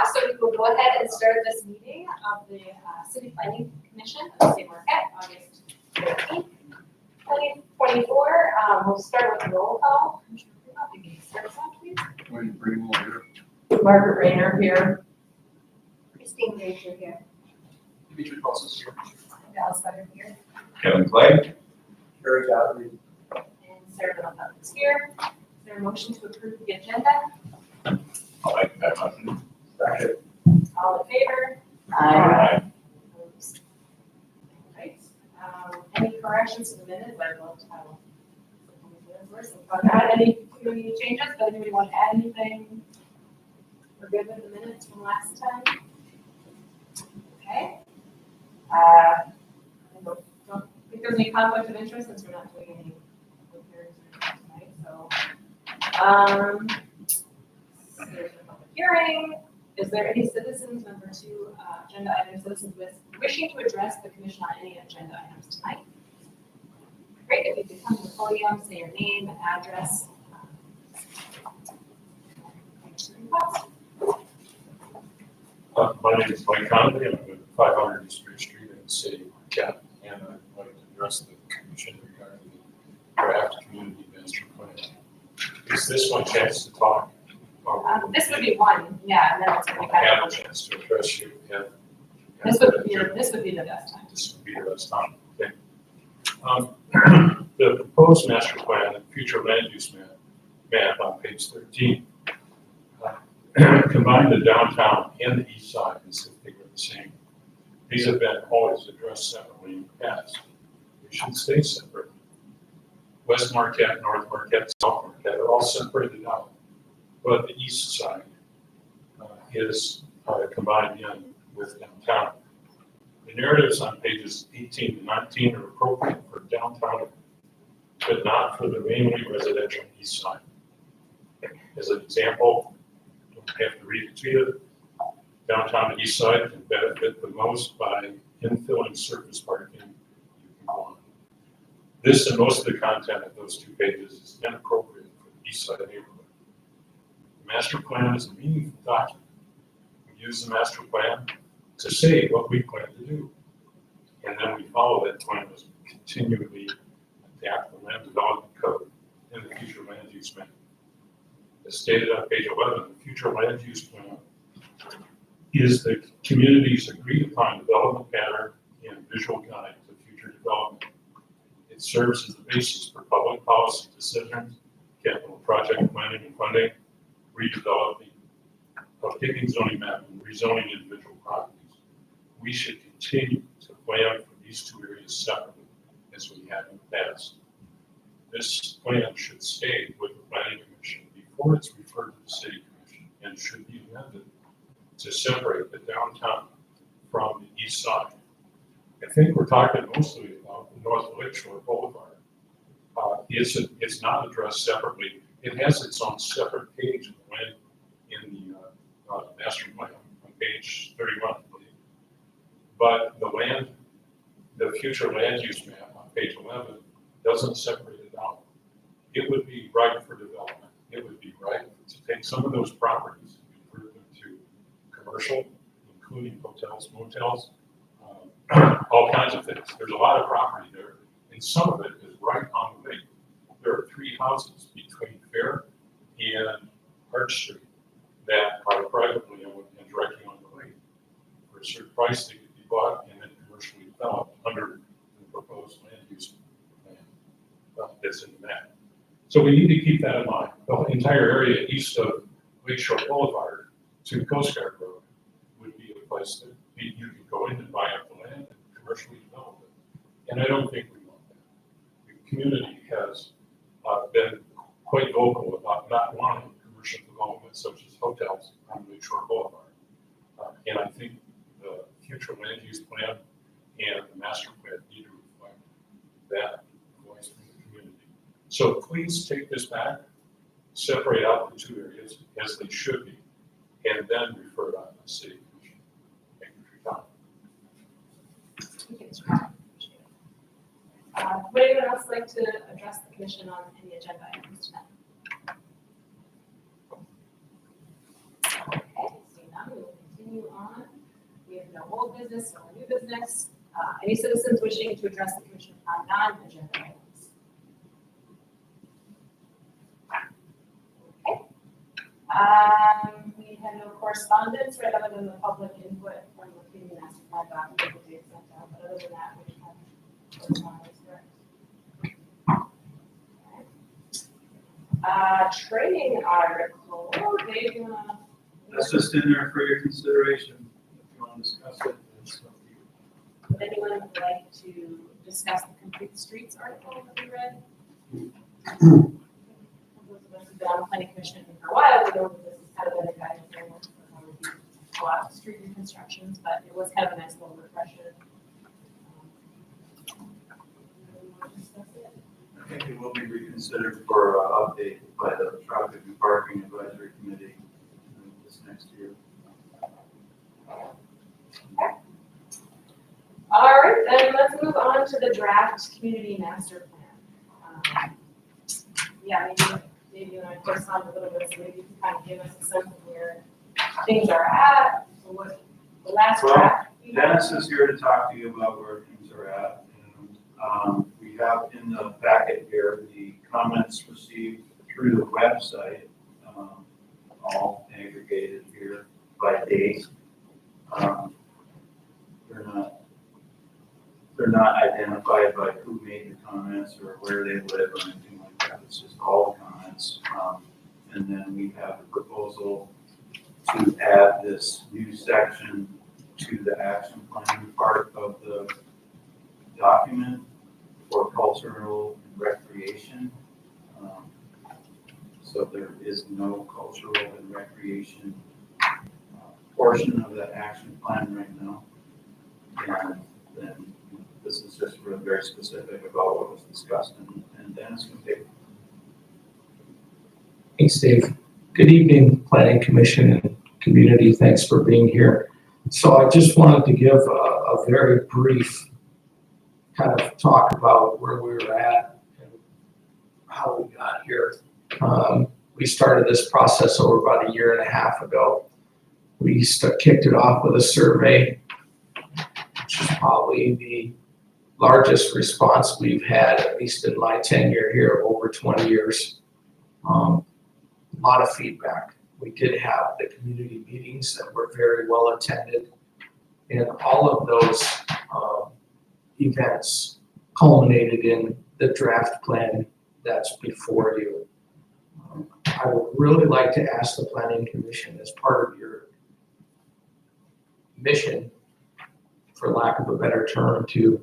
o'clock, so we will go ahead and start this meeting of the City Planning Commission of the City of Marquette, August 13th, 2024. We'll start with the roll call. Margaret Rayner here. Christine Major here. Dimitri Paulson here. Dallas Butter here. Kevin Clay. Gary Godley. And Sarah Bell is here. Is there a motion to approve the agenda? I'll make that motion. Second. All in favor? Aye. Opposed? Right. Any corrections to the minutes? I will tell. Not any changes, but anybody want to add anything? We're good with the minutes from last time? Okay. I don't think there's any conflict of interest since we're not doing any repairs tonight, so. There's a public hearing. Is there any citizens, number 2, agenda item, citizens wishing to address the commission on any agenda items tonight? Great, if you could come to the podium, say your name, address. My name is Mike Conley, and I'm at 500 East Ridge Street in the city of Marquette, and I'd like to address the commission regarding the draft community master plan. Is this one chance to talk? This would be one, yeah, and then it's going to Have a chance to address you. This would be the best time. This would be the best time. Okay. The proposed master plan and future land use map on page 13 combine the downtown and the east side as if they were the same. These have been always addressed separately in the past. They should stay separate. West Marquette, North Marquette, South Marquette are all separated out, but the east side is combined in with downtown. The narratives on pages 18 to 19 are appropriate for downtown, but not for the mainly residential east side. As an example, don't have to read it to you. Downtown east side can benefit the most by infilling surface parking. You can go on. This and most of the content of those 2 pages is inappropriate for the east side neighborhood. The master plan is a meaningful document. We use the master plan to say what we plan to do. And then we follow that plan as we continually adapt the land development code and the future land use map. As stated on page 11, the future land use plan is the community's agreed upon development pattern and visual guide to future development. It serves as the basis for public policy decisions, capital project planning and funding, redeveloping, updating zoning map, and rezoning individual properties. We should continue to plan for these 2 areas separately as we have in the past. This plan should stay with the Planning Commission before it's referred to the City Commission and should be amended to separate the downtown from the east side. I think we're talking mostly about the North Lakeshore Boulevard. It's not addressed separately. It has its own separate page in the master plan on page 31. But the future land use map on page 11 doesn't separate it out. It would be right for development. It would be right to take some of those properties and convert them to commercial, including hotels, motels, all kinds of things. There's a lot of property there, and some of it is right on the lake. There are 3 houses between Fair and Arch Street that are privately owned and directly on the lake. For a certain price, they could be bought and then commercially developed under the proposed land use plan that's in the map. So we need to keep that in mind. The entire area east of Lakeshore Boulevard to Coast Guard Road would be a place that you could go in and buy up the land and commercially develop it. And I don't think we want that. The community has been quite vocal about not wanting commercial development such as hotels on Lakeshore Boulevard. And I think the future land use plan and the master plan need to reflect that voice from the community. So please take this back, separate out the 2 areas as they should be, and then refer it on to the City Commission. Thank you for your time. Would anyone else like to address the commission on any agenda items tonight? Okay, seeing none, we will no old business or new business. Any citizens wishing to address the commission on non-agenda items? Okay. We had no correspondence, right, other than the public input from the community master plan document that they sent out, but other than that, we have correspondence, correct? Training article, Dave, you wanna? That's just in there for your consideration. If you want to discuss it, it's up to you. Would anyone like to discuss the Complete Streets article that we read? Those of us who've been on the planning commission for a while, we know that this is kind of been a guiding framework for how we do a lot of street reconstructions, but it was kind of a nice little refresher. I think it will be reconsidered for update by the Traffic and Parking Advisory Committee this next year. All right, then let's move on to the draft community master plan. Yeah, maybe you and I correspond a little bit, so maybe you can kind of give us a sense of where things are at, or what the last Well, draft. Dennis is here to talk to you about where things are at. And we have in the packet here the comments received through the website, all aggregated here by date. They're not identified by who made the comments or where they live or anything like that. It's just all the comments. And then we have a proposal to add this new section to the action plan part of the document for cultural and recreation. So there is no cultural and recreation portion of that action plan right now. And then this is just really very specific about what was discussed, and Dennis can take. Thanks, Dave. Good evening, Planning Commission and community. Thanks for being here. So I just wanted to give a very brief kind of talk about where we were at and how we got here. We started this process over about a year and a half ago. We kicked it off with a survey, which is probably the largest response we've had, at least in my tenure here, over 20 years. A lot of feedback. We did have the community meetings that were very well attended, and all of those events culminated in the draft plan that's before you. I would really like to ask the Planning Commission, as part of your mission, for lack of a better term, to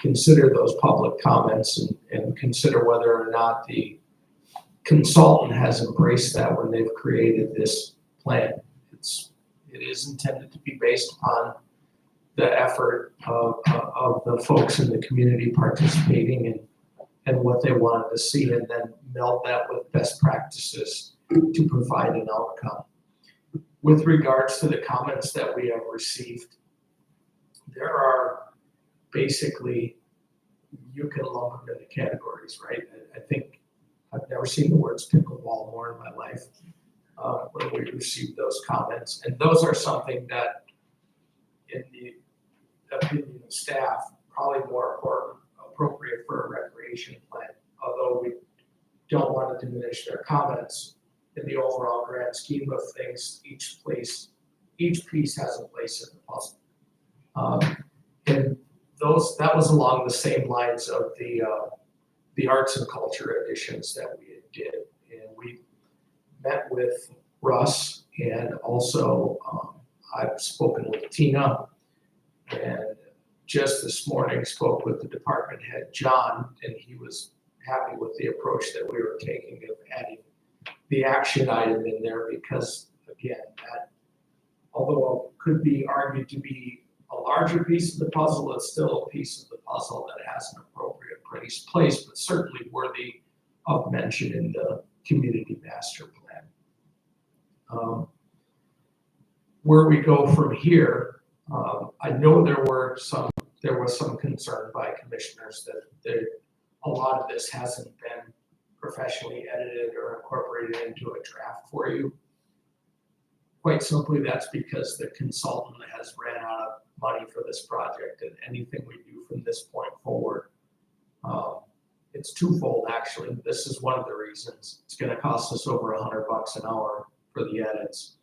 consider those public comments and consider whether or not the consultant has embraced that when they've created this plan. It is intended to be based upon the effort of the folks in the community participating and what they wanted to see, and then meld that with best practices to provide an outcome. With regards to the comments that we have received, there are basically, you can lump them into categories, right? I think I've never seen the words pickleball more in my life when we received those comments. And those are something that, in the opinion of staff, probably more appropriate for a recreation plan, although we don't want to diminish their comments. In the overall grand scheme of things, each piece has a place in the puzzle. And that was along the same lines of the arts and culture additions that we did. And we met with Russ, and also I've spoken with Tina, and just this morning spoke with the department head, John, and he was happy with the approach that we were taking of adding the action item in there, because again, that, although it could be argued to be a larger piece of the puzzle, it's still a piece of the puzzle that has an appropriate place, but certainly worthy of mention in the community master plan. Where we go from here, I know there was some concern by commissioners that a lot of this hasn't been professionally edited or incorporated into a draft for you. Quite simply, that's because the consultant has ran out of money for this project, and anything we do from this point forward, it's twofold, actually. This is one of the reasons. It's gonna cost us over $100 an hour for the edits.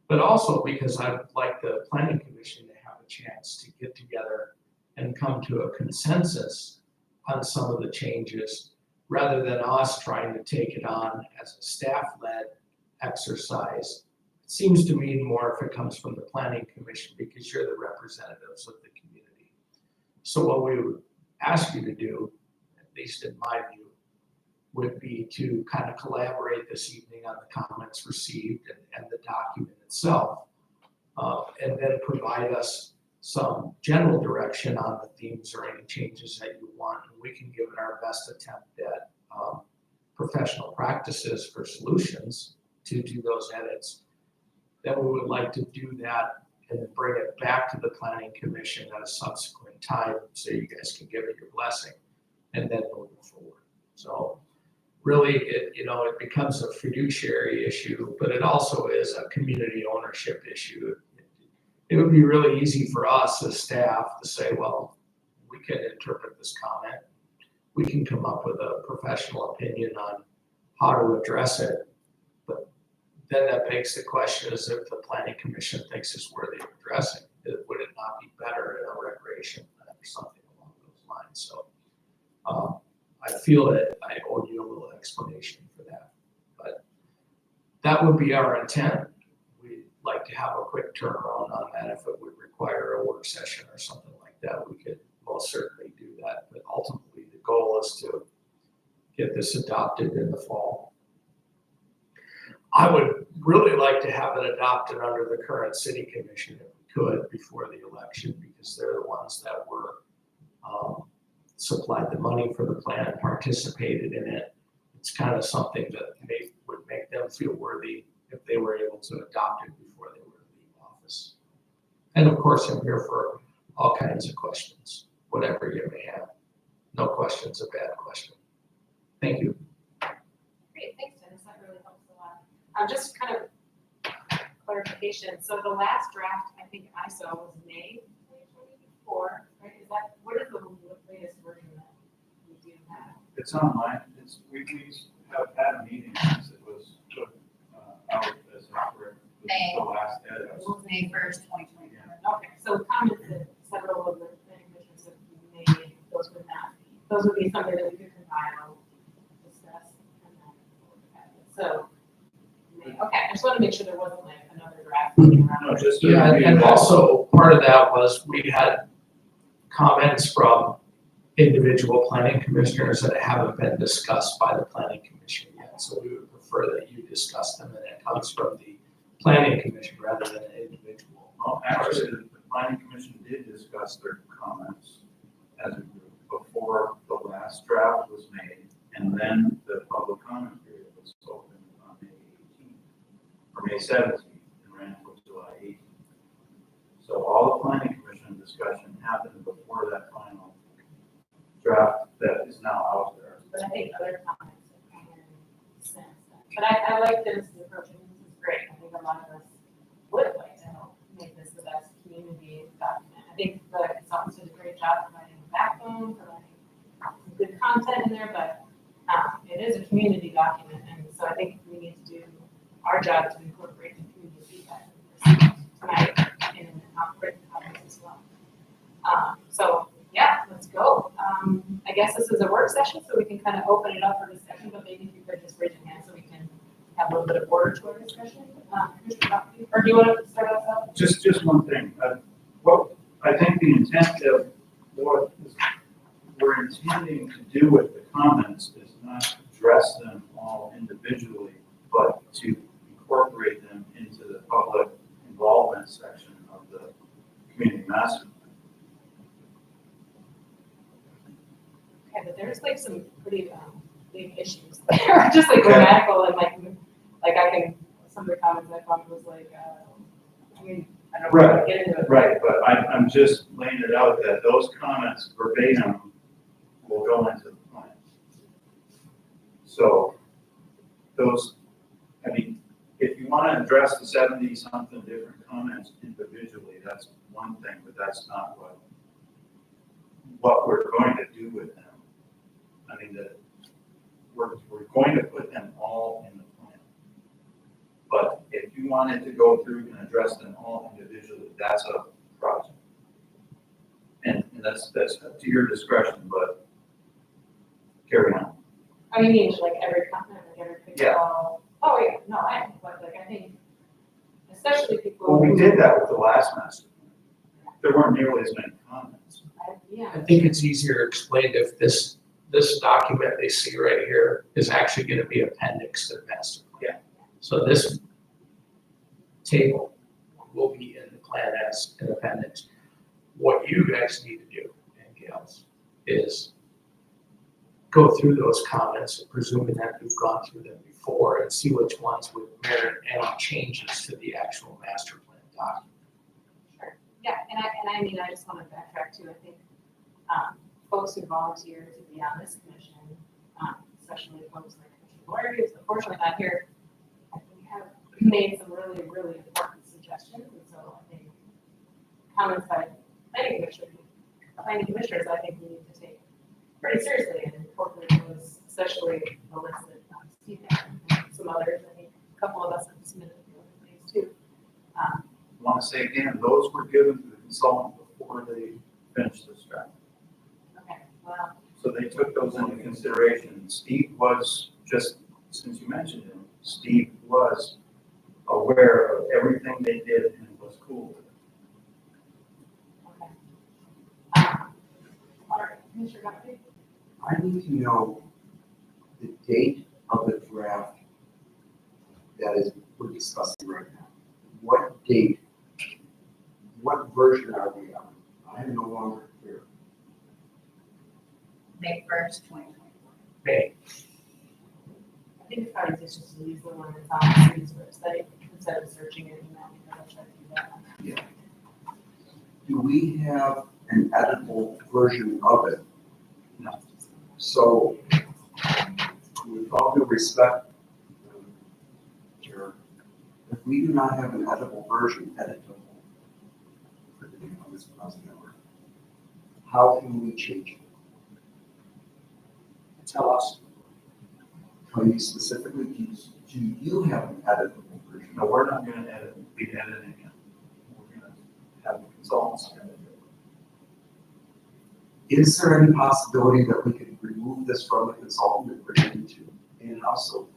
But also because I'd like the planning commission to have a chance to get together and come to a consensus on some of the changes, rather than us trying to take it on as a staff-led exercise. It seems to me more if it comes from the planning commission, because you're the representatives of the community. So what we would ask you to do, at least in my view, would be to kind of collaborate this evening on the comments received and the document itself, and then provide us some general direction on the themes or any changes that you want, and we can give it our best attempt at professional practices for solutions to do those edits. Then we would like to do that and then bring it back to the planning commission at a subsequent time so you guys can give it your blessing and then move forward. So really, it becomes a fiduciary issue, but it also is a community ownership issue. It would be really easy for us as staff to say, well, we can interpret this comment. We can come up with a professional opinion on how to address it. But then that begs the question, is if the planning commission thinks it's worthy of addressing, would it not be better in a recreation plan or something along those lines? So I feel that I owe you a little explanation for that. But that would be our intent. We'd like to have a quick turnaround on that. If it would require a work session or something like that, we could most certainly do that. But ultimately, the goal is to get this adopted in the fall. I would really like to have it adopted under the current city commission if we could before the election, because they're the ones that were supplied the money for the plan, participated in it. It's kind of something that would make them feel worthy if they were able to adopt it before they were to leave office. And of course, I'm here for all kinds of questions, whatever you may have. No question's a bad question. Thank you. Great, thanks, Dennis, that really helps a lot. Just kind of clarification, so the last draft I think I saw was May 2024, right? What is the latest version that we do have? It's online. We have had a meeting since it was put out as May. the last edit. It was May 1st, 2024. Okay, so comments that several of the planning commissioners have made, those would be something that we could compile, discuss, and then look at it. So, okay, I just want to make sure there wasn't like another draft. No, just to Yeah, review and that. also part of that was we had comments from individual planning commissioners that haven't been discussed by the planning commission yet. So we would prefer that you discuss them and it comes from the planning commission rather than an individual. Well, actually, the planning commission did discuss their comments as a group before the last draft was made, and then the public comment period was opened on May 18th, or May 17th, and ran until July 18th. So all the planning commission discussion happened before that final draft that is now out there. But I think other comments have come in since then. But I like this approach, and this is great. I think a lot of us would like to help make this the best community document. I think the consultants did a great job providing a backbone, providing some good content in there, but it is a community document, and so I think we need to do our job to incorporate the community feedback tonight in written comments as well. So yeah, let's go. I guess this is a work session, so we can kind of open it up for discussion, but maybe if you could just raise your hand so we can have a little bit of order to our discussion. Or do you want to start us off? Just one thing. Well, I think the intent of what we're intending to do with the comments is not to address them all individually, but to incorporate them into the public involvement section of the community master plan. Okay, but there's like some pretty big issues there, just like grammatical and like I can, some of the comments I found was like, I mean, I don't know, get into it. Right, but I'm just laying it out that those comments verbatim will go into the plan. So those, I mean, if you want to address the 70-something different comments individually, that's one thing, but that's not what we're going to do with them. I mean, we're going to put them all in the plan. But if you wanted to go through and address them all individually, that's a project. And that's up to your discretion, but carry on. Oh, you mean like every comment, like every people? Yeah. Oh, yeah, no, but like, I think, especially people. Well, we did that with the last master plan. There weren't nearly as many comments. Yeah. I think it's easier explained if this document they see right here is actually gonna be appendix to the master plan. Yeah. So this table will be in the plan as an appendix. What you guys need to do, and gals, is go through those comments, presuming that you've gone through them before, and see which ones would merit any changes to the actual master plan document. Sure. Yeah, and I mean, I just want to backtrack too. I think folks who volunteer to be on this commission, especially folks like Commissioner Blair, who's unfortunately not here, I think have made some really, really important suggestions. And so I think comments by planning commissioners, I think we need to take pretty seriously and incorporate those, especially the list that Steve had and some others. I think a couple of us have submitted a few other things too. I want to say again, those were given to the consultant before they finished this draft. Okay, well, So they took those into consideration. Steve was, just since you mentioned him, Steve was aware of everything they did and was cool with it. okay. All right, Commissioner Guthrie? I need to know the date of the draft we're discussing right now. What date, what version are we on? I am no longer clear. May 1st, 2024. May. I think it's probably just to use the one that's on the city's website instead of searching an email, because I'll try to do that. Do we have an editable version of it? No. So, with all due respect, Chair, if we do not have an editable version, editable, forgetting how this pronounced network, how can we change it? Tell us. Tell you specifically, do you have an editable version? No, we're not going to be editing it. We're going to have the consultants edit it. Is there any possibility that we could remove this from the consultant and bring it into in-house so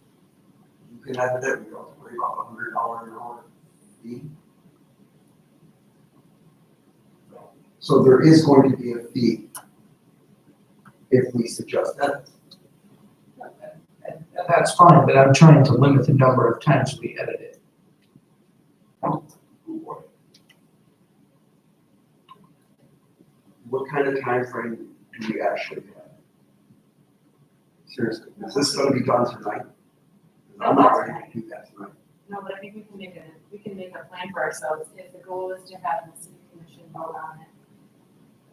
you can edit it, we don't have to worry about the $100 an hour fee? So there is going to be a fee if we suggest that. And that's fine, but I'm trying to limit the number of times we edit it. What kind of time frame do we actually have? Seriously, is this going to be done tonight? 'Cause I'm not ready to do that tonight. No, but I think we can make a plan for ourselves. If the goal is to have the city commission vote on it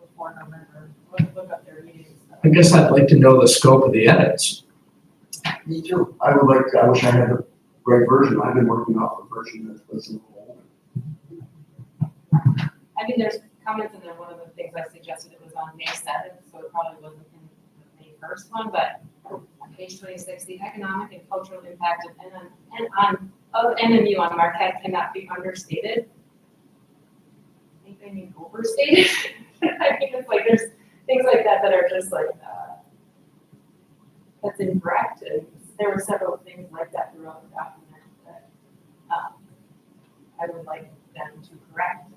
before November, let's look up their meetings. I guess I'd like to know the scope of the edits. Me too. I wish I had the right version. I've been working off a version that was in the hole. I mean, there's comments in there. One of the things I suggested, it was on May 7th, so it probably wasn't in the May 1st one, but on page 26, the economic and cultural impact of NMU on Marquette cannot be understated. I think they mean overstated. I think it's like, there's things like that that are just like, that's incorrect. And there were several things like that throughout the document that I would like them to correct.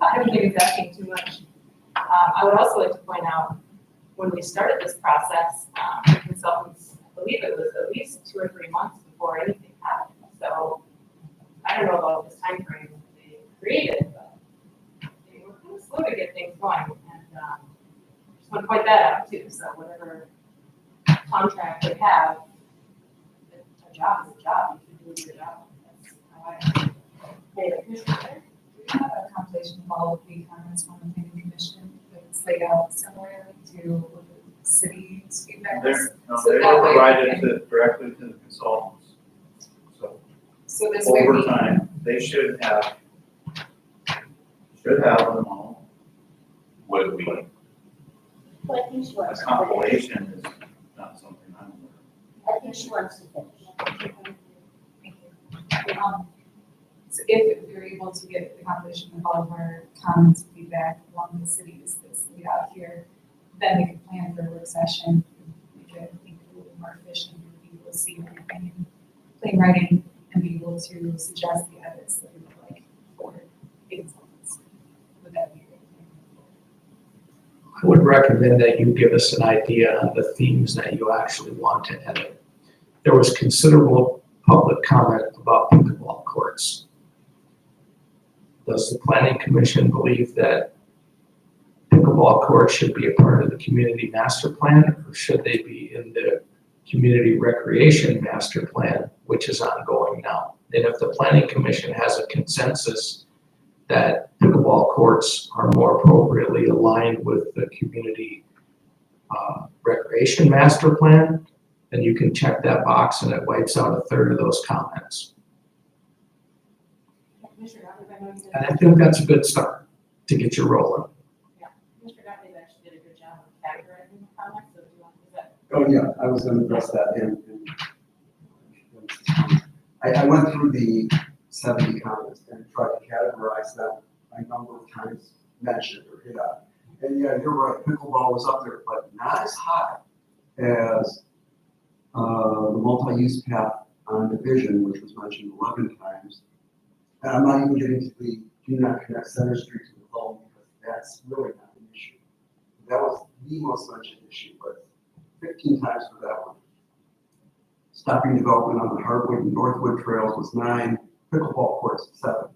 I don't think it's asking too much. I would also like to point out, when we started this process, the consultants, I believe it was at least 2 or 3 months before anything happened. So I don't know about this time frame they created, but they were kind of slow to get things going. And just want to point that out too. So whatever contract they have, a job is a job. You should do your job. That's how I pay the commissioner. We have a compilation of all of the comments from the planning commission that's laid out similarly to what the city's feedback was. They were provided directly to the consultants. So this way over we, time, they should have them all. Would we, Well, I think she A wants to finish. compilation is not something I'm aware I think she wants to finish. thank you. So if we were able to get the compilation of all of our comments, feedback along the cities that's laid out here, then we could plan for a work session. We could think a little more efficient, and be able to see everything in plain writing and be able to suggest the edits that we would like for the consultants. Would that be great? I would recommend that you give us an idea on the themes that you actually want to edit. There was considerable public comment about pickleball courts. Does the planning commission believe that pickleball courts should be a part of the community master plan, or should they be in the community recreation master plan, which is ongoing now? And if the planning commission has a consensus that pickleball courts are more appropriately aligned with the community recreation master plan, then you can check that box and it wipes out a third of those comments. Commissioner Gottlieb, I know you did. And I think that's a good start to get you rolling. Commissioner Gottlieb actually did a good job of categorizing the comments, so do you want, is that? Oh, yeah, I was gonna address that I went through the 70 comments and tried to categorize them by number of times mentioned or hit on. And yeah, you're right, pickleball was up there, but not as high as the multi-use path on Division, which was mentioned 11 times. And I'm not even getting to the do not connect Center Street to the home, because that's really not an issue. That was the most mentioned issue, but 15 times for that one. Stopping development on the Hardwood and Northwood trails was 9, pickleball courts 7.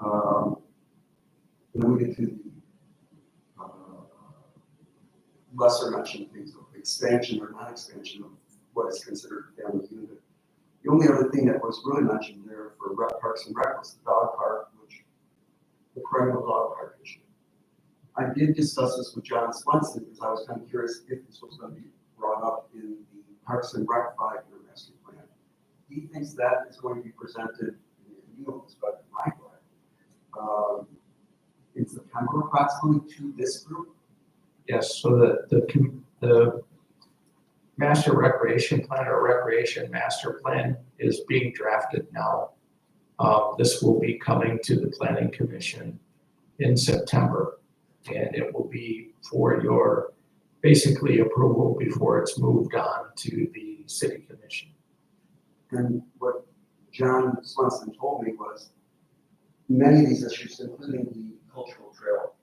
And then we get to the lesser mentioned things of expansion or non-expansion of what is considered a family unit. The only other thing that was really mentioned there for Parks and Rec was the dog park, which the perennial dog park issue. I did discuss this with John Swenson because I was kind of curious if this was going to be brought up in the Parks and Rec 5-year master plan. He thinks that is going to be presented, you know, this better than my plan, in September approximately to this group. Yes, so the master recreation plan or recreation master plan is being drafted now. This will be coming to the planning commission in September, and it will be for your basically approval before it's moved on to the city commission. And what John Swenson told me was many of these issues, including the cultural trail,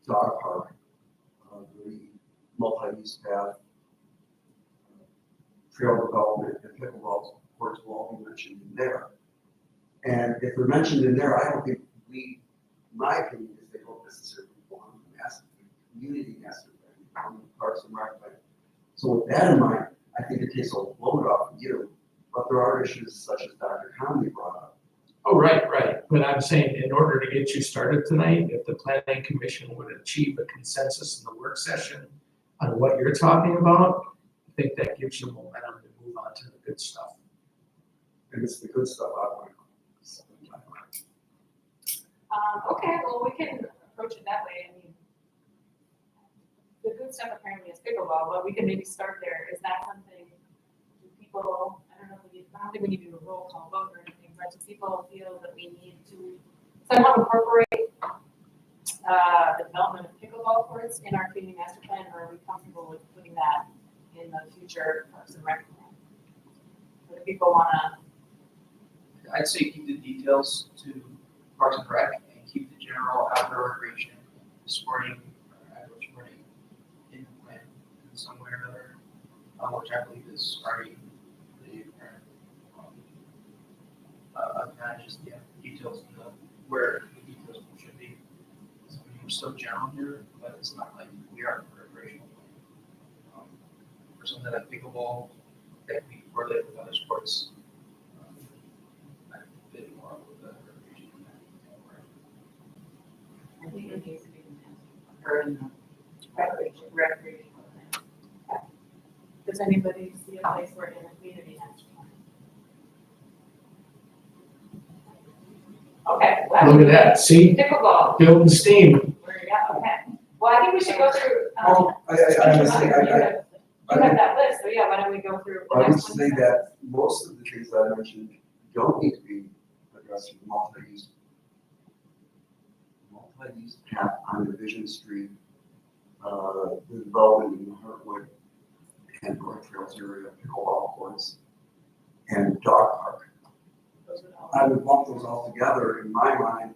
dog park, the multi-use path, trail development, and pickleball courts will all be mentioned in there. And if they're mentioned in there, I don't think my opinion is they don't necessarily belong in the master, community master plan, on the Parks and Rec plan. So with that in mind, I think it takes a load off of you, but there are issues such as Dr. Conley brought up. Oh, right. But I'm saying in order to get you started tonight, if the planning commission would achieve a consensus in the work session on what you're talking about, I think that gives you momentum to move on to the good stuff. And it's the good stuff I want to. Okay, well, we can approach it that way. I mean, the good stuff apparently is pickleball, but we can maybe start there. Is that something, do people, I don't know if we need, I don't think we need to do a roll call vote or anything, but do people feel that we need to somehow incorporate the development of pickleball courts in our community master plan, or are we comfortable with putting that in the future Parks and Rec plan? Or do people wanna, I'd say keep the details to Parks and Rec and keep the general outdoor recreation, sporting, outdoor sporting in the plan in some way or another, which I believe is already the apparent. Kind of just, details in the, where the details should be. So, I mean, we're still general here, but it's not like we are a recreational plan. For something like pickleball, that we correlate with other sports, I fit more with the recreation plan. I think it needs to be in the, or in the recreation plan. Does anybody see a place where in a community master plan? Okay. Wow. Look at that, see, Pickleball, building steam. where you at? Okay. Well, I think we should go through, Oh, I honestly, you have that list, so yeah, why don't we go through the I would next one? say that most of the things that I mentioned don't need to be addressed with multi-use. Multi-use path on Division Street, the development in the Heartwood and North Trails area, pickleball courts, and dog park. Those would all- I would lump those all together in my mind,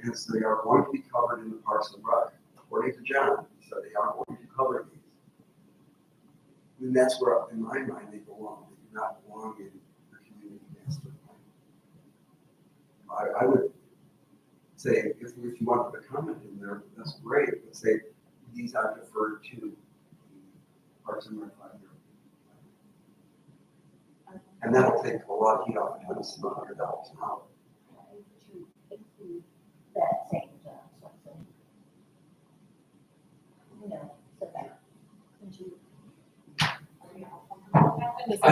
as they are going to be covered in the Parks and Rec. According to John, he said they are going to cover these. And that's where, in my mind, they belong. They do not belong in the community master plan. I would say, if you want to put a comment in there, that's great, but say, these are deferred to the Parks and Rec. And that'll take a lot of heat off of us, $100 an hour. To include that same job, something. You know, so that, since you I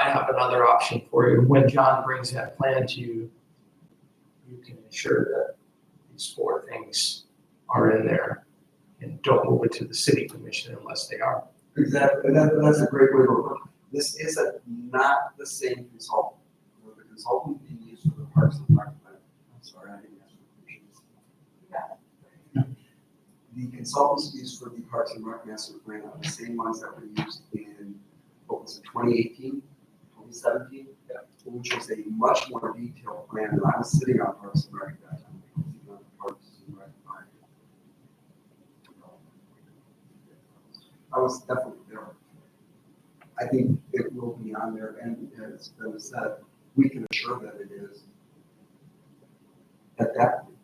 have another option for you. When John brings that plan to you, you can ensure that these 4 things are in there and don't move it to the city commission unless they are. Exactly, and that's a great way to look. This is not the same consultant. The consultant being used for the Parks and Rec plan. I'm sorry, I didn't ask for permission. The consultants used for the Parks and Rec master plan are the same ones that were used in, what was it, 2018, 2017? Yeah. Which was a much more detailed plan than I was sitting on Parks and Rec at that time. I was sitting on Parks and Rec plan. I was definitely there. I think it will be on there, and as Ben said, we can assure that it is at that point.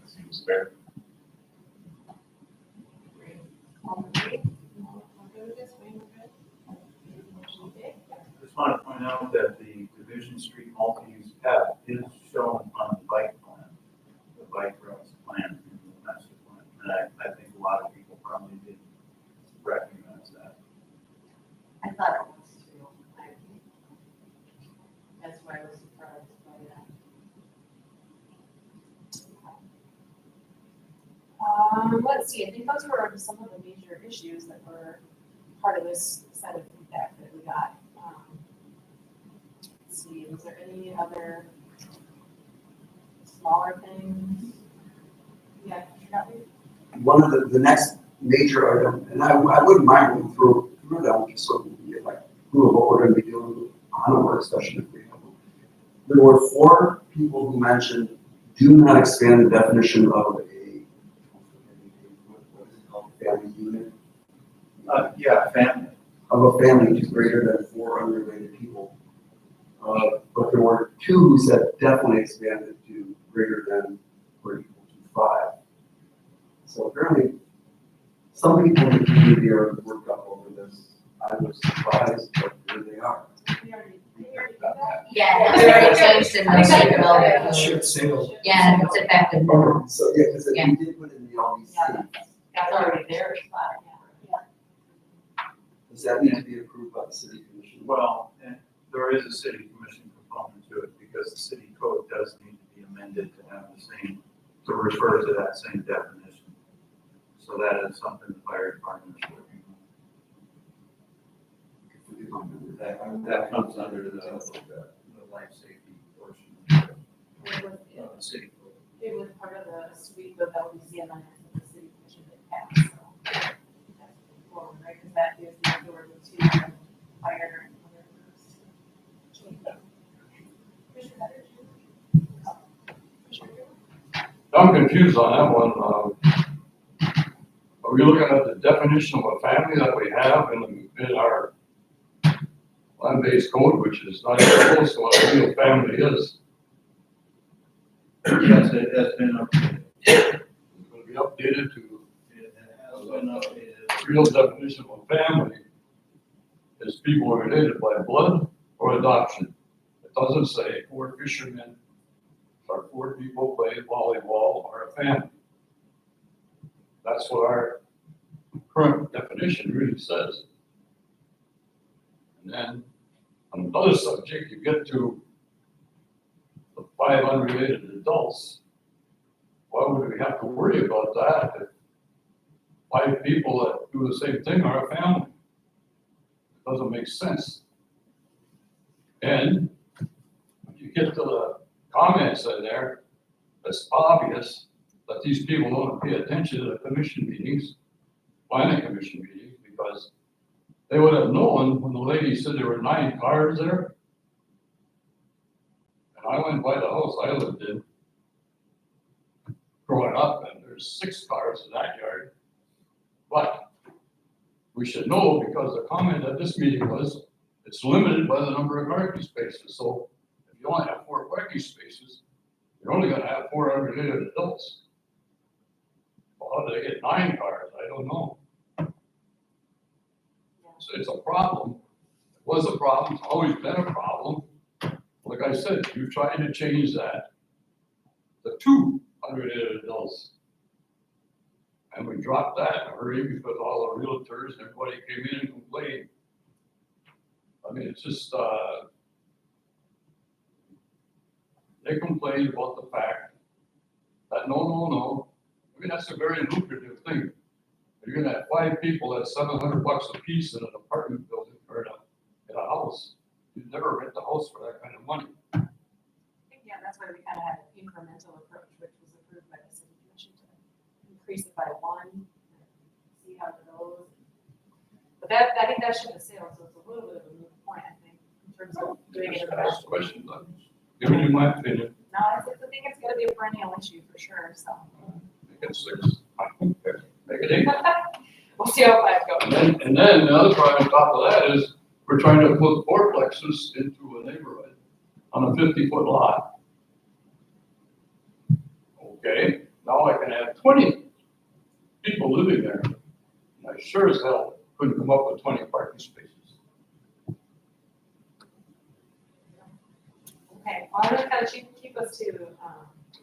That seems fair. I just want to point out that the Division Street multi-use path is shown on the bike plan, the bike routes plan, in the master plan. And I think a lot of people probably didn't recognize that. I thought it was too. That's why I was surprised by that. Let's see, I think those were some of the major issues that were part of this set of feedback that we got. Let's see, was there any other smaller things? Yeah, One of the next major item, and I wouldn't mind going through them just so we can get like clue of what we're going to be doing on a work session if we have one. There were 4 people who mentioned do not expand the definition of what is it called, family unit, Yeah, family. of a family to greater than 4 unrelated people. But there were 2 who said definitely expand it to greater than or equal to 5. So apparently, some people in the community are worked up over this. I was surprised, but here they are. Yeah, it's already changed in most of the That buildings. should say, Yeah, it's effective now. So, yeah, because Yeah. we did put in the LDC. That's already there, Does that need to be approved by the city commission? Well, and there is a city commission component to it because the city code does need to be amended to have the same, to refer to that same definition. So that is something the fire department is working on. That comes under the life safety portion of the city code. It was part of the suite of LDC amendments that the city commission did pass, so. That's forward, right, because that gives the authority to fire and other. I'm confused on that one. Are we looking at the definition of a family that we have in our land-based code, which is not even close to what a real family is? Yes, it has been updated. It's going to be updated to It has been updated. the real definition of a family is people related by blood or adoption. It doesn't say 4 fishermen or 4 people playing volleyball or a family. That's what our current definition really says. And then on another subject, you get to 5 unrelated adults, why would we have to worry about that if 5 people that do the same thing are a family? It doesn't make sense. And when you get to the comments in there, it's obvious that these people don't pay attention to the commission meetings, planning commission meetings, because they would have known when the lady said there were 9 cars there. And I went by the house I lived in growing up, and there's 6 cars in that yard. But we should know, because the comment at this meeting was, it's limited by the number of parking spaces. So if you only have 4 parking spaces, you're only gonna have 4 unrelated adults. Well, how do they get 9 cars? I don't know. So it's a problem. It was a problem, it's always been a problem. Like I said, you've tried to change that to 2 unrelated adults. And we dropped that in a hurry because all the realtors and everybody came in and complained. I mean, it's just, they complained about the fact that no. I mean, that's a very lucrative thing. You're gonna have 5 people at $700 a piece in an apartment building or in a house. You'd never rent a house for that kind of money. I think, yeah, that's why we kind of had an incremental approach, which was approved by the city commission to increase it by 1, see how it goes. But that, I think that should have sailed, so it's a little bit of a moot point, I think, in terms of doing it. Just ask questions. I'm giving you my opinion. No, I think it's gonna be a perennial issue for sure, so. Make it 6. Make it 8. We'll see how 5 goes. And then the other part on top of that is we're trying to put fourplexes into a neighborhood on a 50-foot lot. Okay, now I can have 20 people living there. I sure as hell couldn't come up with 20 parking spaces. Okay, well, I'm gonna kind of keep us to,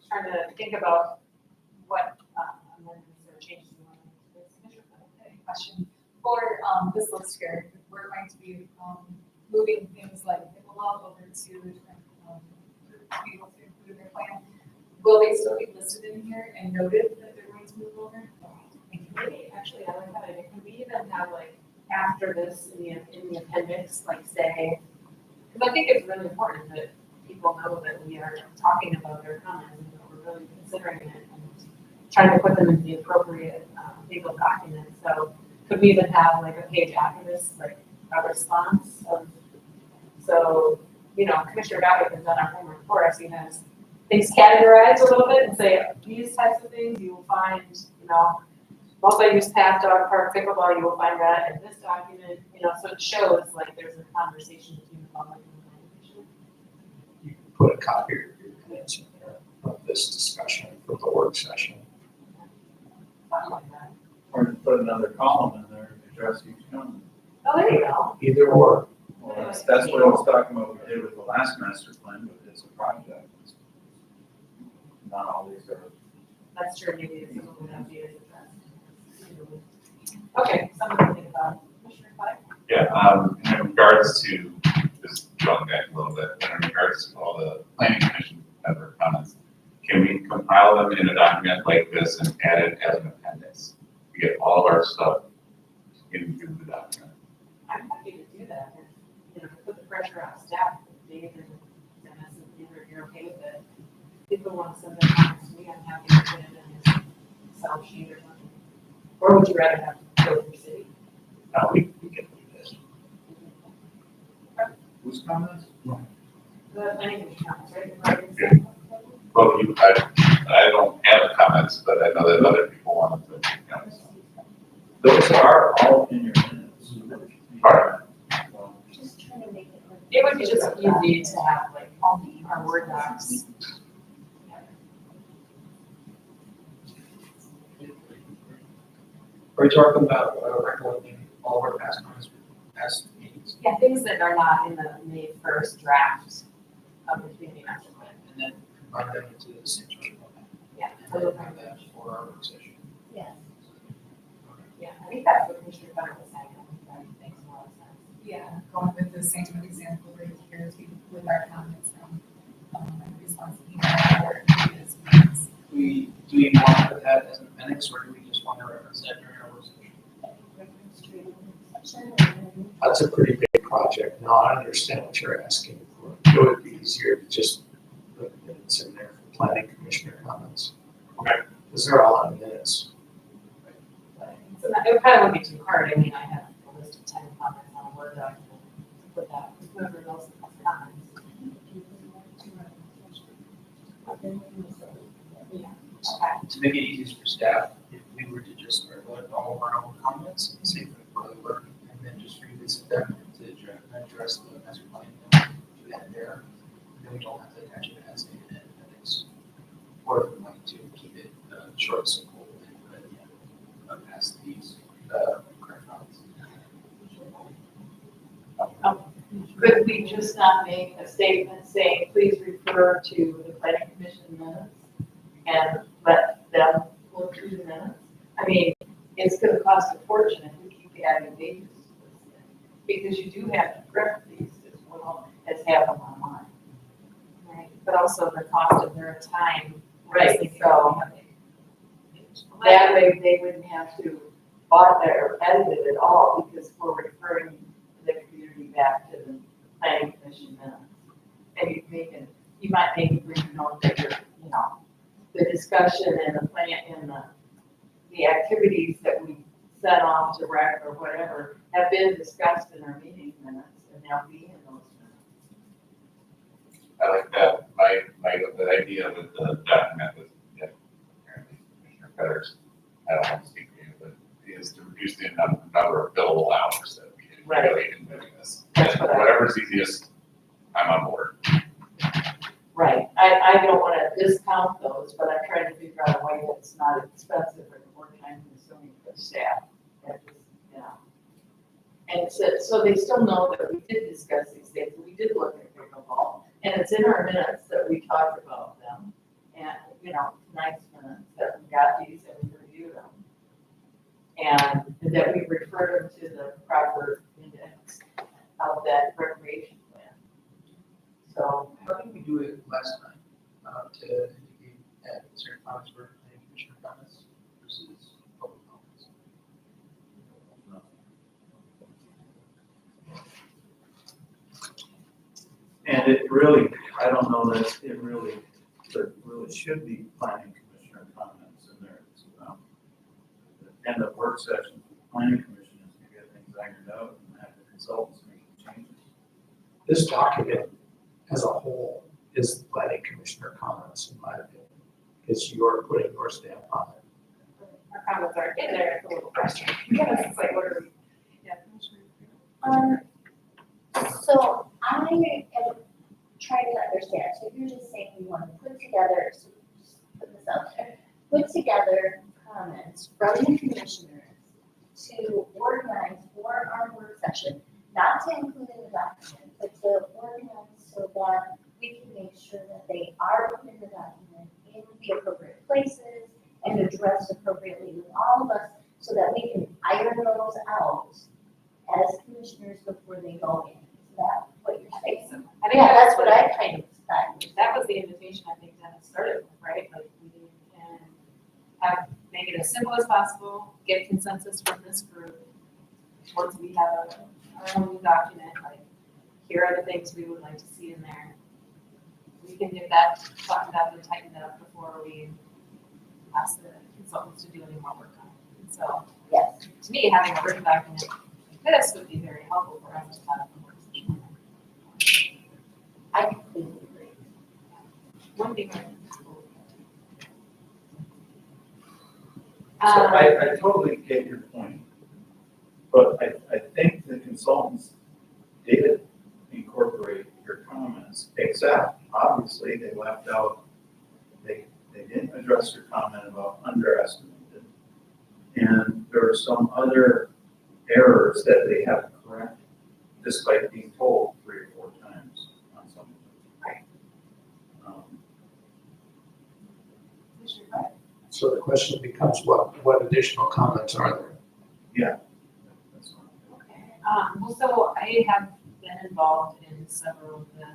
trying to think about what, amendments or changes we want to make to this. Commissioner Flynn, Okay, question. For, this looks good. We're going to be, moving things like pickleball over to, be able to include their plan. Will they still be listed in here and noted that they're going to move over? maybe, actually, I like that idea. Can we even have like, after this in the appendix, like say, because I think it's really important that people know that we are talking about their comments and that we're really considering it and trying to put them in the appropriate legal documents. So could we even have like a page after this, like a response of, so, you know, Commissioner Goddard has done our homework for us. He has things categorized a little bit and say, these types of things you will find, you know, multi-use path, dog park, pickleball, you will find that in this document, you know, so it shows like there's a conversation between the public and the planning commission. You can put a copy of your minutes in there of this discussion from the work session. Something like that. Or put another column in there to address each comment. Oh, there you go. Either or. Well, that's what I was talking about, we did with the last master plan, but it's a project. Not all these are. That's true, maybe it's some of the ideas addressed. Okay, something to think about. Commissioner Pike? Yeah, in regards to, just going back a little bit, in regards to all the planning commission member comments, can we compile them in a document like this and add it as an appendix? We get all of our stuff into the document. I'm happy to do that, and, you know, put the pressure on staff, Dave and Dennis, and if you're okay with it. If people want to send their comments to me, I'm happy to put it in his Excel sheet or something. Or would you rather have to go to the city? Now we can do this. Whose comments? The planning commission comments, right? Well, I don't have comments, but I know that other people wanted to, you know. Those are all in your minutes. Alright. Just trying to make it. look- It would be just easy to have like all our Word docs. Are you talking about recommending all of our past comments, past meetings, Yeah, things that are not in the May 1st draft of the community master plan. and then combine them into the same sort of format? Yeah, And then have that for our work session. Yes. yeah, I think that's what Commissioner Gunnar was saying. I think that makes a lot of sense. Yeah, going with the same example right here with our comments from response to minutes, or do we just want to represent during our work session? That's a pretty big project. No, I understand what you're asking for. It would be easier to just put minutes in there for planning commissioner comments. Okay. Because they're all on minutes. So that, it probably wouldn't be too hard. I mean, I have a list of 10 comments on a Word document. Put that, whoever else has comments. Yeah, okay. To make it easier for staff, if we were to just start with all of our own comments, and say for the work, and then just revisit them to address the master plan, do that there. And then we don't have to attach it as an appendix. Or if we want to keep it short, simple, and pass these current comments. Could we just not make a statement saying, please refer to the planning commission minutes and let them look through the minutes? I mean, it's gonna cost a fortune if we keep adding pages to this thing, because you do have to correct these as well as have them online. Right, but also the cost of their time. Right, so that way they wouldn't have to audit or edit it at all, because we're referring the community back to the planning commission minutes. And you might make it where you know that you're, you know, the discussion and the plan and the activities that we set off to rec or whatever have been discussed in our meeting minutes, and they'll be in those minutes. I like that, the idea with the document with, yeah, apparently Commissioner Fetters, I don't want to speak for you, but is to reduce the number of billable hours that we accumulate in doing this. That's And what I- whatever's easiest, I'm on board. Right, I don't wanna discount those, but I'm trying to figure out a way that's not expensive or more time consuming for staff. That just, you know. And so they still know that we did discuss these things, we did look at pickleball, and it's in our minutes that we talked about them. And, you know, nice minutes that we got these and we reviewed them. And that we referred them to the proper index of that recreation plan. So, How did we do it last time? To indicate that certain comments were planning commissioner comments versus public comments? And it really, I don't know that it really, there really should be planning commissioner comments in there. The end of work session, for the planning commission is to get things ironed out and have the consultants make changes. This document as a whole is the planning commissioner comments, in my opinion, because you're putting your stamp on it. Our comments aren't in there, it's a little frustrating. Yes, it's like, what are we? Yeah. So I am trying to understand, so you're just saying you want to put together, so just put this out there, put together comments from the commissioners to organize for our work session, not to include in the document, but to organize so that we can make sure that they are put in the document in the appropriate places and addressed appropriately with all of us, so that we can iron those out as commissioners before they go in. Is that what you're saying? I think Yeah, that's what I kind of expect. That was the invitation I think Dennis started with, right? Like we can make it as simple as possible, get consensus from this group. Once we have our own document, like here are the things we would like to see in there. We can get that buttoned up and tightened up before we ask the consultants to do any more work on it. And so, Yes. to me, having a written document like this would be very helpful for us to have a work session. I completely agree. One thing. So I totally get your point, but I think the consultants did incorporate your comments, except obviously they left out, they didn't address your comment about underestimated. And there are some other errors that they have to correct, despite being told 3 or 4 times on some of them. Right. So the question becomes, what additional comments are there? Yeah. That's all. Okay, well, so I have been involved in several of the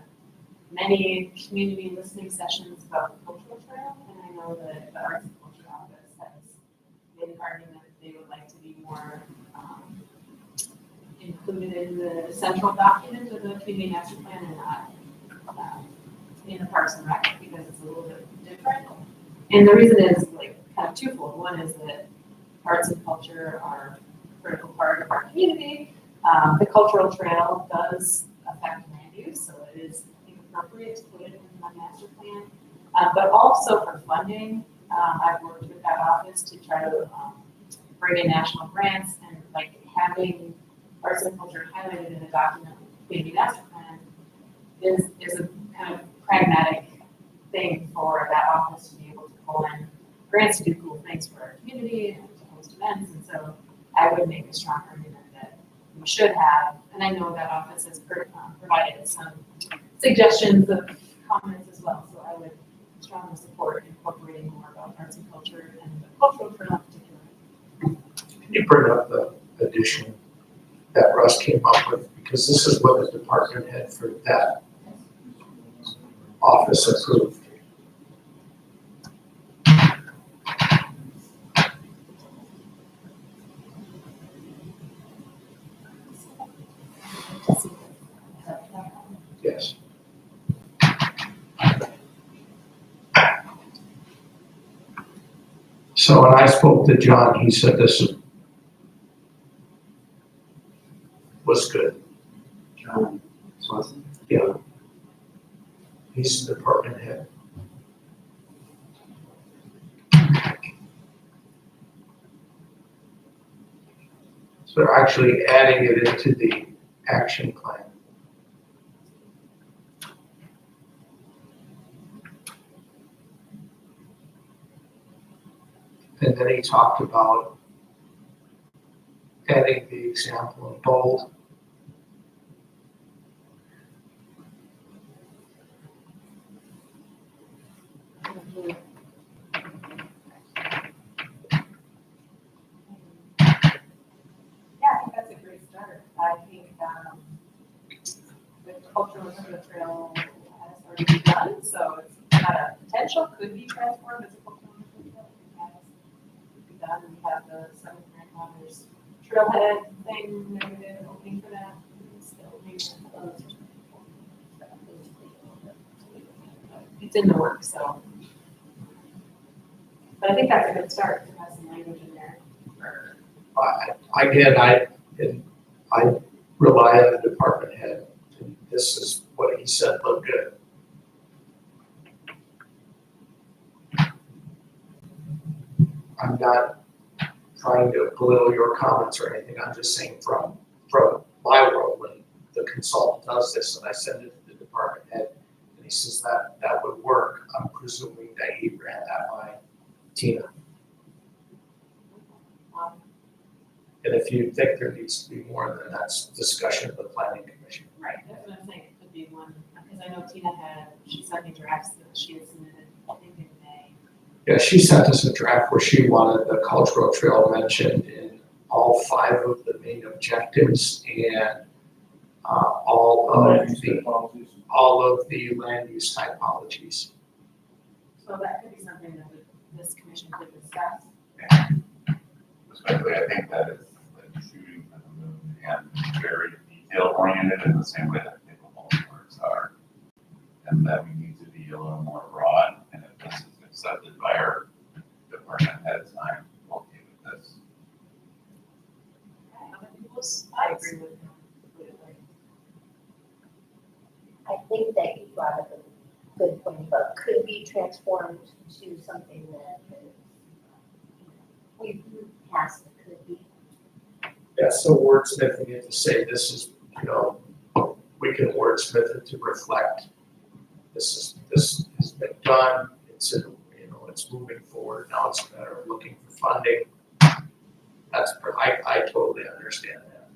many community listening sessions about the cultural trail, and I know that the Arts and Culture Office has an argument that they would like to be more included in the central document of the community master plan and not in the Parks and Rec because it's a little bit different. And the reason is like kind of twofold. One is that arts and culture are a critical part of our community. The cultural trail does affect land use, so it is, I think, appropriate to put it in the master plan. But also for funding, I've worked with that office to try to bring in national grants and like having arts and culture highlighted in a document, community master plan, is a kind of pragmatic thing for that office to be able to pull in grants to do cool things for our community and to host events. And so I would make a strong argument that we should have, and I know that office has provided some suggestions of comments as well. So I would strongly support incorporating more about arts and culture and the cultural trail in particular. Can you bring up the addition that Russ came up with? Because this is what the department head for that office approved. Yes. So when I spoke to John, he said this was good. John Swanson. Yeah. He's the department head. So they're actually adding it into the action plan. And then he talked about adding the example in bold. Yeah, I think that's a great start. I think the cultural trail has already begun, so it's got a potential, could be transformed as a cultural trail. It has begun. We have the Seventh Grandfathers Trailhead thing that we did, opening for that. It's still being closed. It's in the works, so. But I think that's a good start to have some language in there. Again, I rely on the department head. And this is what he said looked good. I'm not trying to belittle your comments or anything. I'm just saying from my world, when the consultant does this and I send it to the department head and he says that would work, I'm presuming that he ran that by Tina. And if you think there needs to be more, then that's discussion of the planning commission. Right, that's what I'm saying, it could be one, because I know Tina she sent me drafts that she had submitted, I think in May. Yeah, she sent us a draft where she wanted the cultural trail mentioned in all 5 of the main objectives and all of the land use typologies. So that could be something that this commission could discuss. Especially, I think that is like shooting for the moon and very detail oriented in the same way that pickleball courts are. And that we need to be a little more broad, and if this is accepted by our department heads, I'm okay with this. I agree with him. I think that you brought up a good point about could be transformed to something that is, we've passed the could be. Yeah, so wordsmithing it to say this is, we can wordsmith it to reflect this has been done, it's it's moving forward, now it's a matter of looking for funding. I totally understand that.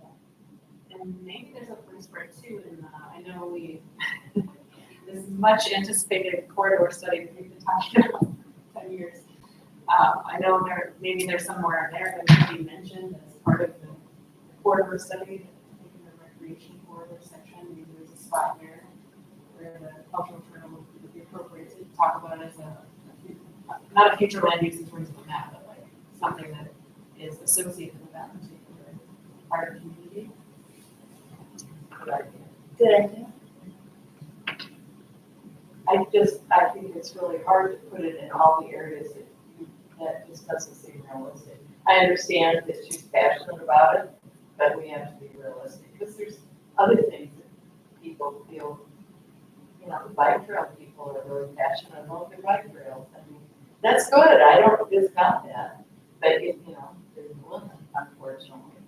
And maybe there's a place for it too, and I know this much anticipated corridor study that we've been talking about for 10 years. I know maybe there's somewhere in there that could be mentioned as part of the corridor study. I think in the recreation corridor section, maybe there's a spot there where the cultural trail would be appropriate to talk about it as not a future land use in terms of a map, but like something that associated with that particular part of the community. Good idea. I think it's really hard to put it in all the areas that just doesn't seem realistic. I understand that she's passionate about it, but we have to be realistic, because there's other things that people feel, the bike trail people are really passionate about their bike trails. I mean, that's good, I don't discount that, but there's a limit, unfortunately.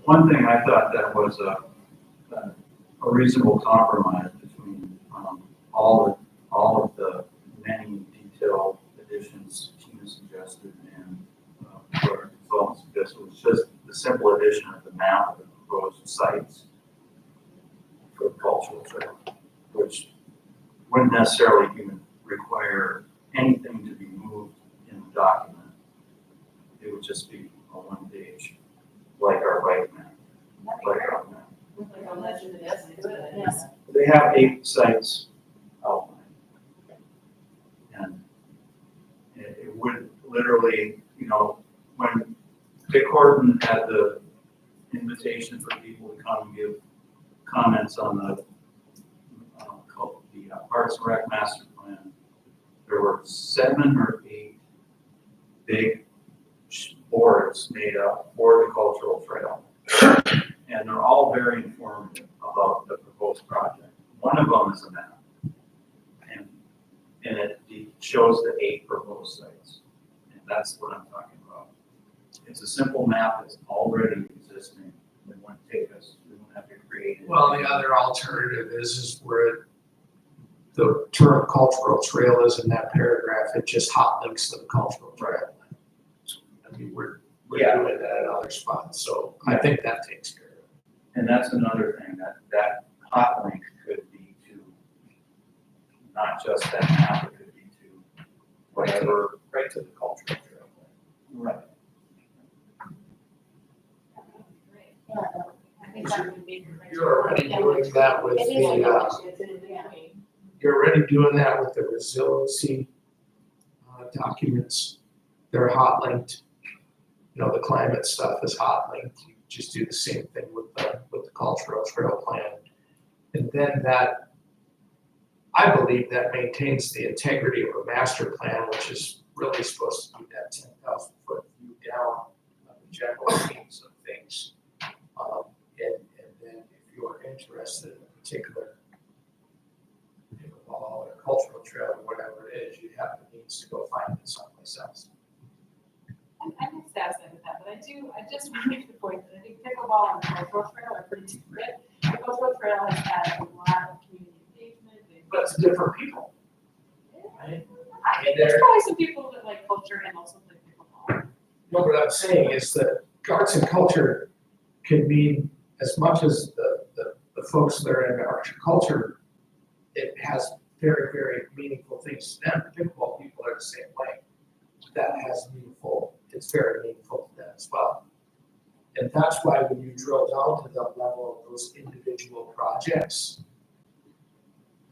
One thing I thought that was a reasonable compromise between all of the many detailed additions Tina suggested and what our consultant suggested was just the simple addition of the map of the proposed sites for the cultural trail, which wouldn't necessarily even require anything to be moved in the document. It would just be a one-page, like our bike map, like our map. Like a legend, yes, Yes. They have 8 sites outlined. And it would literally, when Dick Horton had the invitation for people to come and give comments on the Parks and Rec Master Plan, there were 7 or 8 big boards made up for the cultural trail. And they're all very informative about the proposed project. One of them is a map. And it shows the 8 proposed sites. And that's what I'm talking about. It's a simple map that's already existing. It wouldn't take us, we wouldn't have to create it. Well, the other alternative is where the term cultural trail is in that paragraph, it just hot links to the cultural trail. I mean, we're doing that in other spots, so I think that takes care of it. And that's another thing, that hot link could be to not just that map, it could be to whatever. Right to the cultural trail. Right. Yeah, I think that would be. You're already doing that with It is the, It's in between. you're already doing that with the resiliency documents. They're hot linked. The climate stuff is hot linked. You just do the same thing with the cultural trail plan. And then that, I believe that maintains the integrity of a master plan, which is really supposed to be that 10,000 foot view down of the general themes of things. And then if you're interested in a particular pickleball or cultural trail or whatever it is, you have the means to go find it someplace else. I'm satisfied with that, but I just want to make the point that I think pickleball and the cultural trail are pretty different. The cultural trail has had a lot of community engagement. But it's different people, right? I think there's probably some people that like culture and also play pickleball. No, what I'm saying is that arts and culture can mean as much as the folks that are in arts and culture, it has very, very meaningful things to them. The pickleball people are the same way. That has it's very meaningful to them as well. And that's why when you drill down to the level of those individual projects,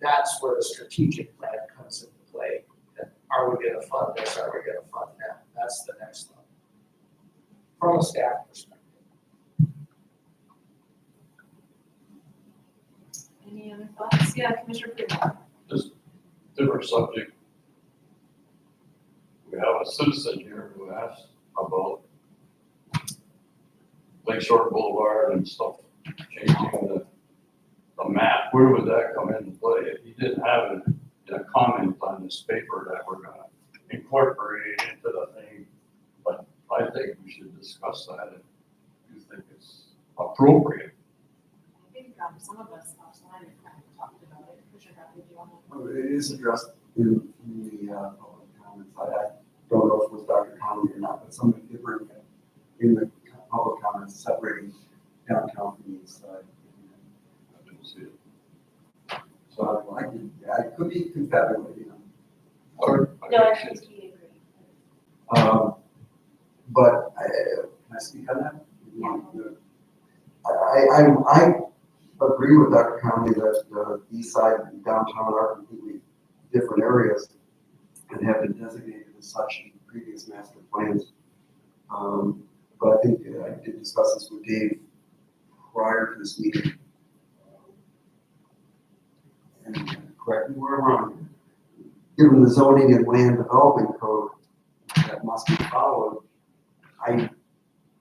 that's where the strategic plan comes into play. And are we going to fund this? Are we going to fund that? That's the next level. From a staff perspective. Any other thoughts? Yeah, Commissioner Freeman. Just different subject. We have a citizen here who asked about Lakeshore Boulevard and stuff, changing the map. Where would that come into play? If he didn't have it in a comment on this paper that we're gonna incorporate into the thing, but I think we should discuss that if you think it's appropriate. I think some of us offline have kind of talked about it. Commissioner Bradley, do you want Well, it is addressed in the public comments. I don't know if it was Dr. Conley or not, but somebody did bring it in the public comments separating downtown from the east side. I didn't see it. So I could be confabulating them. Or, No, I think he agreed. But can I speak on that? I agree with Dr. Conley that the east side and downtown are completely different areas. and have been designated as such in previous master plans. But I think I did discuss this with Dave prior to this meeting. And correct me where I'm wrong. Given the zoning and land development code that must be followed,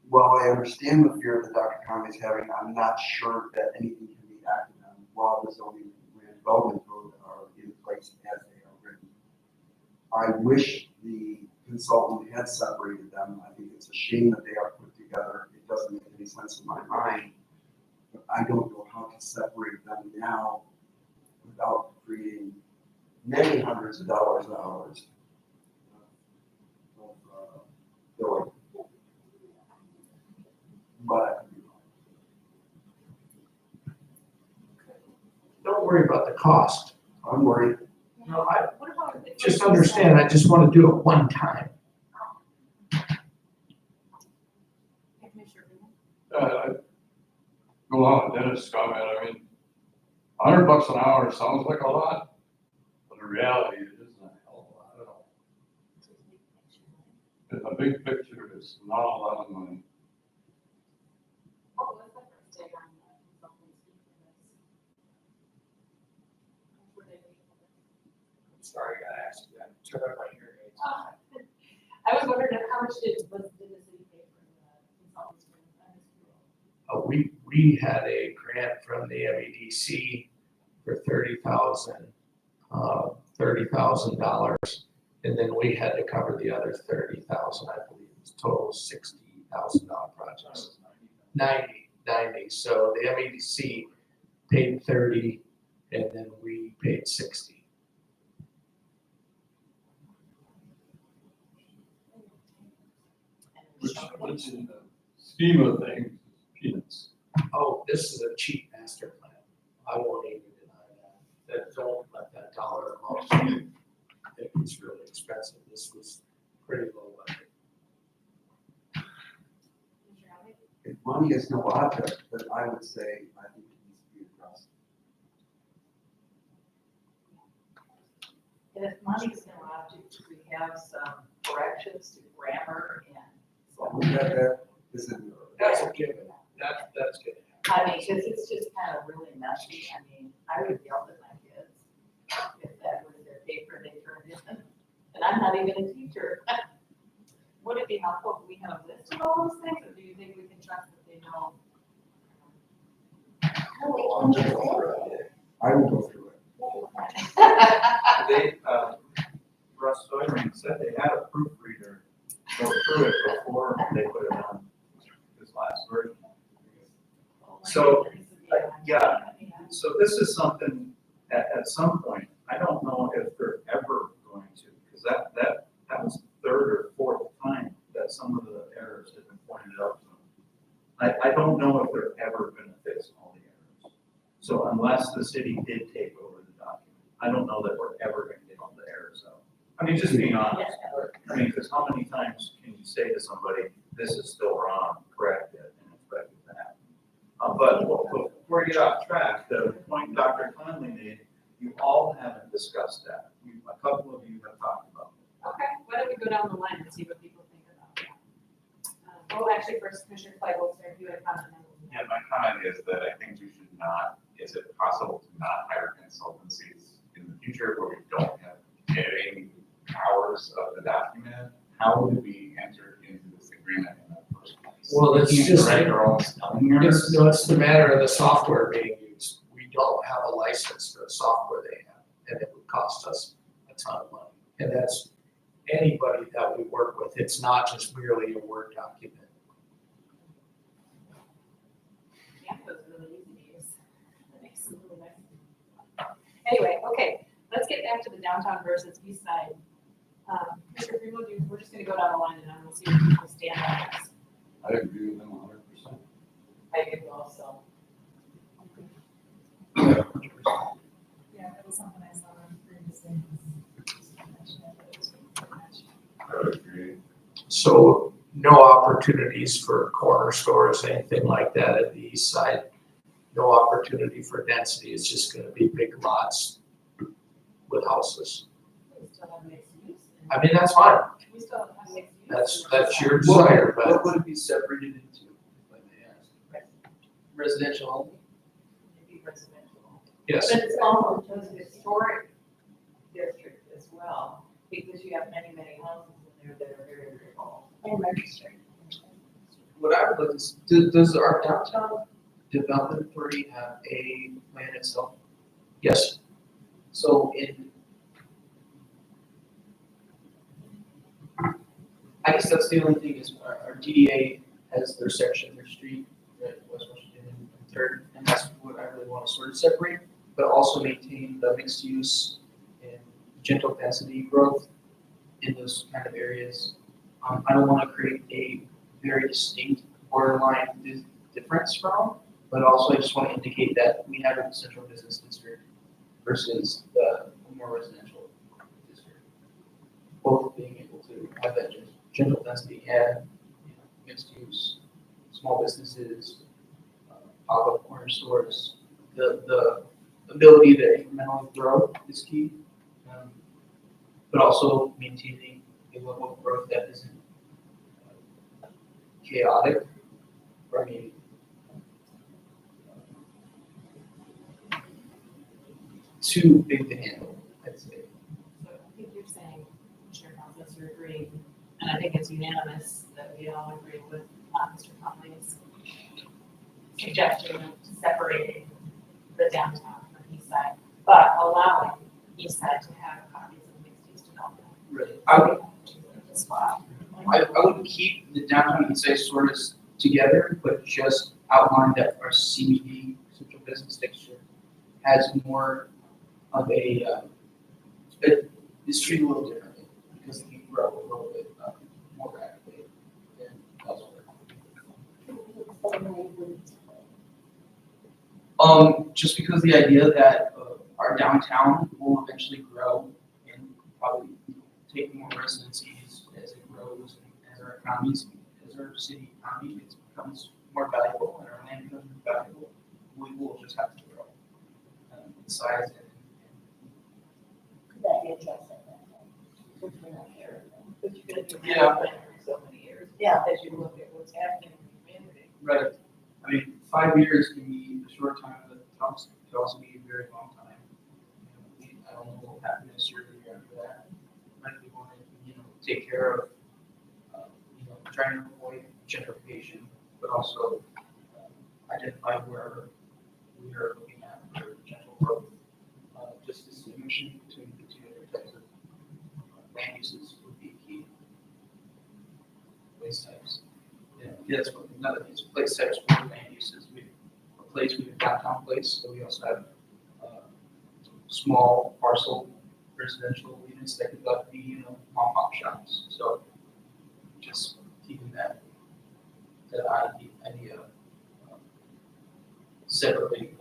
while I understand the fear that Dr. Conley's having, I'm not sure that anything can be acted on while the zoning and land development code are in place as they are written. I wish the consultant had separated them. I think it's a shame that they are put together. It doesn't make any sense in my mind. But I don't know how to separate them now without creating many hundreds of dollars of hours of billing. But Don't worry about the cost. I'm worried. No, I What about if just we understand, I just want to do it one time. Yeah, Commissioner Freeman? I go along with Dennis' comment. I mean, $100 an hour sounds like a lot, but in reality, it isn't a hell of a lot at all. In the big picture, it's not a lot of money. What was the first day on the consultant's fee for this? What were they paying for this? I'm sorry, I asked you that. Turn up my hearing aids. I was wondering how much did the city pay for the consultant's fee? We had a grant from the MEDC for $30,000, and then we had to cover the other $30,000. I believe it was total $60,000 projects. 90. So the MEDC paid 30, and then we paid 60. Which in the scheme of things, is peanuts. Oh, this is a cheap master plan. I won't even deny that. Don't let that dollar amount think it's really expensive. This was pretty low budget. If money is no object, then I would say I think it needs to be addressed. And if money's no object, we have some corrections to grammar and so on. That isn't. That's a given. That's good. I mean, because it's just kind of really messy. I mean, I would yell at my kids if that was their paper they turned in. And I'm not even a teacher. Would it be helpful if we have a list of all those things, or do you think we can trust that they know? No, we can just say it. I will go through it. They, Russ Steuerman said they had a proofreader go through it before they put it on this last version. So, yeah, so this is something at some point, I don't know if they're ever going to, because that was the third or fourth time that some of the errors have been pointed out to them. I don't know if they're ever going to fix all the errors. So unless the city did take over the document, I don't know that we're ever going to get all the errors out. I mean, just being honest. I mean, because how many times can you say to somebody, this is still wrong, correct it, and expect it to happen? But before we get off track, the point Dr. Conley made, you all haven't discussed that. A couple of you have talked about it. Okay, why don't we go down the line and see what people think about that? Oh, actually, first, Commissioner Clegg, if you had a comment. Yeah, my comment is that I think we should not, is it possible to not hire consultancies in the future where we don't have getting hours of the document? How did we enter into this agreement in the first place? Well, it's We can't just- write our own spelling errors. It's the matter of the software being used. We don't have a license for the software they have, and it would cost us a ton of money. And that's anybody that we work with. It's not just merely a Word document. Yeah, those are really easy to use. That makes them really nice. Anyway, okay, let's get back to the downtown versus east side. Mr. Freeman, we're just gonna go down the line and then we'll see where people stand on this. I agree with them 100%. I do also. Yeah, that was something I saw on previous things. I would agree. So no opportunities for corner stores, anything like that at the east side. No opportunity for density. It's just gonna be big lots with houses. We still have mixed use. I mean, that's fine. We still have mixed use. That's your desire, but What would it be separated into, if I may ask? Residential only? Maybe residential. yes, But it's also just a historic district as well, because you have many, many houses in there that are very, very old. And registered. What I would like to, does our downtown development authority have a plan itself? yes, So I guess that's the only thing is our DDA has their section, their street, right, West Washington and Third, and that's what I really want to sort of separate, but also maintain the mixed use and gentle density growth in those kind of areas. I don't want to create a very distinct borderline difference from, but also I just want to indicate that we have a central business district versus the more residential district. Both being able to have that gentle density and mixed use, small businesses, pop-up corner stores. The ability to incrementally grow is key, but also maintaining a level of growth that isn't chaotic. I mean, too big to handle, I'd say. So I think you're saying, Commissioner Councilors, you're agreeing, and I think it's unanimous that we all agree with Mr. Conley's suggestion of separating the downtown from east side, but allowing east side to have copies of mixed use development. Really. As well. I would keep the downtown and say sort of together, but just outline that our CBD, central business district, has more of is treated a little differently because it can grow a little bit more rapidly than elsewhere. Just because the idea that our downtown will eventually grow and probably take more residencies as it grows and as our economies, as our city economy becomes more valuable and our land becomes more valuable, we will just have to grow in size and Could that be addressed at that time? Since we're not here. But you're going to be Yeah. around for so many years. Yeah. As you look at what's happening in the community. right. I mean, 5 years can be a short time, but it could also be a very long time. I don't know what will happen necessarily after that. Might be want to, take care of, trying to avoid gentrification, but also identify where we are looking at for gentle growth. Just distinguishing between the two different types of land uses would be key. Place types. Yeah, that's what another thing is place types for land uses. We have downtown place, so we also have small parcel residential units that could be, mom pop shops. So just keeping that idea separately.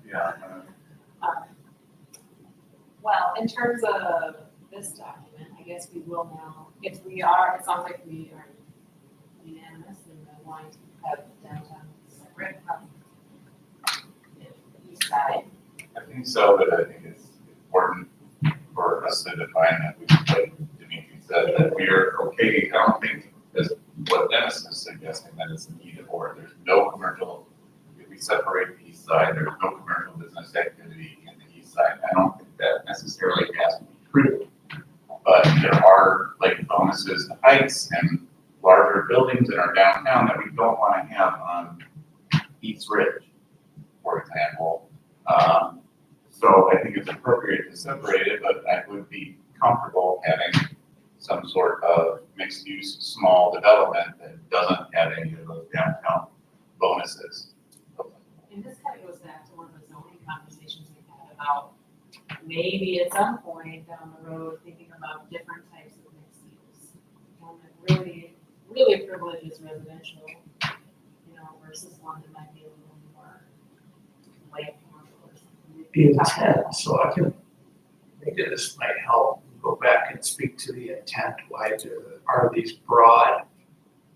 Yeah. Well, in terms of this document, I guess we will now, if we are, it sounds like we are unanimous in the wanting to have downtown separate from the east side. I think so, but I think it's important for us to define that, like Dimitri said, that we are okay. I don't think that's what Dennis is suggesting, that it's an either or. There's no commercial, if we separate the east side, there's no commercial business activity in the east side. I don't think that necessarily has to be true. But there are like bonuses to heights and larger buildings in our downtown that we don't want to have on East Ridge, for example. So I think it's appropriate to separate it, but I would be comfortable having some sort of mixed use, small development that doesn't have any of those downtown bonuses. And this kind of goes back to one of the zoning conversations we had about maybe at some point down the road, thinking about different types of mixed use. One that really privileges residential, versus one that might be a little more light commercial or something. the intent, so I can, maybe this might help go back and speak to the intent. Why are these broad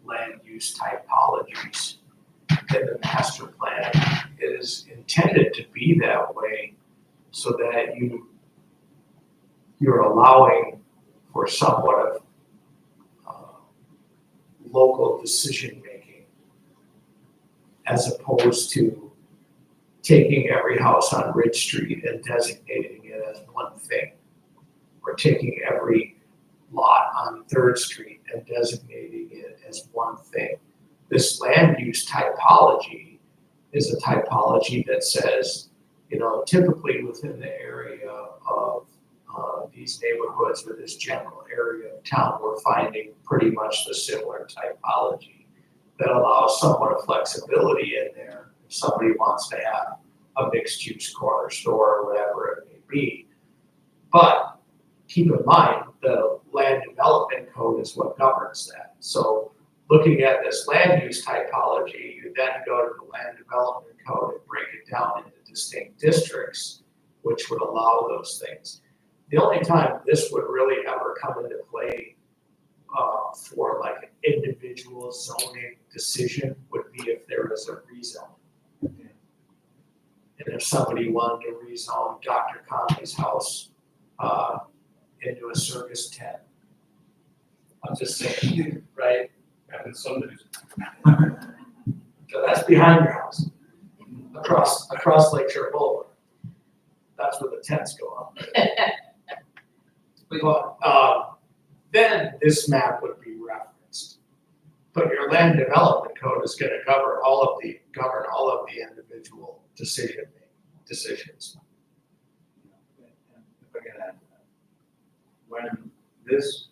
land use typologies in the master plan is intended to be that way so that you're allowing for somewhat of local decision-making as opposed to taking every house on Ridge Street and designating it as one thing, or taking every lot on Third Street and designating it as one thing. This land use typology is a typology that says, typically within the area of these neighborhoods or this general area of town, we're finding pretty much the similar typology that allows somewhat of flexibility in there. If somebody wants to have a mixed use corner store or whatever it may be. But keep in mind, the land development code is what governs that. So looking at this land use typology, you then go to the land development code and break it down into distinct districts, which would allow those things. The only time this would really ever come into play for like an individual zoning decision would be if there was a rezone. And if somebody wanted to rezone Dr. Conley's house into a circus tent. I'm just saying, right? And somebody's. So that's behind your house, across Lake Shore Boulevard. That's where the tents go up. But then this map would be referenced. But your land development code is going to govern all of the individual decisions. If I can add to that. When this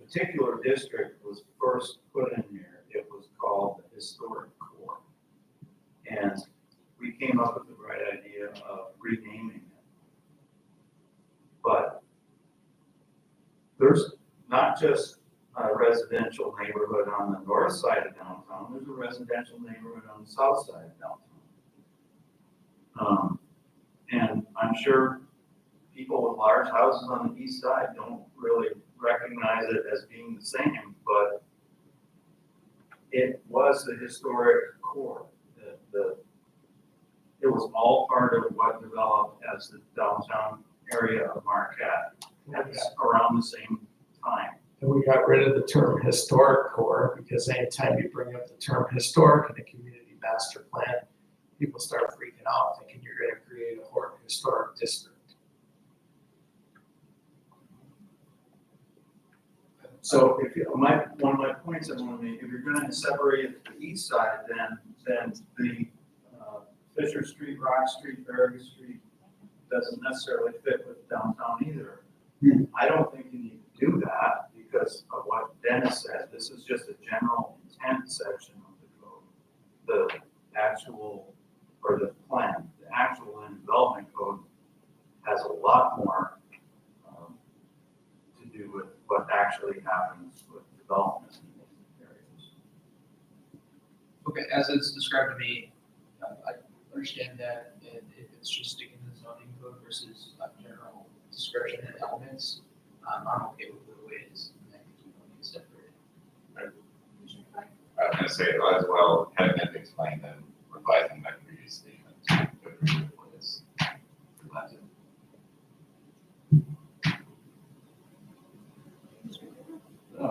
particular district was first put in here, it was called the historic core. And we came up with the right idea of renaming it. But there's not just a residential neighborhood on the north side of downtown, there's a residential neighborhood on the south side of downtown. And I'm sure people with large houses on the east side don't really recognize it as being the same, but it was the historic core. It was all part of what developed as the downtown area of Marquette at around the same time. And we got rid of the term historic core because anytime you bring up the term historic in a community master plan, people start freaking out thinking you're going to create a historic district. So if one of my points I want to make, if you're going to separate the east side, then the Fisher Street, Rock Street, Farragut Street doesn't necessarily fit with downtown either. I don't think you need to do that because of what Dennis said. This is just a general intent section of the code. The actual, or the plan, the actual land development code has a lot more to do with what actually happens with development in these areas. Okay, as it's described to me, I understand that, and if it's just sticking to the zoning code versus general description and elements, I'm okay with the way it is. I think we don't need to separate it. I was gonna say as well, having it explained and revising my previous statement to agree with what is presented. I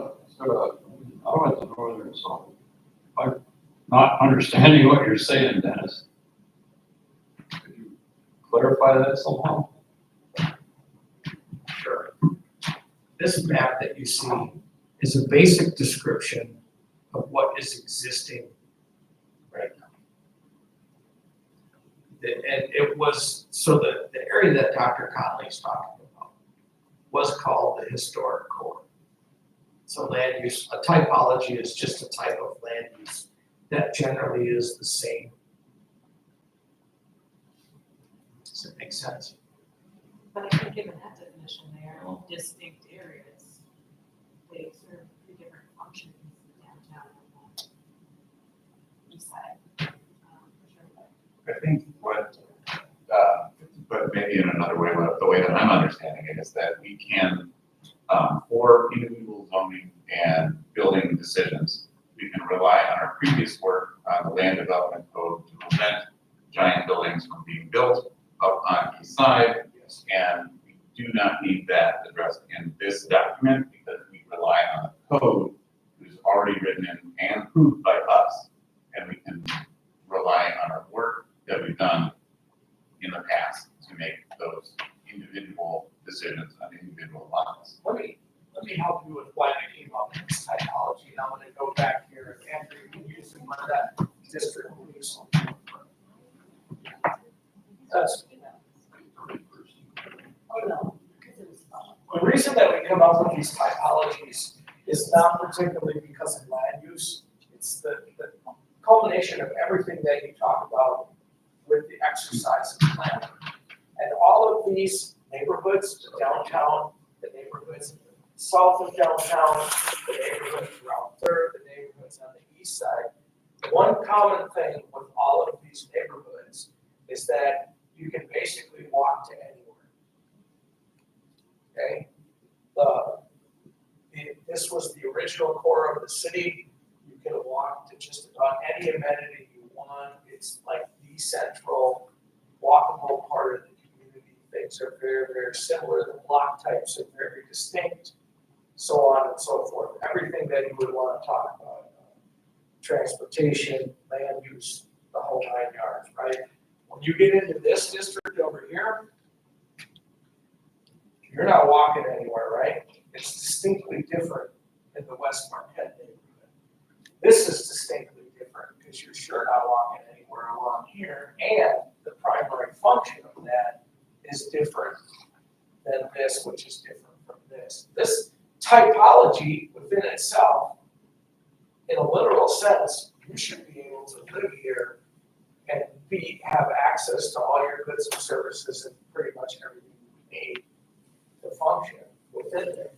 went to Northern, so I'm not understanding what you're saying, Dennis. Could you clarify that somehow? Sure. This map that you see is a basic description of what is existing right now. And it was, so the area that Dr. Conley is talking about was called the historic core. So land use, a typology is just a type of land use that generally is the same. Does it make sense? But I think given that definition, they are all distinct areas. They serve three different functions downtown and on the east side. I think what, but maybe in another way, the way that I'm understanding it is that we can, for individual zoning and building decisions, we can rely on our previous work on the land development code to prevent giant buildings from being built up on east side. And we do not need that addressed in this document because we rely on the code, which is already written in and approved by us. And we can rely on our work that we've done in the past to make those individual decisions on individual lots. Let me help you with why I came up with this typology, and I'm gonna go back here, and Andrew, you can use some of that district use. That's, oh no. The reason that we come up with these typologies is not particularly because of land use, it's the culmination of everything that you talk about with the exercise of planning. And all of these neighborhoods, the downtown, the neighborhoods south of downtown, the neighborhoods around Third, the neighborhoods on the east side. One common thing with all of these neighborhoods is that you can basically walk to anywhere. Okay? This was the original core of the city. You can walk to just about any amenity you want. It's like the central walkable part of the community. Things are very, very similar. The block types are very distinct, so on and so forth. Everything that you would want to talk about, transportation, land use, the whole 9 yards, right? When you get into this district over here, you're not walking anywhere, right? It's distinctly different in the West Marquette neighborhood. This is distinctly different because you're sure not walking anywhere along here, and the primary function of that is different than this, which is different from this. This typology within itself, in a literal sense, you should be able to live here and have access to all your goods and services and pretty much everything you need to function within there.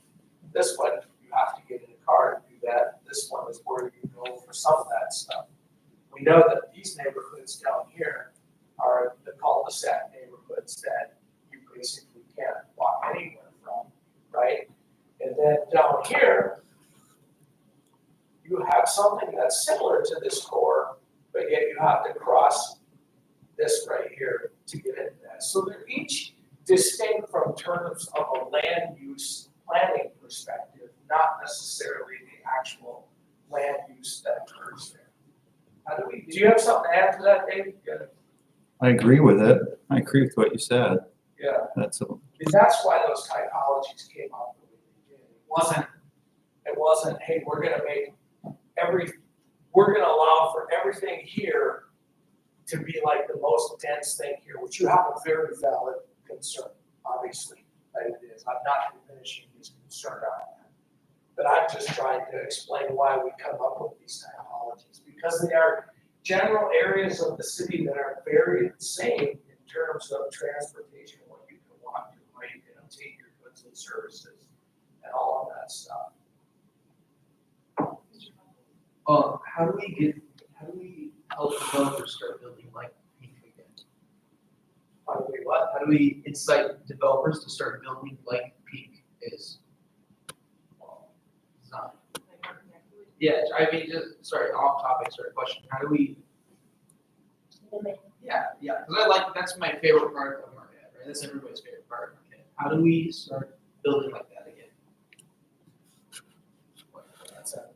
This one, you have to get in a car to do that. This one is where you go for some of that stuff. We know that these neighborhoods down here are the cul-de-sac neighborhoods that you basically can't walk anywhere from, right? And then down here, you have something that's similar to this core, but yet you have to cross this right here to get into that. So they're each distinct from terms of a land use planning perspective, not necessarily the actual land use that occurs there. Do you have something to add to that, Dave? Yeah. I agree with it. I agree with what you said. Yeah. That's That's why those typologies came out the way they did. It wasn't, hey, we're gonna allow for everything here to be like the most dense thing here, which you have a very valid concern, obviously, that it is. I'm not diminishing his concern on that. But I'm just trying to explain why we come up with these typologies, because they are general areas of the city that are very insane in terms of transportation, what you can walk to, where you can obtain your goods and services, and all of that stuff. How do we help developers start building like Peak again? How do we what? How do we incite developers to start building like Peak is? Design. Yeah, I mean, sorry, off topic, question. How do we? Yeah, because that's my favorite part of Marquette, right? That's everybody's favorite part of Marquette. How do we start building like that again?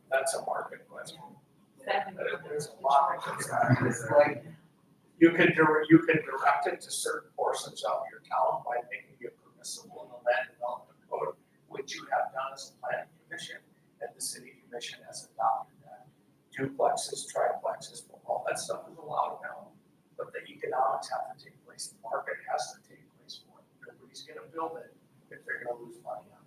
That's a market question. There's a lot of things. Like, you could direct it to certain portions of your town by making it permissible in the land development code, which you have done as a planning commission, and the city commission has adopted that. Duplexes, triplexes, all that stuff is allowed now, but the economics have to take place. The market has to take place for it. Nobody's going to build it if they're going to lose money on it.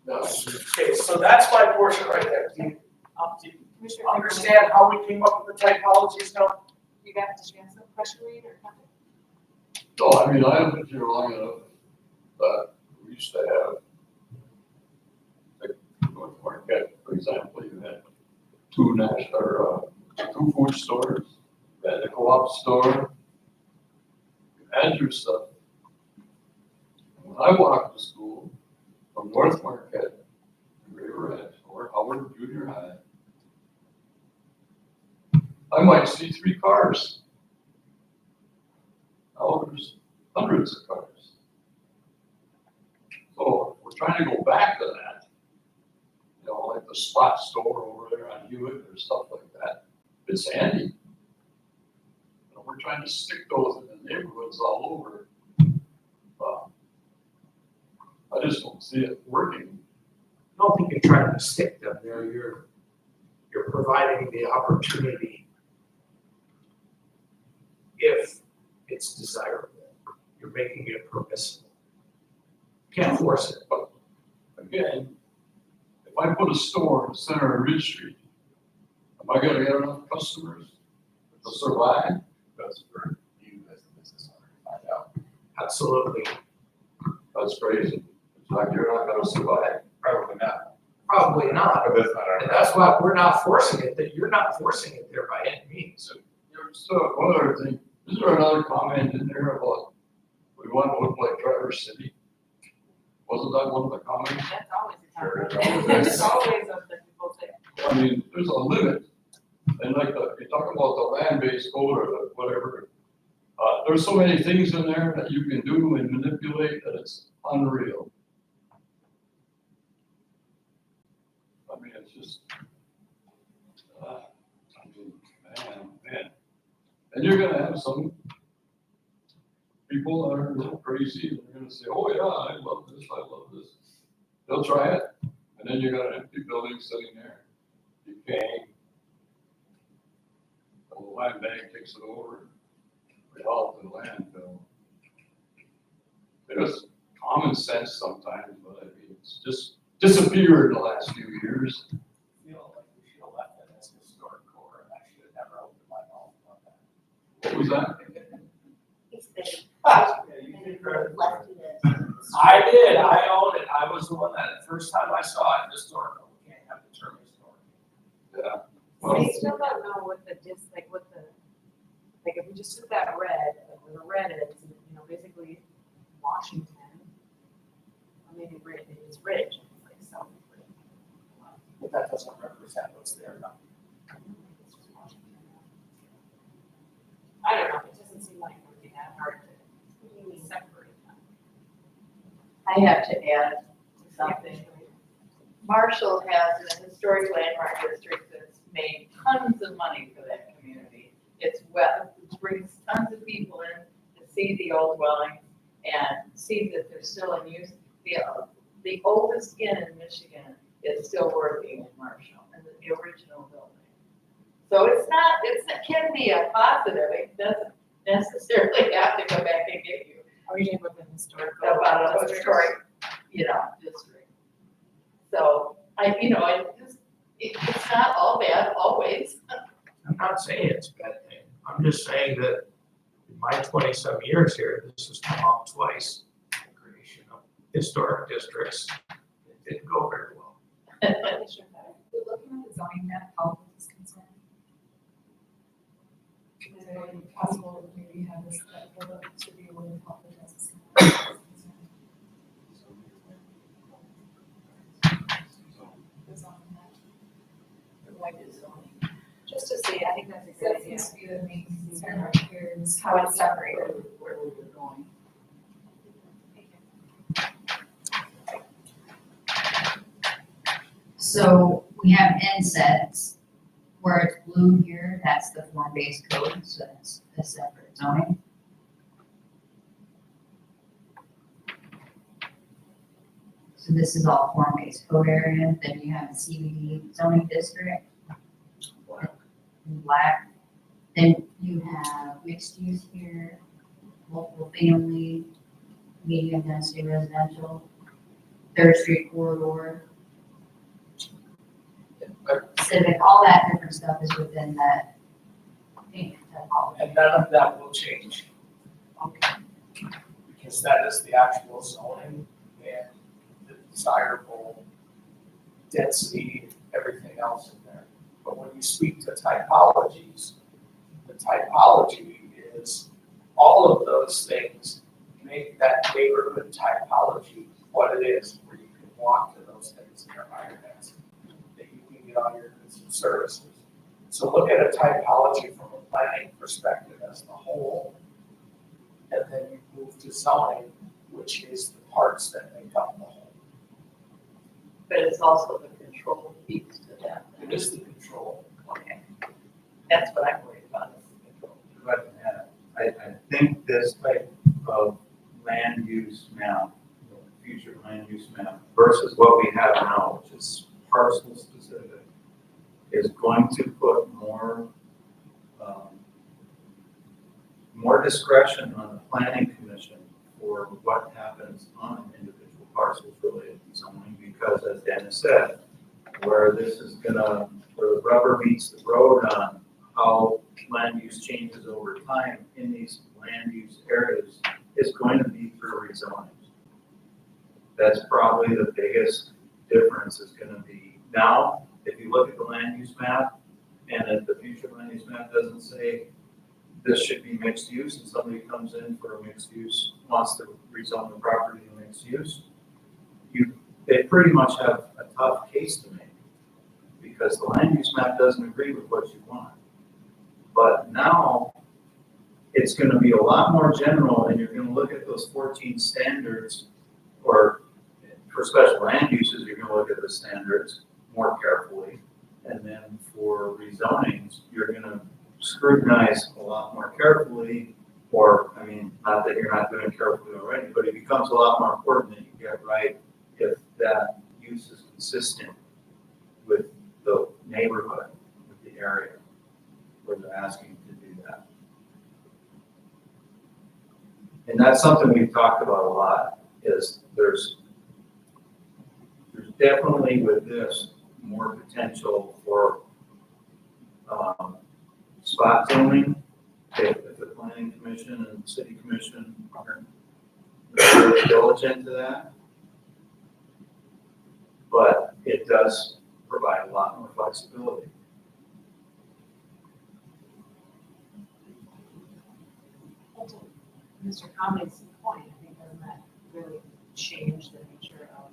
Okay, so that's my portion right there. Do you understand how we came up with the typologies now? Did you answer the question, Reed, or something? No, I mean, I haven't been here long enough, but we used to have, like, North Marquette, for example, you had two food stores, you had a co-op store, you had your stuff. When I walked to school from North Marquette, we were at or junior high, I might see 3 cars. Now there's hundreds of cars. So we're trying to go back to that. You know, like the spot store over there on Hewitt or stuff like that. It's handy. You know, we're trying to stick those in the neighborhoods all over. I just don't see it working. I don't think you're trying to stick them there, you're providing the opportunity if it's desirable. You're making it permissible. Can't force it. But again, if I put a store in the center of Ridge Street, am I gonna get enough customers to survive? That's for you as a business owner to find out. Absolutely. That's crazy. It's like you're not gonna survive. Probably not, Probably not. but that's not our. And that's why we're not forcing it, that you're not forcing it there by any means. So one other thing, is there another comment in there about we want to look like Traverse City? Wasn't that one of the comments? That's always a Sure, topic. it's It's always something people say. I mean, there's a limit. And like you talk about the land-based code or the whatever. There's so many things in there that you can do and manipulate that it's unreal. I mean, it's just, I mean, man. And you're gonna have some people that are a little crazy and they're gonna say, oh yeah, I love this. They'll try it, and then you got an empty building sitting there. You can't. The land bank takes it over. We all the landfill. There's common sense sometimes, but I mean, it's just disappeared in the last few years. I feel like we should have left it as historic core, and I should have never opened my mouth about that. What was that? It's been, Yeah, you did correct. left it as. I did, I own it, I was the one that, the first time I saw it, historical, we can't have the term historical. Yeah. I still don't know what the like if we just took that red, like where the red is, you know, basically Washington, or maybe it's Ridge, it's like South Ridge. But that doesn't represent what's there now. It's just Washington. I don't know, it doesn't seem like it would be that hard to separate them. I have to add something. Marshall has an historic landmark district that's made tons of money for that community. It's it brings tons of people in to see the old dwellings and see that they're still in use. The oldest inn in Michigan is still working in Marshall, and the original building. So it can be a positive, it doesn't necessarily have to go back and get you. Are you with the historical? About a historic, district. So, it's not all bad always. I'm not saying it's a bad thing, I'm just saying that in my 20-some years here, this has come up twice. The creation of historic districts, it didn't go very well. We're looking at the zoning map, how this is concerned. Is there any possible maybe have this, to be able to help with this? The zoning map. Like it's only- Just to see, I think that's good that idea. seems to be the main concern right here is how it's separated. Where we were going. So we have NSETs, where it's blue here, that's the form-based code, so that's a separate zoning. So this is all form-based code area, then you have the CBD zoning district. In black, then you have mixed use here, multiple family, medium density residential, Third Street corridor. Civic, all that different stuff is within that. And none of that will change. Okay. Because that is the actual zoning and the desirable density, everything else in there. But when you speak to typologies, the typology is all of those things make that neighborhood typology what it is, where you can walk to those things in your environments. That you services. So look at a typology from a planning perspective as the whole. And then you move to zoning, which is the parts that make up the whole. But it's also the control piece to that. It is the control. Okay. That's what I'm worried about, is the control. But I think this type of land use map, future land use map versus what we have now, which is parcel specific, is going to put more discretion on the planning commission for what happens on individual parcels related to zoning, because as Dennis said, where the rubber meets the road on how land use changes over time in these land use areas is going to be through rezoning. That's probably the biggest difference is going to be. Now, if you look at the land use map, and if the future land use map doesn't say this should be mixed use, and somebody comes in for a mixed use, wants to rezone the property to mixed use, they pretty much have a tough case to make, because the land use map doesn't agree with what you want. But now, it's gonna be a lot more general, and you're gonna look at those 14 standards, or for special land uses, you're gonna look at the standards more carefully. And then for rezonings, you're gonna scrutinize a lot more carefully, or, I mean, not that you're not doing it carefully already, but it becomes a lot more important that you get right if that use is consistent with the neighborhood, with the area where they're asking to do that. And that's something we've talked about a lot, is there's definitely with this more potential for spot zoning, if the planning commission and city commission aren't really diligent to that. But it does provide a lot more flexibility. Mr. Conley's point, I think, doesn't that really change the nature of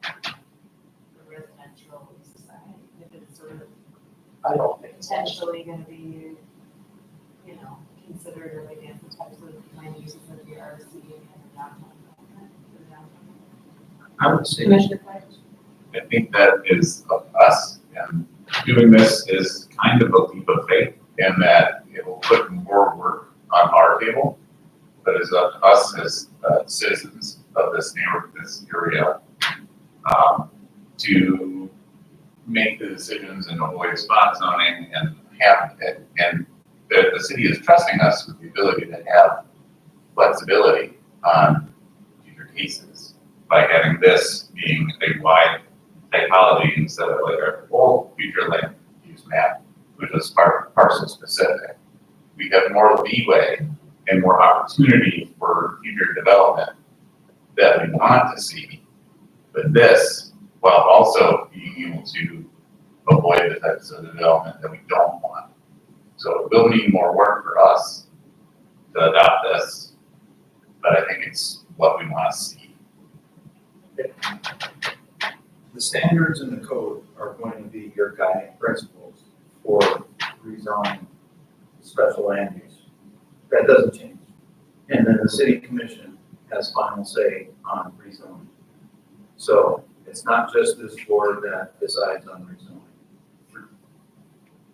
the residential society? If it's sort of I don't think so. potentially gonna be, you know, considered or maybe the types of land uses that we are seeing in the downtown. I would say, Commissioner Fleisch? I think that is of us, and doing this is kind of a leap of faith in that it will put more work on our table, but it's up to us as citizens of this neighborhood, this area, to make the decisions and avoid spot zoning and have it. And the city is trusting us with the ability to have flexibility on future cases by having this being a wide typology instead of like our old future land use map, which is parcel specific. We have more leeway and more opportunity for future development that we want to see. But this, while also being able to avoid the types of development that we don't want. So it will need more work for us to adopt this, but I think it's what we want to see. the standards in the code are going to be your guiding principles for rezoning special land use. That doesn't change. And then the city commission has final say on rezoning. So it's not just this board that decides on rezoning.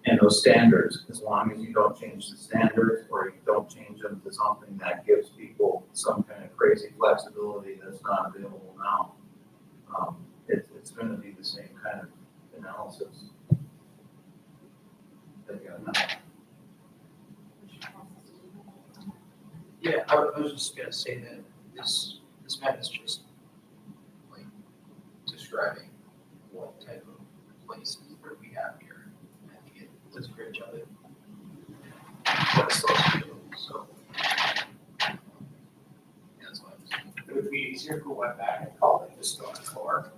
And those standards, as long as you don't change the standards or you don't change them to something that gives people some kind of crazy flexibility that's not available now, it's going to be the same kind of analysis that you have now. Yeah, I was just gonna say that this map is just like describing what type of places that we have here. I think it does a great job at what it's supposed to do, so. Yeah, that's why It would be easier if we went back and called it the stone floor.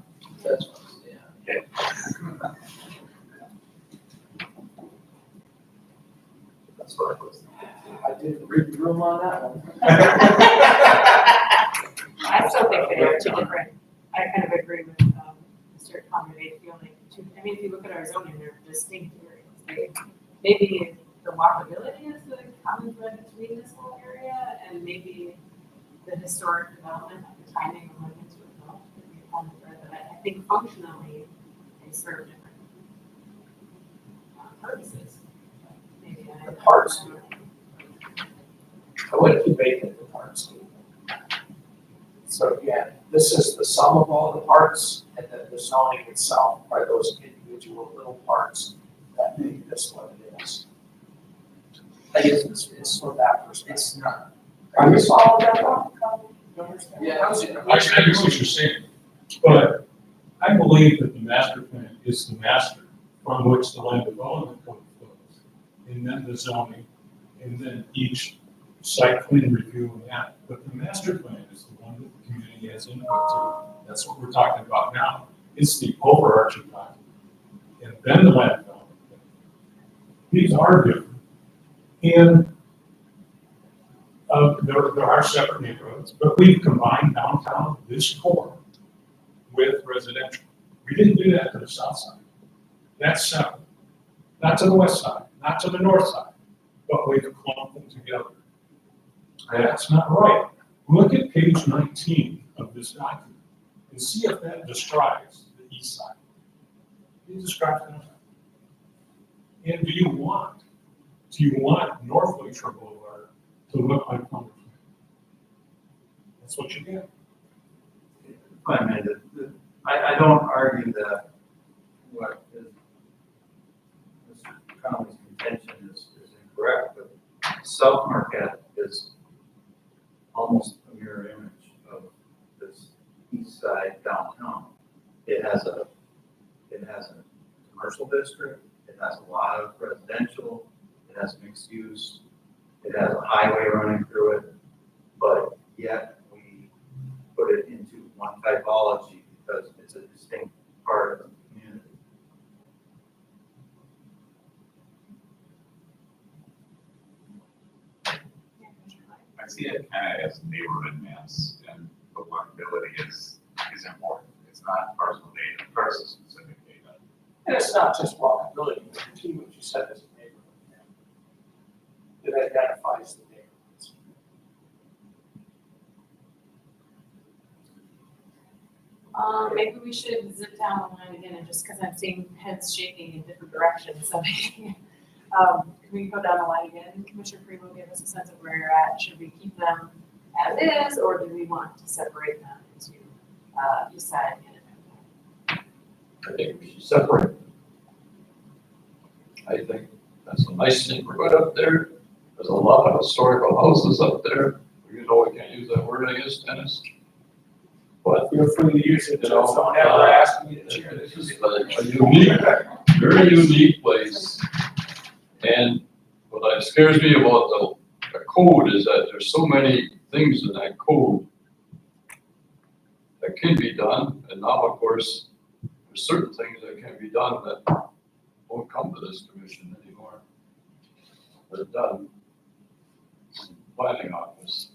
that's what I'm saying. That's what I was. I didn't read the room on that one. I still think they are two different, I kind of agree with Mr. start coming, they feel like, I mean, if you look at our zoning, they're distinct areas. Maybe the walkability is the common thread between this whole area, and maybe the historic development, the timing of when things were built, could be a common thread, but I think functionally, they serve different purposes. Maybe The parts do. I would debate that the parts do. So again, this is the sum of all the parts, and then the zoning itself are those individual little parts that make this what it is. I guess it's from that perspective. It's not. Are you following that one? You understand? I understand what you're saying, but I believe that the master plan is the master from which the land development code flows. And then the zoning, and then each site plan review and that. But the master plan is the one that the community has input to. That's what we're talking about now. It's the overarching document. And then the land development plan. These are different. And there are separate neighborhoods, but we've combined downtown, this core, with residential. We didn't do that to the south side. That's separate. Not to the west side, not to the north side, but we've clumped them together. That's not right. Look at page 19 of this document and see if that describes the east side. It describes the north side. And do you want North Lakeshore Boulevard to look like Plymouth? That's what you get. I mean, I don't argue that what is Mr. Conley's contention is incorrect, but South Marquette is almost a mirror image of this east side downtown. It has a commercial district, it has a lot of residential, it has mixed use, it has a highway running through it, but yet we put it into one typology because it's a distinct part of the community. I see it kind of as neighborhood maps, and the walkability is important. It's not parcel data, parcel specific data. And it's not just walkability, but what you said is a neighborhood map. It identifies the neighborhoods. Maybe we should zip down the line again, and just because I'm seeing heads shaking in different directions, so maybe, can we go down the line again? Commissioner Primo gave us a sense of where you're at. Should we keep them as is, or do we want to separate them into east side and I think we should separate. I think that's a nice neighborhood up there. There's a lot of historical houses up there. You know, we can't use that word, I guess, Dennis. But Feel free to use it, You know, just don't ever ask me to share this this. is a unique, very unique place. And what scares me about the code is that there's so many things in that code that can be done. And now, of course, there's certain things that can be done that won't come to this commission anymore. They're done. Planning office.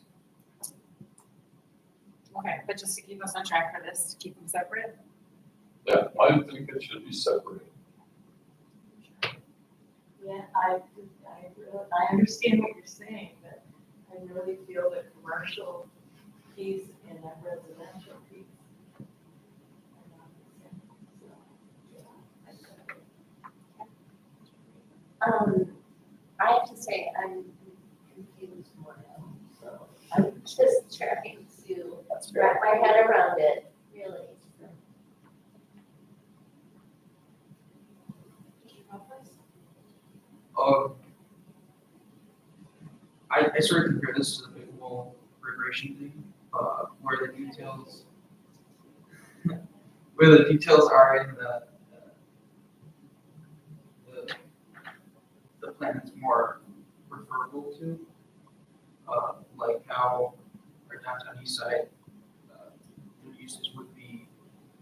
Okay, but just to keep us on track for this, to keep them separate? Yeah, I think it should be separated. Yeah, I understand what you're saying, but I really feel the commercial piece and the residential piece. I have to say, I'm confused more now, so I'm just trying to wrap my head around it, really. I sort of compare this to the pickleball regression thing, where the details are in the plan that's more preferable to, like how our downtown east side, the uses would be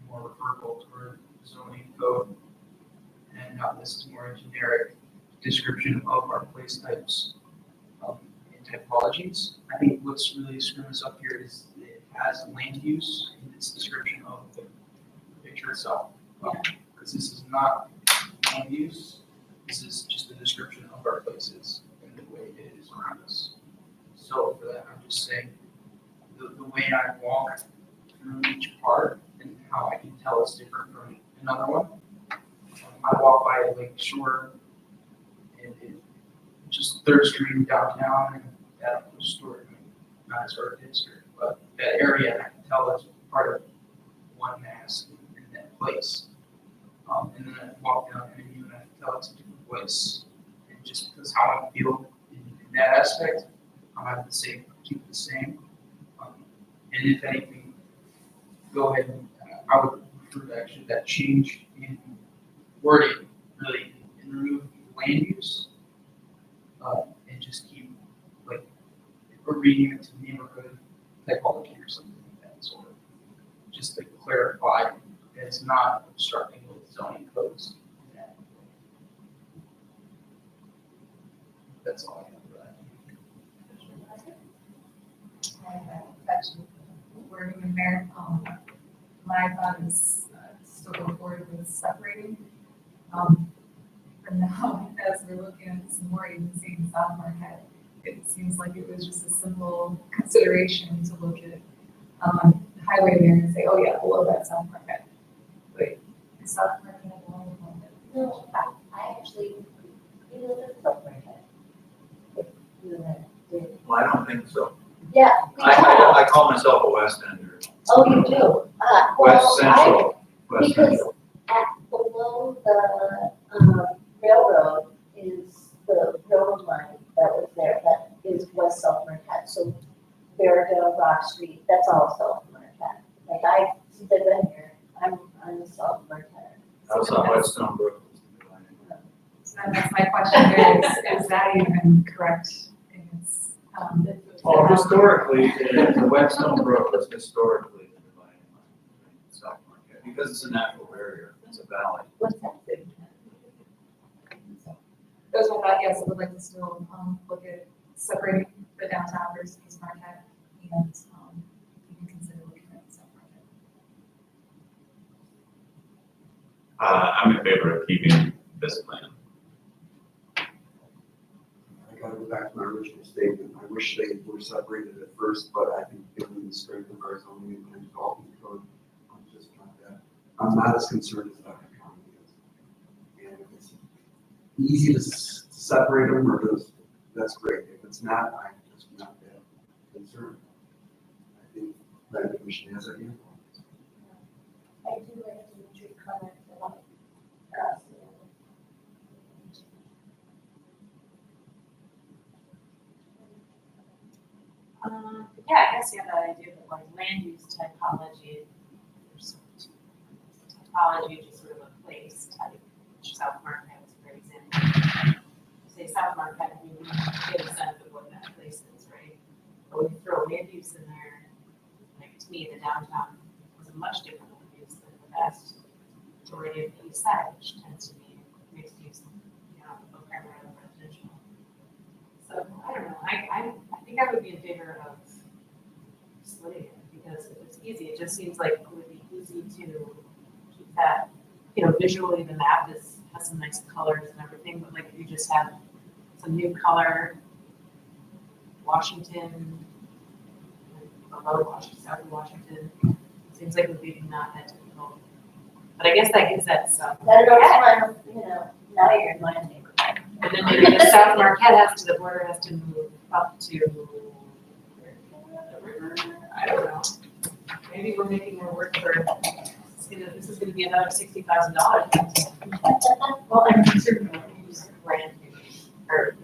more referable toward zoning code, and how this is more a generic description of our place types and typologies. I think what's really screwing us up here is it has land use in its description of the picture itself. not land use. This is just a description of our places and the way it is around us. So for that, I'm just saying, the way I walk through each part and how I can tell it's different from another one. I walk by a lake shore and just Third Street downtown and that historic, not historic district, but that area, I can tell it's part of one mass in that place. And then I walk down Avenue and I can tell it's a different place. And just because how I feel in that aspect, I'm at the same, keep it the same. And if anything, go ahead and I would prefer to actually that change in wording, really, and remove land use. And just keep, like, or reading it to neighborhood typology or something like that, sort of. Just to clarify that it's not obstructing with zoning codes. That's all I have for that. I have a question. Wording in there, my thought is still go forward with separating. For now, as we're looking at some more agency in South Marquette, it seems like it was just a simple consideration to look at the highway there and say, oh yeah, below that South Marquette. Wait, is South Marquette below Marquette? No, I actually, you live in South Marquette. Well, I don't think so. Yeah. I call myself a West Ender. Oh, you do? West Well, Central. West because Central. below the railroad is the railroad line that was there, that is West South Marquette. So Bearville, Rock Street, that's all South Marquette. Like since I've been here, I'm South Marquette. How's that West Stonebrook? So that's my question there, is that even correct? Is, Well, historically, the West Stonebrook was historically the dividing line in South Marquette because it's a natural barrier. It's a valley. What's that thing? Those are that, yes, I would like to still look at separating the downtown versus East Marquette and you can consider looking at South Marquette. I'm in favor of keeping this plan. I gotta go back to my original statement. I wish they were separated at first, but I think given the strength of our zoning and development code, I'm just not that. I'm not as concerned as Dr. Conley is. And if it's easy to separate them or those, that's great. If it's not, I'm just not that concerned. I think that commission has a handle. I do like to tree comment about Yeah, I guess you have that idea that like land use typology, there's typology, just sort of a place type, which South Marquette is a great example. Say South Marquette, you get a sense of what that place is, right? But when you throw land use in there, like to me, the downtown is a much different land use than the vast majority of the east side, which tends to be mixed use, primarily residential. So I don't know, I think I would be in favor of splitting it because if it's easy, it just seems like it would be easy to keep that, visually the map has some nice colors and everything, but like if you just have some new color, Washington, below Washington, south of Washington, seems like it would be not that difficult. But I guess that gives that some. That don't now you're in my neighborhood. And then maybe the South Marquette the border has to move up to the river. I don't know. Maybe we're making more work for, this is gonna be another $60,000. Well, I'm concerned about use land use, or,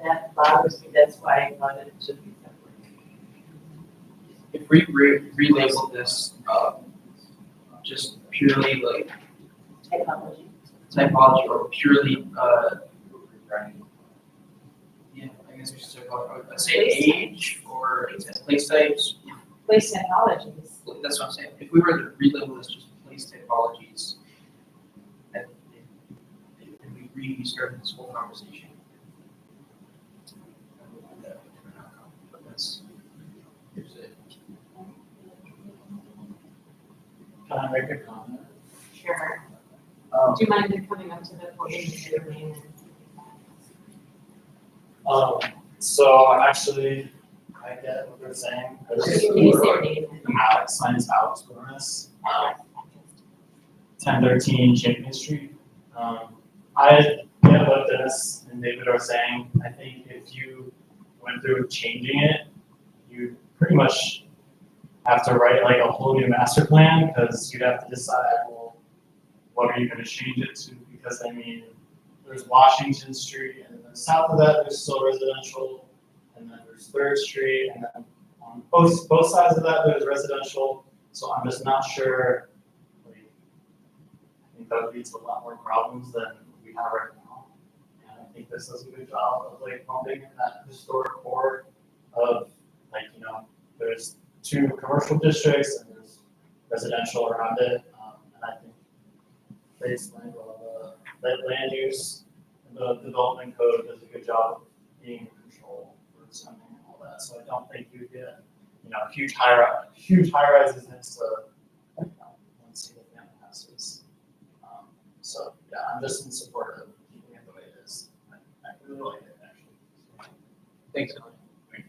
that bothers me, that's why I thought it should be separate. If we relabel this, just purely like typology or purely, yeah, I guess we should say, let's say age or place types. Place typologies. That's what I'm saying. If we were to relabel this just place typologies, and we restarted this whole conversation. But here's it. Can I make a comment? Sure. Do you mind coming up to the podium and your name? So I'm actually, I get what they're saying. Can you say your name? I'm Alex, my name's Alex Burnes, 1013 Champion Street. I get what Dennis and David are saying. I think if you went through changing it, you pretty much have to write like a whole new master plan, because you'd have to decide, well, what are you gonna change it to? Because I mean, there's Washington Street, and then south of that, there's still residential, and then there's Third Street, and then on both sides of that, there's residential. So I'm just not sure, like, I think that would lead to a lot more problems than we have right now. And I think this does a good job of like bumping in that historic core of, like, you know, there's 2 commercial districts and there's residential around it. And I think they explained well, the land use and the development code does a good job of being in control for zoning and all that. So I don't think you get, you know, huge high rises next to, you know, one single family houses. So yeah, I'm just in support of keeping it the way it is. I really like it actually. Thanks. Thank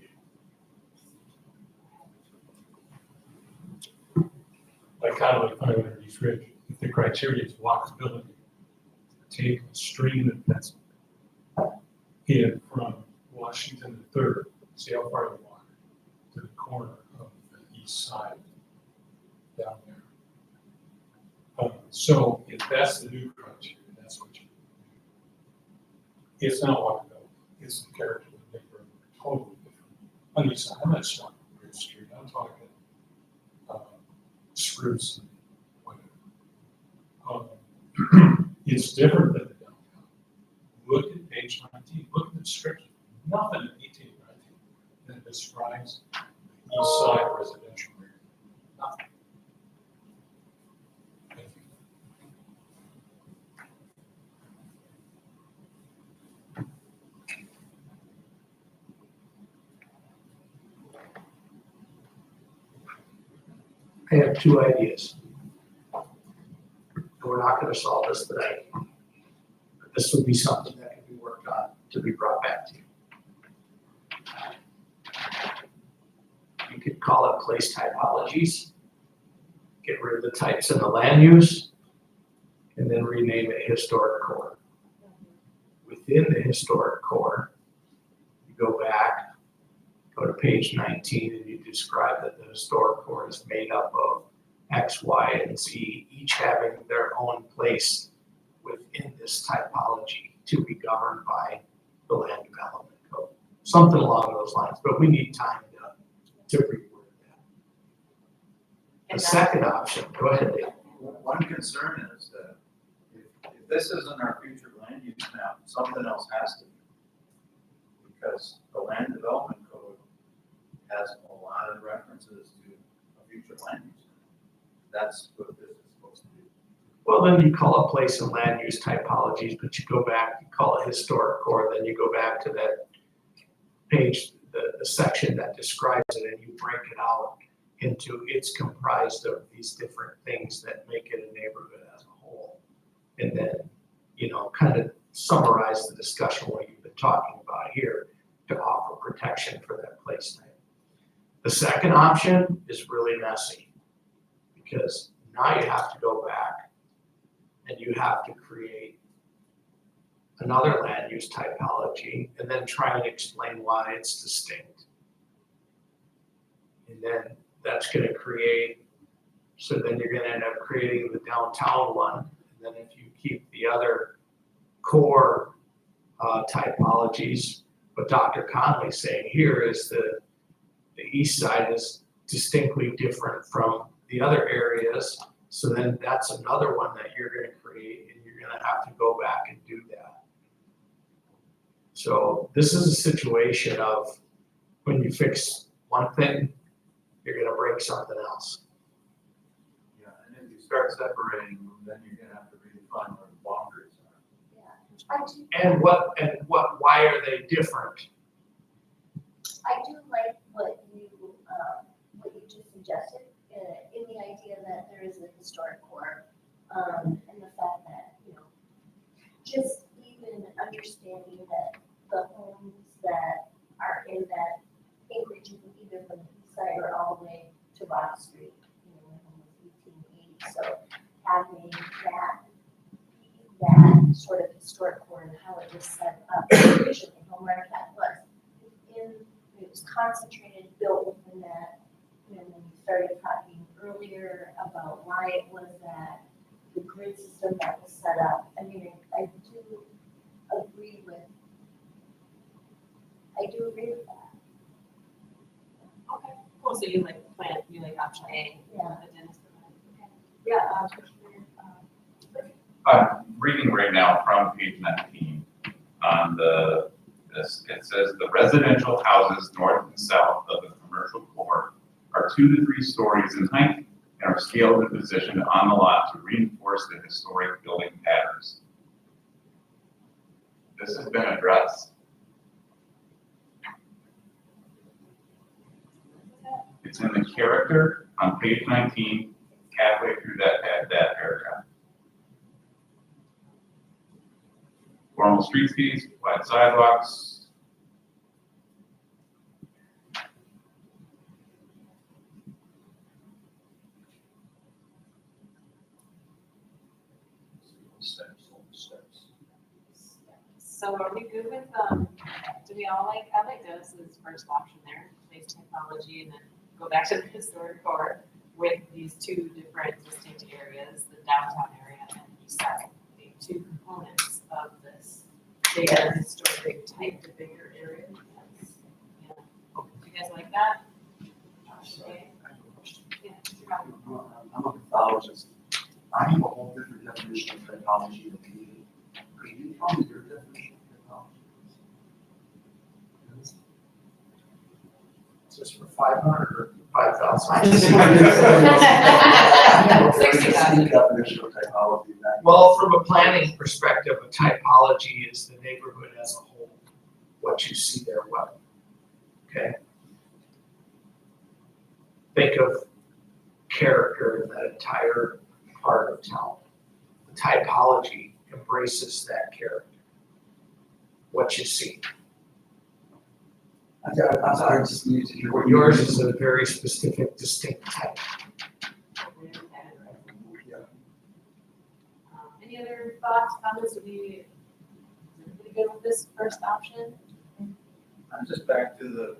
you. Like kind of like 500 East Ridge, if the criteria is walkability, take a stream that's in from Washington to Third, see how far you walk to the corner of the east side down there. So if that's the new criteria, that's what you do. It's not walkability, it's the character of the neighborhood, totally different. On the east side, I'm not talking Bridge Street, I'm talking Spruce and whatever. It's different than the downtown. Look at page 19, look at the description, nothing in 1819 that describes the east side residential area, nothing. Thank you. I have 2 ideas. And we're not gonna solve this today. But this would be something that can be worked on to be brought back to you. You could call it place typologies. Get rid of the types in the land use, and then rename it historic core. Within the historic core, you go back, go to page 19, and you describe that the historic core is made up of X, Y, and Z, each having their own place within this typology to be governed by the land development code. Something along those lines, but we need time to reword that. The second option, go ahead, Dave. One concern is that if this isn't our future land use map, something else has to be. Because the land development code has a lot of references to a future land use. That's what this is supposed to do. Well, then you call it place and land use typologies, but you go back, you call it historic core, then you go back to that page, the section that describes it, and you break it out into it's comprised of these different things that make it a neighborhood as a whole. And then, you know, kind of summarize the discussion what you've been talking about here to offer protection for that place type. The second option is really messy because now you have to go back and you have to create another land use typology and then try and explain why it's distinct. And then that's going to create, so then you're going to end up creating the downtown one. And then if you keep the other core typologies, what Dr. Conley's saying here is the east side is distinctly different from the other areas. So then that's another one that you're going to create and you're going to have to go back and do that. So this is a situation of when you fix one thing, you're going to break something else. Yeah, and if you start separating them, then you're gonna have to redefine where the boundaries are. Why are they different? I do like what you just suggested, in the idea that there is a historic core, and the fact that just even understanding that the homes that are in that acreage, either from the east side or all the way to Rock Street, you know, when home was 1880. So having that sort of historic core and how it was set up, originally, home Marquette was it was concentrated, built within that. And then we started talking earlier about why it was that the grid system that was set up. I mean, I do agree with that. Okay, cool, so you like option A? Yeah. The dentist. Okay. Yeah, Reading right now from page 19 on it says the residential houses north and south of the commercial core are 2 to 3 stories in height and are scaled and positioned on the lot to reinforce the historic building patterns. This has been addressed. It's in the character on page 19, halfway through that paragraph. Formal streetscapes, wide sidewalks. so are we good with, do we all I like Dennis's first option there, place typology, and then go back to the historic core with these 2 different distinct areas, the downtown area and the east side, the 2 components of this bigger historic type to bigger area. Yeah. You guys like that? Okay. Yeah, I'm a pathologist. I have a whole different definition of typology than you do. Could you tell me your definition of typology? Is this for 500 or 5,000? Distinct definition of typology. Well, from a planning perspective, a typology is the neighborhood as a whole, what you see there, what, okay? Think of character in that entire part of town. The typology embraces that character, what you see. I'm sorry, just need to hear what Yours is a very specific, distinct type. Any other thoughts, comments? Is everybody good with this first option? I'm just back to the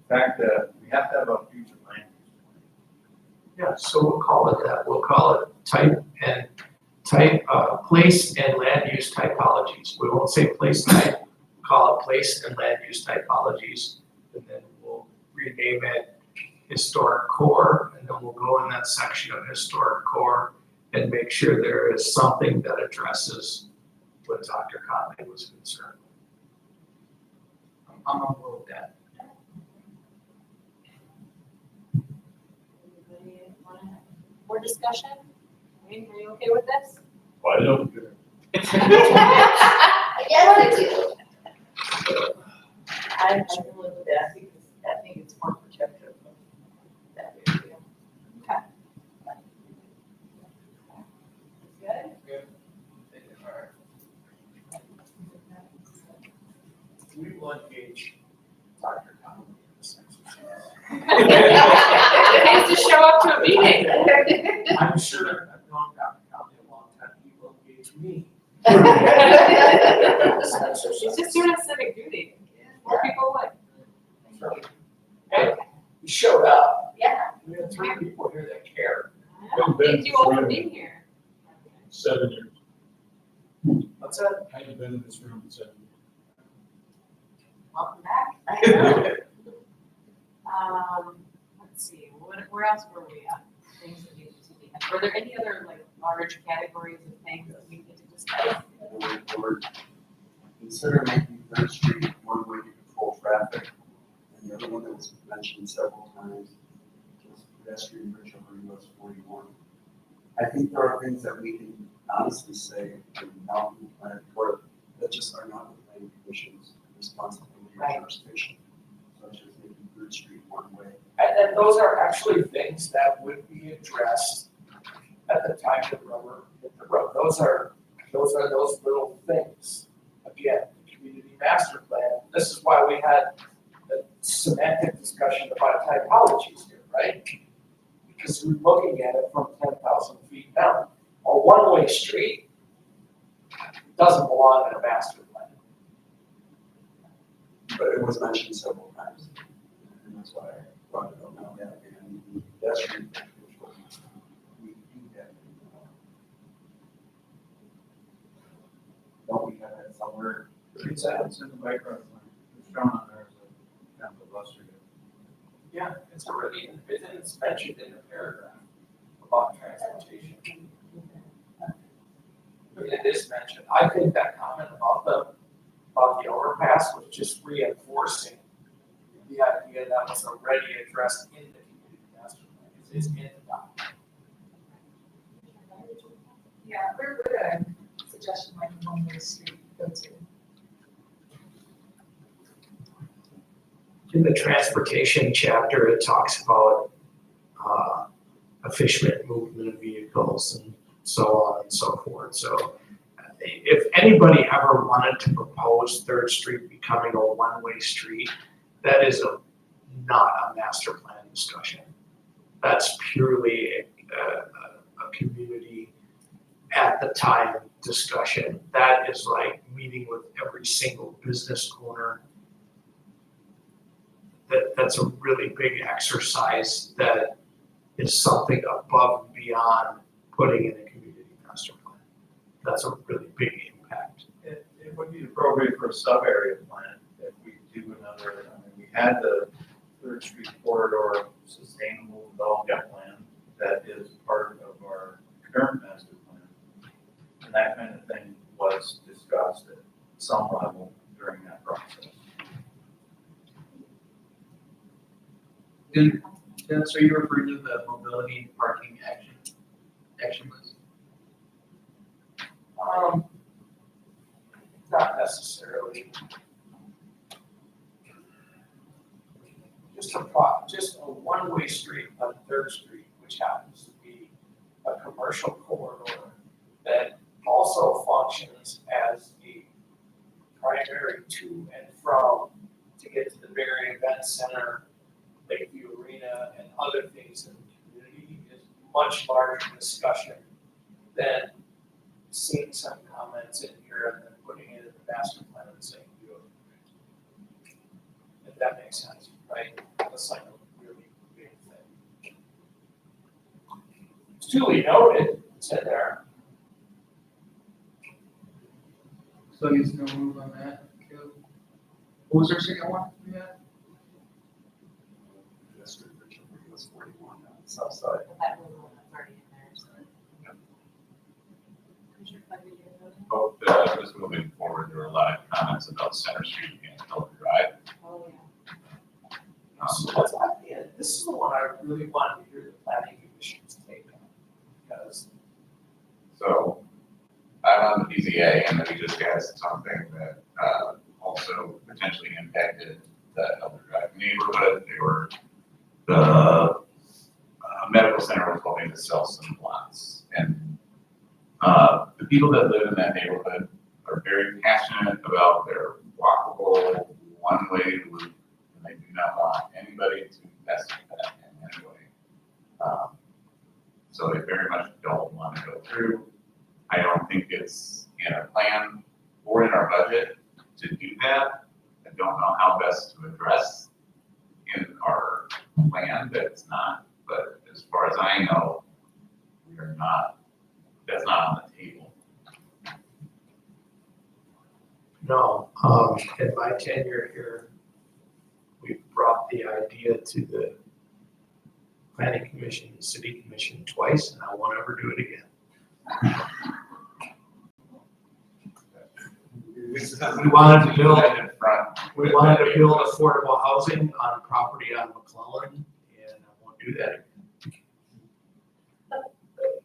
fact that we have to have a future land. Yeah, so we'll call it that. We'll call it place and land use typologies. We won't say place type, call it place and land use typologies. And then we'll rename it historic core, and then we'll go in that section of historic core and make sure there is something that addresses what Dr. Conley was concerned with. I'm on board with that. Anybody want to have more discussion? Wayne, are you okay with this? Why don't you? Yes, I do. I can live with that because I think it's more protective of that area. Okay. Good? Good. We will engage Dr. Conley in this It pays to show up to a meeting. I'm sure I've known Dr. Conley a long time, he will engage me. She's just doing a civic duty. More people would. Hey, you showed up. Yeah. We had 3 people here that care. Thank you all for being here. 7 years. What's that? I haven't been in this room in 7 years. Welcome back. Let's see, where else were we at? Things that needed to be, were there any other like large categories of things that we need to discuss? Consider making Third Street one way to control traffic. And the other one that was mentioned several times, just pedestrian bridge over US 41. I think there are things that we can honestly say in mountain plan court that just are not the planning commission's responsibility or jurisdiction, such as making Third Street one way. And those are actually things that would be addressed at the time the rubber hit the road. Those are Those are those little things. Again, community master plan, this is why we had a semantic discussion about typologies here, right? Because we're looking at it from 10,000 feet down. A one-way street doesn't belong in a master plan. But it was mentioned several times. And that's why I brought it up now, yeah, and that's true. We do that. Don't we have that somewhere? It's in the bike route plan. It's shown on there as a kind of a bus route. Yeah, it's already, it's mentioned in the paragraph about transportation. It is mentioned. I think that comment about the overpass was just reinforcing the idea that was already addressed in the community master plan. It's in the document. Yeah, we're a suggestion like a one-way street go to. In the transportation chapter, it talks about efficient movement of vehicles and so on and so forth. So if anybody ever wanted to propose Third Street becoming a one-way street, that is not a master plan discussion. That's purely a community at the time discussion. That is like meeting with every single business owner. That's a really big exercise that is something above and beyond putting in a community master plan. That's a really big impact. It would be appropriate for a sub-area plan if we do another, I mean, we had the Third Street Corridor Sustainable Development Plan that is part of our current master plan. And that kind of thing was discussed at some level during that process. And so you're referring to the mobility and parking action list? Not necessarily. Just a one-way street on Third Street, which happens to be a commercial corridor that also functions as a primary to and from to get to the Berry Event Center, Lakeview Arena, and other things in the community is much larger discussion than seeing some comments in here and then putting it in the master plan and saying, do it. If that makes sense, right? That's like a really big thing. It's duly noted, it's in there. So there's no move on that. What was our second one we had? District, which was 41 on the south side. That was one that's already in there, so. Just moving forward, there were a lot of comments about Center Street and Elder Drive. Oh, yeah. So that's at the end. This is the one I really wanted to hear the planning commission's take on. Because So I'm on the PZA, and we just had something that also potentially impacted the Elder Drive neighborhood. They were, the medical center was hoping to sell some lots. And the people that live in that neighborhood are very passionate about their walkable, one-way loop, and they do not want anybody to mess with that in any way. So they very much don't want to go through. I don't think it's in our plan or in our budget to do that. I don't know how best to address in our plan that it's not, but as far as I know, we are not, that's not on the table. no, in my tenure here, we brought the idea to the planning commission, and city commission twice, and I won't ever do it again. We wanted to build, In front. we wanted to build affordable housing on property on McClellan, and I won't do that again.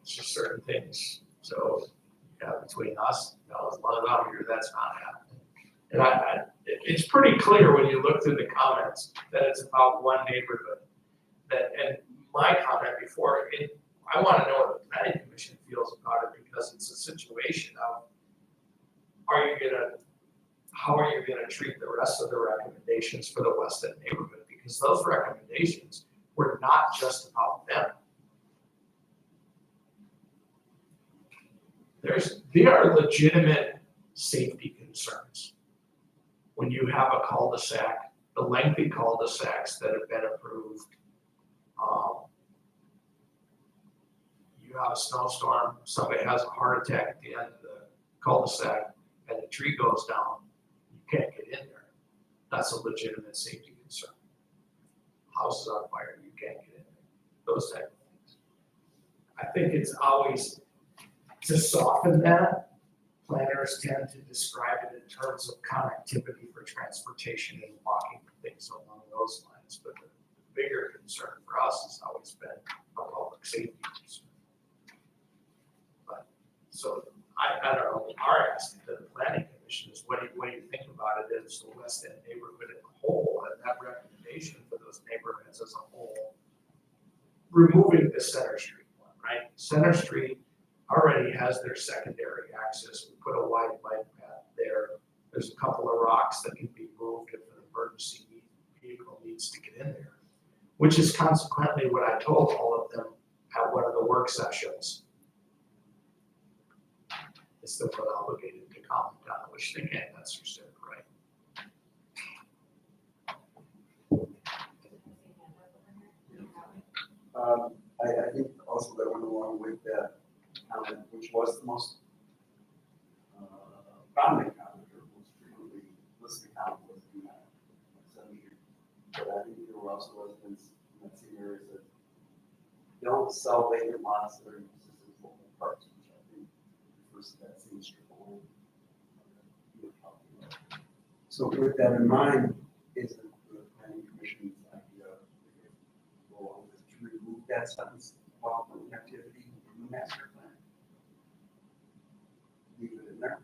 It's just certain things, so, yeah, between us, no, as long as I'm here, that's not happening. And it's pretty clear when you look through the comments that it's about one neighborhood. That, and my comment before, I wanna know what the planning commission feels about it, because it's a situation of how are you gonna treat the rest of the recommendations for the West End neighborhood? Because those recommendations were not just about them. There are legitimate safety concerns. When you have a cul-de-sac, the lengthy cul-de-sacs that have been approved, you have a snowstorm, somebody has a heart attack at the end of the cul-de-sac, and the tree goes down, you can't get in there. That's a legitimate safety concern. House is on fire, you can't get in there. Those type of things. I think it's always, to soften that, planners tend to describe it in terms of connectivity for transportation and walking, things along those lines. But the bigger concern for us has always been a public safety concern. But, so I don't know, our ask to the planning commission is what do you think about it as the West End neighborhood as a whole, and that recommendation for those neighborhoods as a whole, removing the Center Street one, right? Center Street already has their secondary access. We put a wide bike path there. There's a couple of rocks that can be moved if an emergency vehicle needs to get in there, which is consequently what I told all of them at one of the work sessions. They still feel obligated to comment on it, which they can't, that's their civic right. I think also that went along with that comment, which was the most prominent comment, or most frequently listed comment was in that subject. But I think there were also residents in that same area that don't sell vacant lots that are used as local parks, which I think refers to that same strip of land you were talking about. So with that in mind, is the planning commission's idea well, to remove that sentence about connectivity in the master plan? Leave it in there?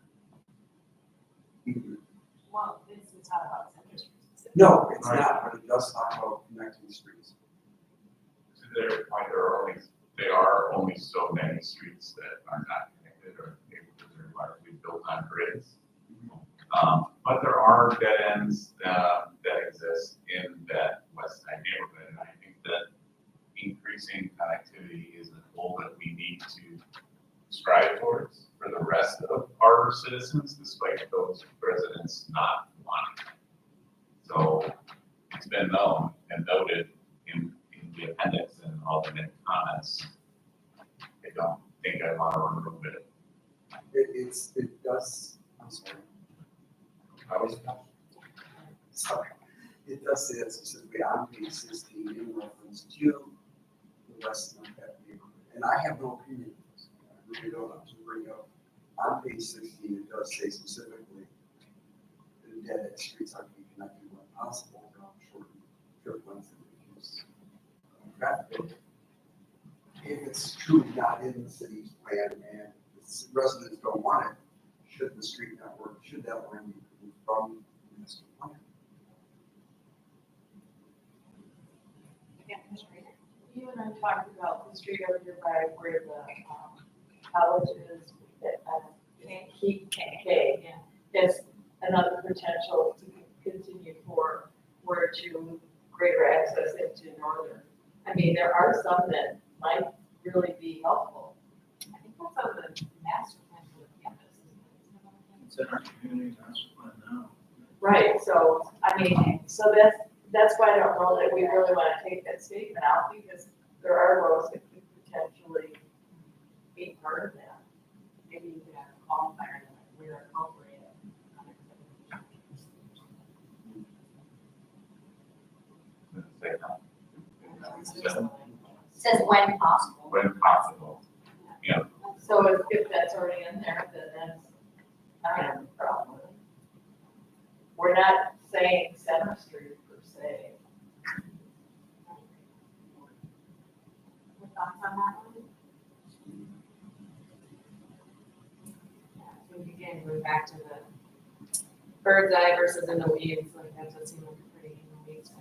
Well, it's not about Center Street specifically. No, it's not, but it does talk about connecting streets. To their point, there are only so many streets that are not connected or neighborhoods are largely built on grids. But there are dead ends that exist in that West Side neighborhood, and I think that increasing connectivity is a goal that we need to strive towards for the rest of our citizens, despite those residents not wanting it. So it's been known and noted in the appendix and all the many comments. I don't think I want to remove it. It does, I'm sorry. Sorry. It does say that specifically on page 16 in reference to the West Marquette neighborhood. And I have no opinion on this. I really don't have to bring up. On page 16, it does say specifically that dead end streets are to be connected when possible around shortened trip lengths and reduce traffic. If it's truly not in the city's plan and the residents don't want it, should the street network, should that land be removed from the master plan? Yeah, Commissioner Reader. You and I talked about the street over here by where the college is, K, as another potential to continue for where to greater access into Northern. I mean, there are some that might really be helpful. I think that's on the master plan for the campus, isn't it? It's in our community master plan now. Right, so, I mean, so that's why I don't know that we really want to take that statement out, because there are roads that could potentially be part of that. Maybe you could have a qualifier that we're appropriate. Says when possible. When possible. Yeah. So if that's already in there, then that's not a problem. We're not saying Center Street per se. Your thoughts on that one? Yeah, so again, going back to the bird's eye versus in the weeds, like that does seem like a pretty in the weeds.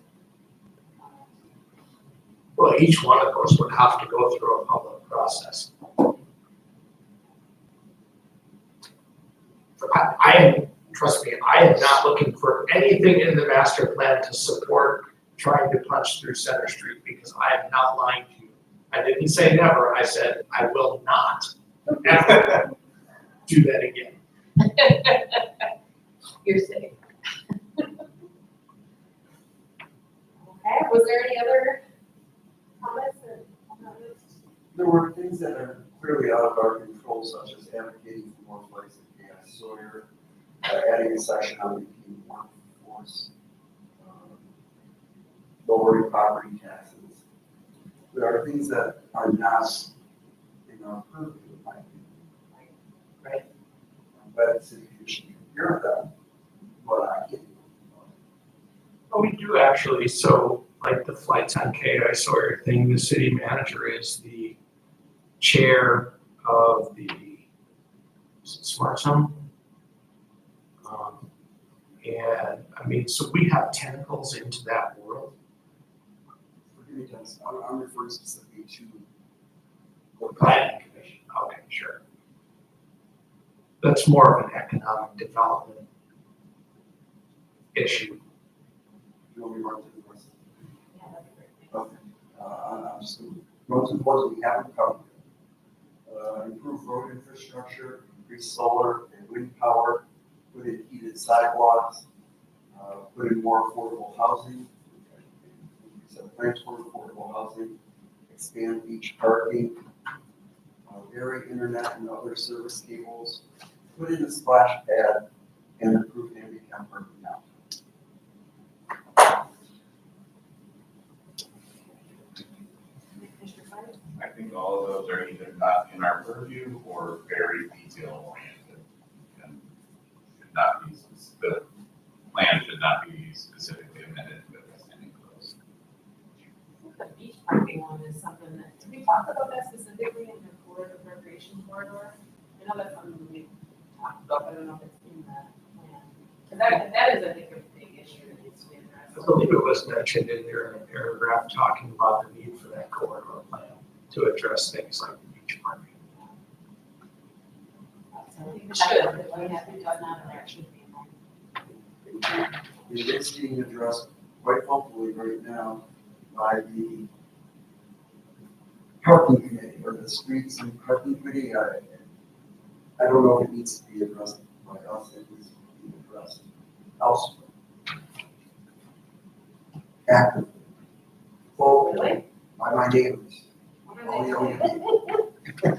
Well, each one of those would have to go through a public process. For I am, trust me, I am not looking for anything in the master plan to support trying to punch through Center Street, because I am not lying to you. I didn't say never, I said I will not ever do that again. You're safe. Okay, was there any other comments or comments? There were things that are clearly out of our control, such as advocating for more flights at gas, Sawyer, adding a section on the workforce, lowering property taxes. There are things that are not in our purview, in my opinion. Right. But the city commission can hear them, but I can't. Well, we do actually, so like the flights on KI Sawyer thing, the city manager is the chair of the Smart Zone. And I mean, so we have tentacles into that world. Forgive me, Dennis, I'm referring specifically to the Planning commission, okay, sure. That's more of an economic development issue. You want me to run through the rest? Yeah, that'd be great. Okay. I'm just going to, most important, we haven't covered. Improve road infrastructure, increase solar and wind power, put in heated sidewalks, put in more affordable housing, plans for affordable housing, expand beach parking, vary internet and other service cables, put in a splash pad, and improve handicap parking now. Commissioner Fires? I think all of those are either not in our purview or very detail oriented. And should not be, the plan should not be specifically amended to address any of those. The beach parking one is something that, did we talk about that specifically in the board appropriation corridor? I know that's something we talked about, but I don't know if it's in the plan. Because that is, I think, a big issue that needs to be addressed. I believe it was mentioned in there in a paragraph talking about the need for that corridor plan to address things like beach parking. So I think it should, but we have to done that, and there should be. It is being addressed quite comfortably right now by the parking committee or the streets and parking committee. I don't know if it needs to be addressed by us, it needs to be addressed elsewhere. Actively. Well, Really? by my neighbors. What All are the they other doing? people.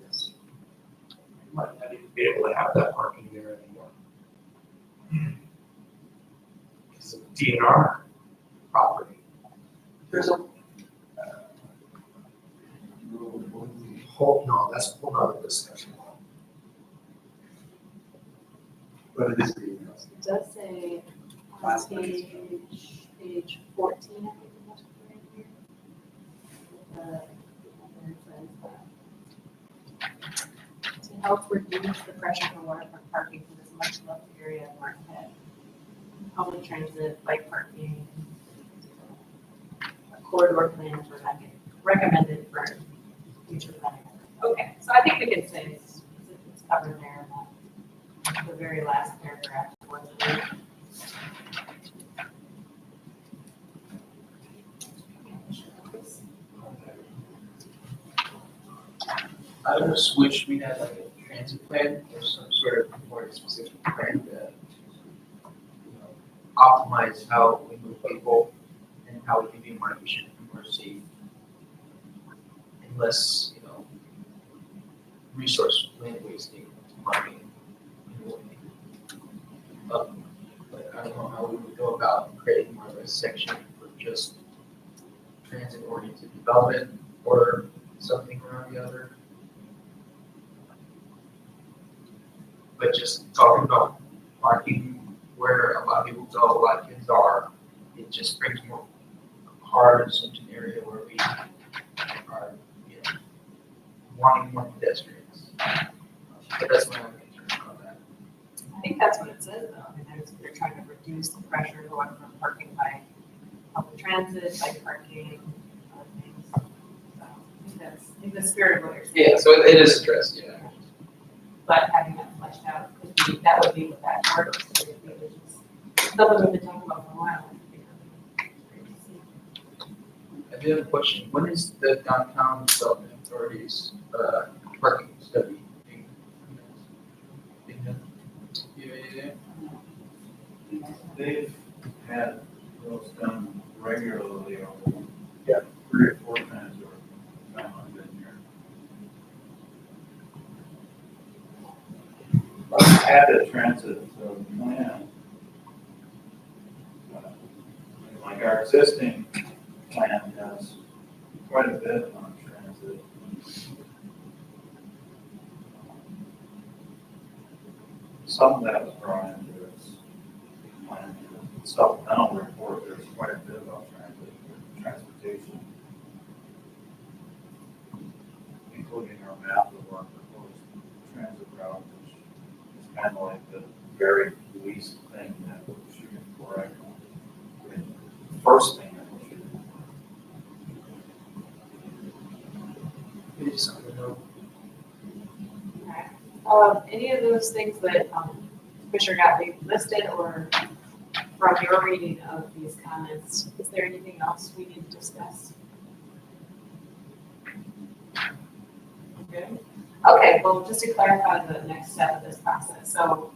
Yes. Might not even be able to have that parking there anymore. Because of DNR property. There's a. No, that's a whole nother discussion. But it is being addressed. It does say on Last page 14, I think it was right here. Where it says, to help reduce the pressure for waterfront parking for this much loved area of Marquette. Public transit, bike parking, a corridor plans were recommended for future planning. Okay, so I think we can say it's covered there in the very last paragraph. towards the end. I just wish we had like a transit plan or some sort of more specific plan to, optimize how we move people and how we can be more efficient and more safe. And less, resource land wasting, money. But I don't know how we would go about creating more of a section for just transit-oriented development or something around the other. But just talking about parking where a lot of people go, a lot of kids are, it just brings more cars into an area where we are, wanting more pedestrians. But that's my only concern about that. I think that's what it says though. I mean, they're trying to reduce the pressure going from parking by public transit, bike parking, other things. So I think that's in the spirit of what you're saying. Yeah, so it is addressed, yeah. But having that fleshed out, because that would be what that part of the study would be. Something we've been talking about for a while. I do have a question. When is the downtown development authorities, parking study being done? Yeah. They've had those done regularly over Yeah. 3 or 4 times over the time I've been here. I've had the transit plan. Like our existing plan has quite a bit on transit. Some of that was brought into this plan, supplemental report, there's quite a bit about transportation, including our map of our proposed transit route, which is kind of like the very least thing that we're shooting for right now. And the first thing that we're shooting for. Maybe something to know. Any of those things that Commissioner Gottlieb listed, or from your reading of these comments, is there anything else we need to discuss? Good. Okay, well, just to clarify the next step of this process, so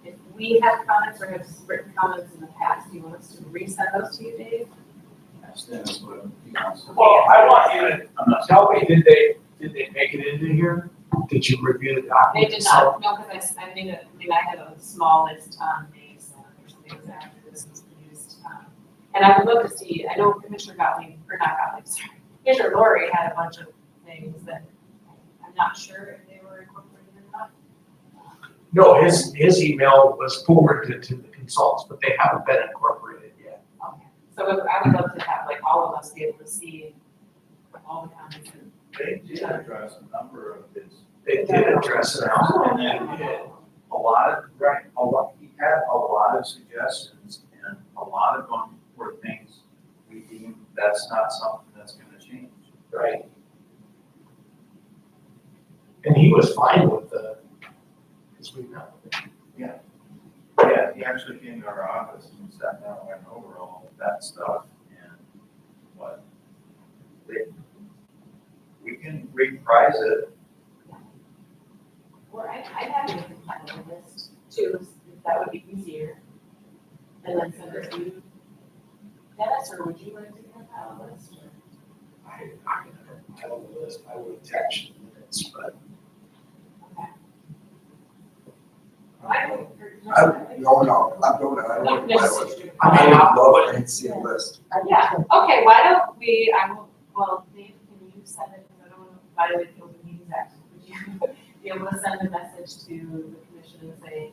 if we have comments or have written comments in the past, do you want us to resend those to you, Dave? That's what he wants. Well, I want you to I'm not. tell me, did they make it into here? Did you review the They document? did not, no, because I think, I had a small list on names, there's some things after this was used. And I would love to see, I know Commissioner Gottlieb, or not Gottlieb, sorry, Commissioner Lori had a bunch of things that I'm not sure if they were incorporated or not. No, his email was forwarded to the consultants, but they haven't been incorporated yet. Okay, so I would love to have, like, all of us be able to see all the comments and. They did address a number of his. They did address it out. And then he had a lot of, he had a lot of suggestions, and a lot of them were things we deemed that's not something that's gonna change. Right. And he was fine with because we met with him. Yeah, he actually came to our office and sat down and went over all of that stuff, and we can reprise it. Or I'd have you compile a list too, if that would be easier. And then send it to you. Dennis, or would you like to compile a list? I don't know the list, I would attach the minutes, but. No, I'm doing it. I No, don't no, know. just- I would love to see a list. Yeah, okay, why don't we, well, Dave, can you send it, because I don't want to violate the open meetings act. Would you be able to send a message to the commission and say,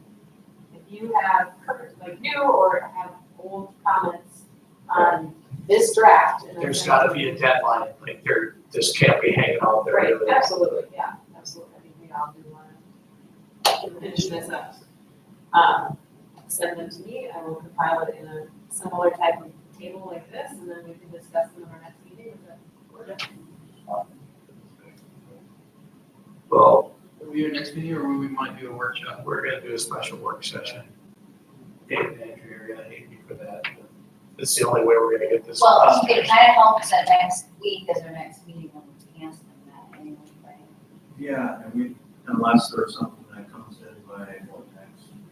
if you have, like, new or have old comments on this draft. And then There's send gotta it be a deadline, like this can't be hanging out there. Right, absolutely, yeah, absolutely, I think we all do want to finish this up. Send them to me, I will compile it in a similar type of table like this, and then we can discuss them in our next meeting. Is that work? Well, Will be your next meeting, or we might do a workshop? we're gonna do a special work session. Dave and Andrew are gonna hate me for that. It's the only way we're gonna get this. Well, done. it kind of helps that next week as our next meeting when we cancel that anyway, right? Yeah, and unless there's something that comes in by next week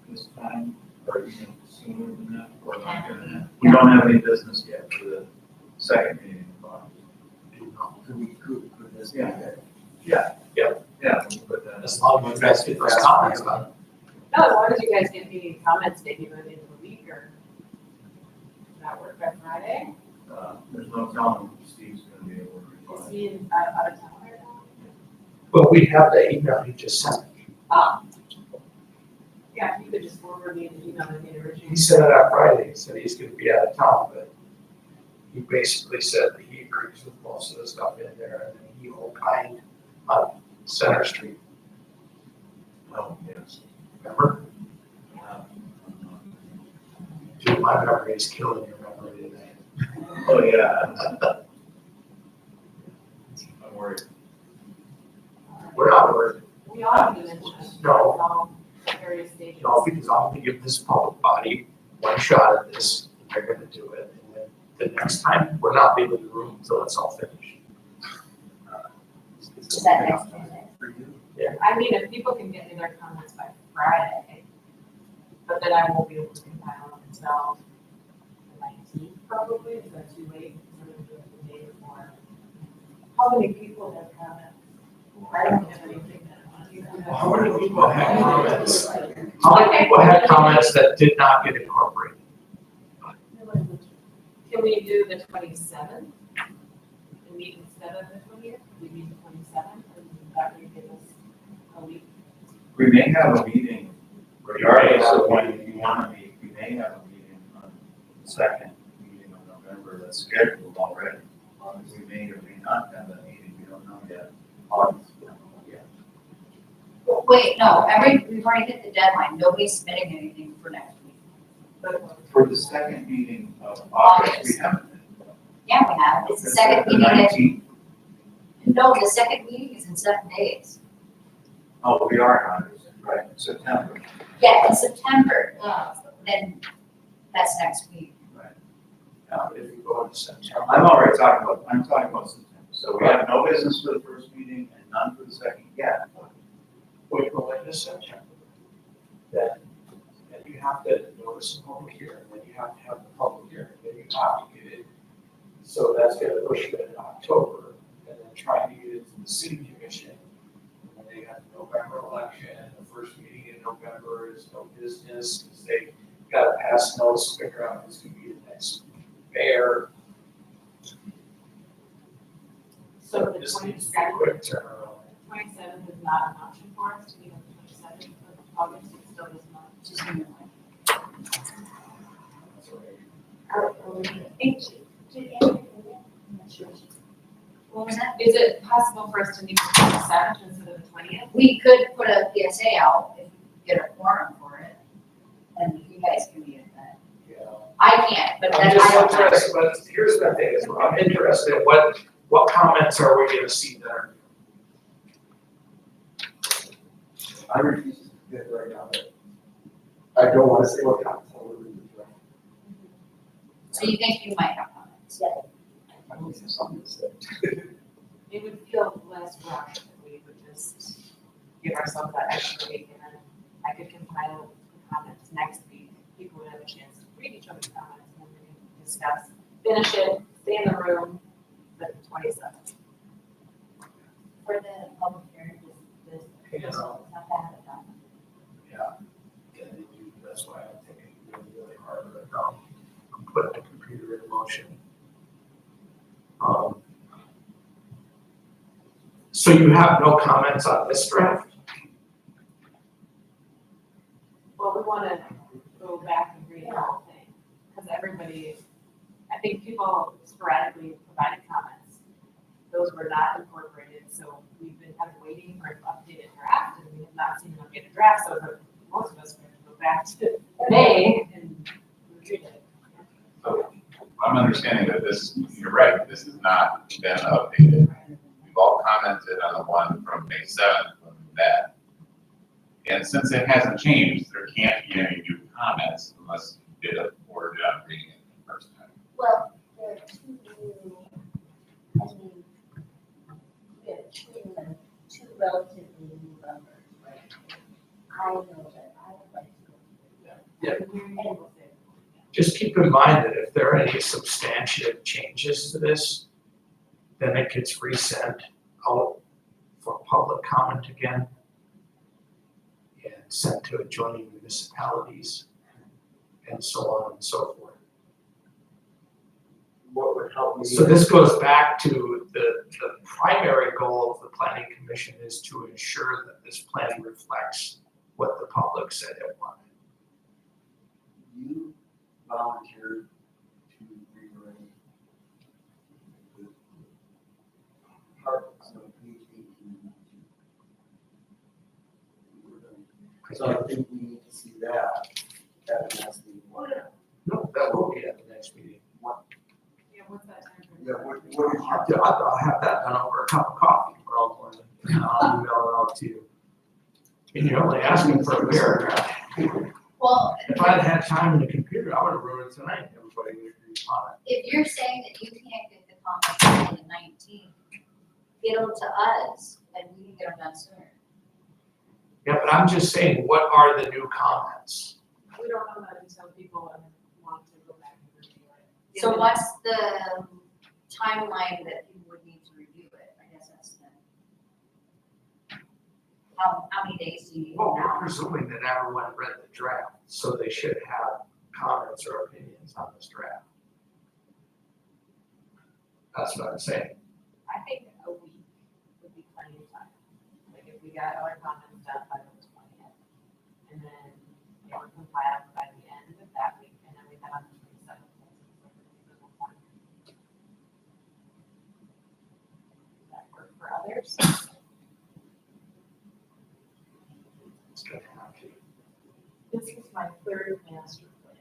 this time, or even sooner than that, we're not gonna, we don't have any business yet for the second meeting in August. Could this be Yeah. it? Yeah, we can put that. As long as you guys get those comments done. No, as long as you guys give me comments maybe by the end of the week, or does that work by Friday? There's no telling if Steve's gonna be able to Is reply. he out of town right now? Well, we have the email he just sent. Yeah, you could just forward me an email that he originally. He sent it out Friday, he said he's gonna be out of town, but he basically said that he agrees with most of the stuff in there, and then he opined on Center Street, Oh, yes. remember? Dude, my memory is killing your memory today. Oh, yeah. I'm worried. We're not worried. We all have dementia. No. All various stages. No, because I'm gonna give this public body one shot at this, they're gonna do it, and then the next time, we're not leaving the room until it's all finished. Is that next Tuesday? I mean, if people can get me their comments by Friday, but then I won't be able to compile them until the 19th probably, is that too late? We're gonna do it the day before. How many people have comments? I don't have anything that I want to. How many people had comments? How many people had comments that did not get incorporated? Can we do the 27th? And meet instead of the 20th? We meet the 27th, and that would give us a week. We may have a meeting, regardless of when you want to meet, we may have a meeting on the second meeting of November that's scheduled already. We may or may not have that meeting, we don't know yet. Wait, no, we've already hit the deadline. Nobody's submitting anything for next week. For the second meeting of August, we haven't. Yeah, we have. It's the second The meeting. 19th. No, the second meeting is in 7 days. Oh, we are in August, right, September. Yeah, in September. Then that's next week. If you go to September. I'm already talking about, I'm talking about September. So we have no business for the first meeting and none for the second yet. We go into September, then you have to notice a public hearing, then you have to have the public hearing, then you have to get it. So that's gonna push it in October, and then try to get it to the city commission. And then they have the November election, and the first meeting in November is no business, because they gotta pass notes, figure out who's gonna be the next mayor. So the This needs to be 27th, quick turnaround. 27th is not an option for us to be on the 27th of August, it still does not. Just a minute. What was that? Is it possible for us to meet the 27th instead of the 20th? We could put a PSA out if we get a quorum for it. And you guys can be at that. Yeah. I can't, but I'm then just I don't. interested, but here's the thing, is I'm interested in what comments are we gonna see there? I refuse to get right now, but I don't want to say what comments. I would read the draft. So you think you might have comments? I don't have something to say. It would feel less rushed if we would just give ourselves that extra week, and then I could compile comments next week. People would have a chance to read each other's comments, and then we can discuss, finish it, stay in the room, the 27th. For the public hearing, this, Yeah. not bad at all. Yeah, that's why I'm thinking really hard right now. I'm putting the computer in motion. So you have no comments on this draft? Well, we want to go back and read the whole thing, because everybody, I think people sporadically provided comments. Those were not incorporated, so we've been kind of waiting for an updated draft, and we have not seen an updated draft, so for most of us, we have to go back to May and read it. So I'm understanding that this, you're right, this has not been updated. We've all commented on the one from May 7th when we met. And since it hasn't changed, there can't be any new comments unless you did a board job reading it the first time. Well, there are two new, I mean, there are two relatively new members, right? I know that I would like to go. Yeah. Just keep in mind that if there are any substantive changes to this, then it gets resent out for public comment again and sent to adjoining municipalities and so on and so forth. What would help me? So this goes back to the primary goal of the planning commission is to ensure that this plan reflects what the public said it wanted. You volunteered to rewrite the part of page 18 and 19. So I think we need to see that at the next meeting. No, that will be at the next meeting. Yeah, what's that time? Yeah, what did I'll have that done over a cup of coffee for all morning, and I'll email it out to you. And you're only asking for a paragraph. Well, If I'd had time in the computer, I would have wrote it tonight, everybody would agree upon if you're saying that you can't get the comments on the 19th, get them to us and we can get them done sooner. it. Yeah, but I'm just saying, what are the new comments? We don't know that until people want to go back and review it. So what's the timeline that people would need to review it? I guess that's the. How many days do you need Well, we're now? presuming that everyone read the draft, so they should have comments or opinions on this draft. That's what I'm saying. I think a week would be plenty of time. Like if we got our comments done by the 20th, and then they were compiled by the end of that week, and then we had on the 27th. Does that work for others? It's gonna have to. This is my third master plan.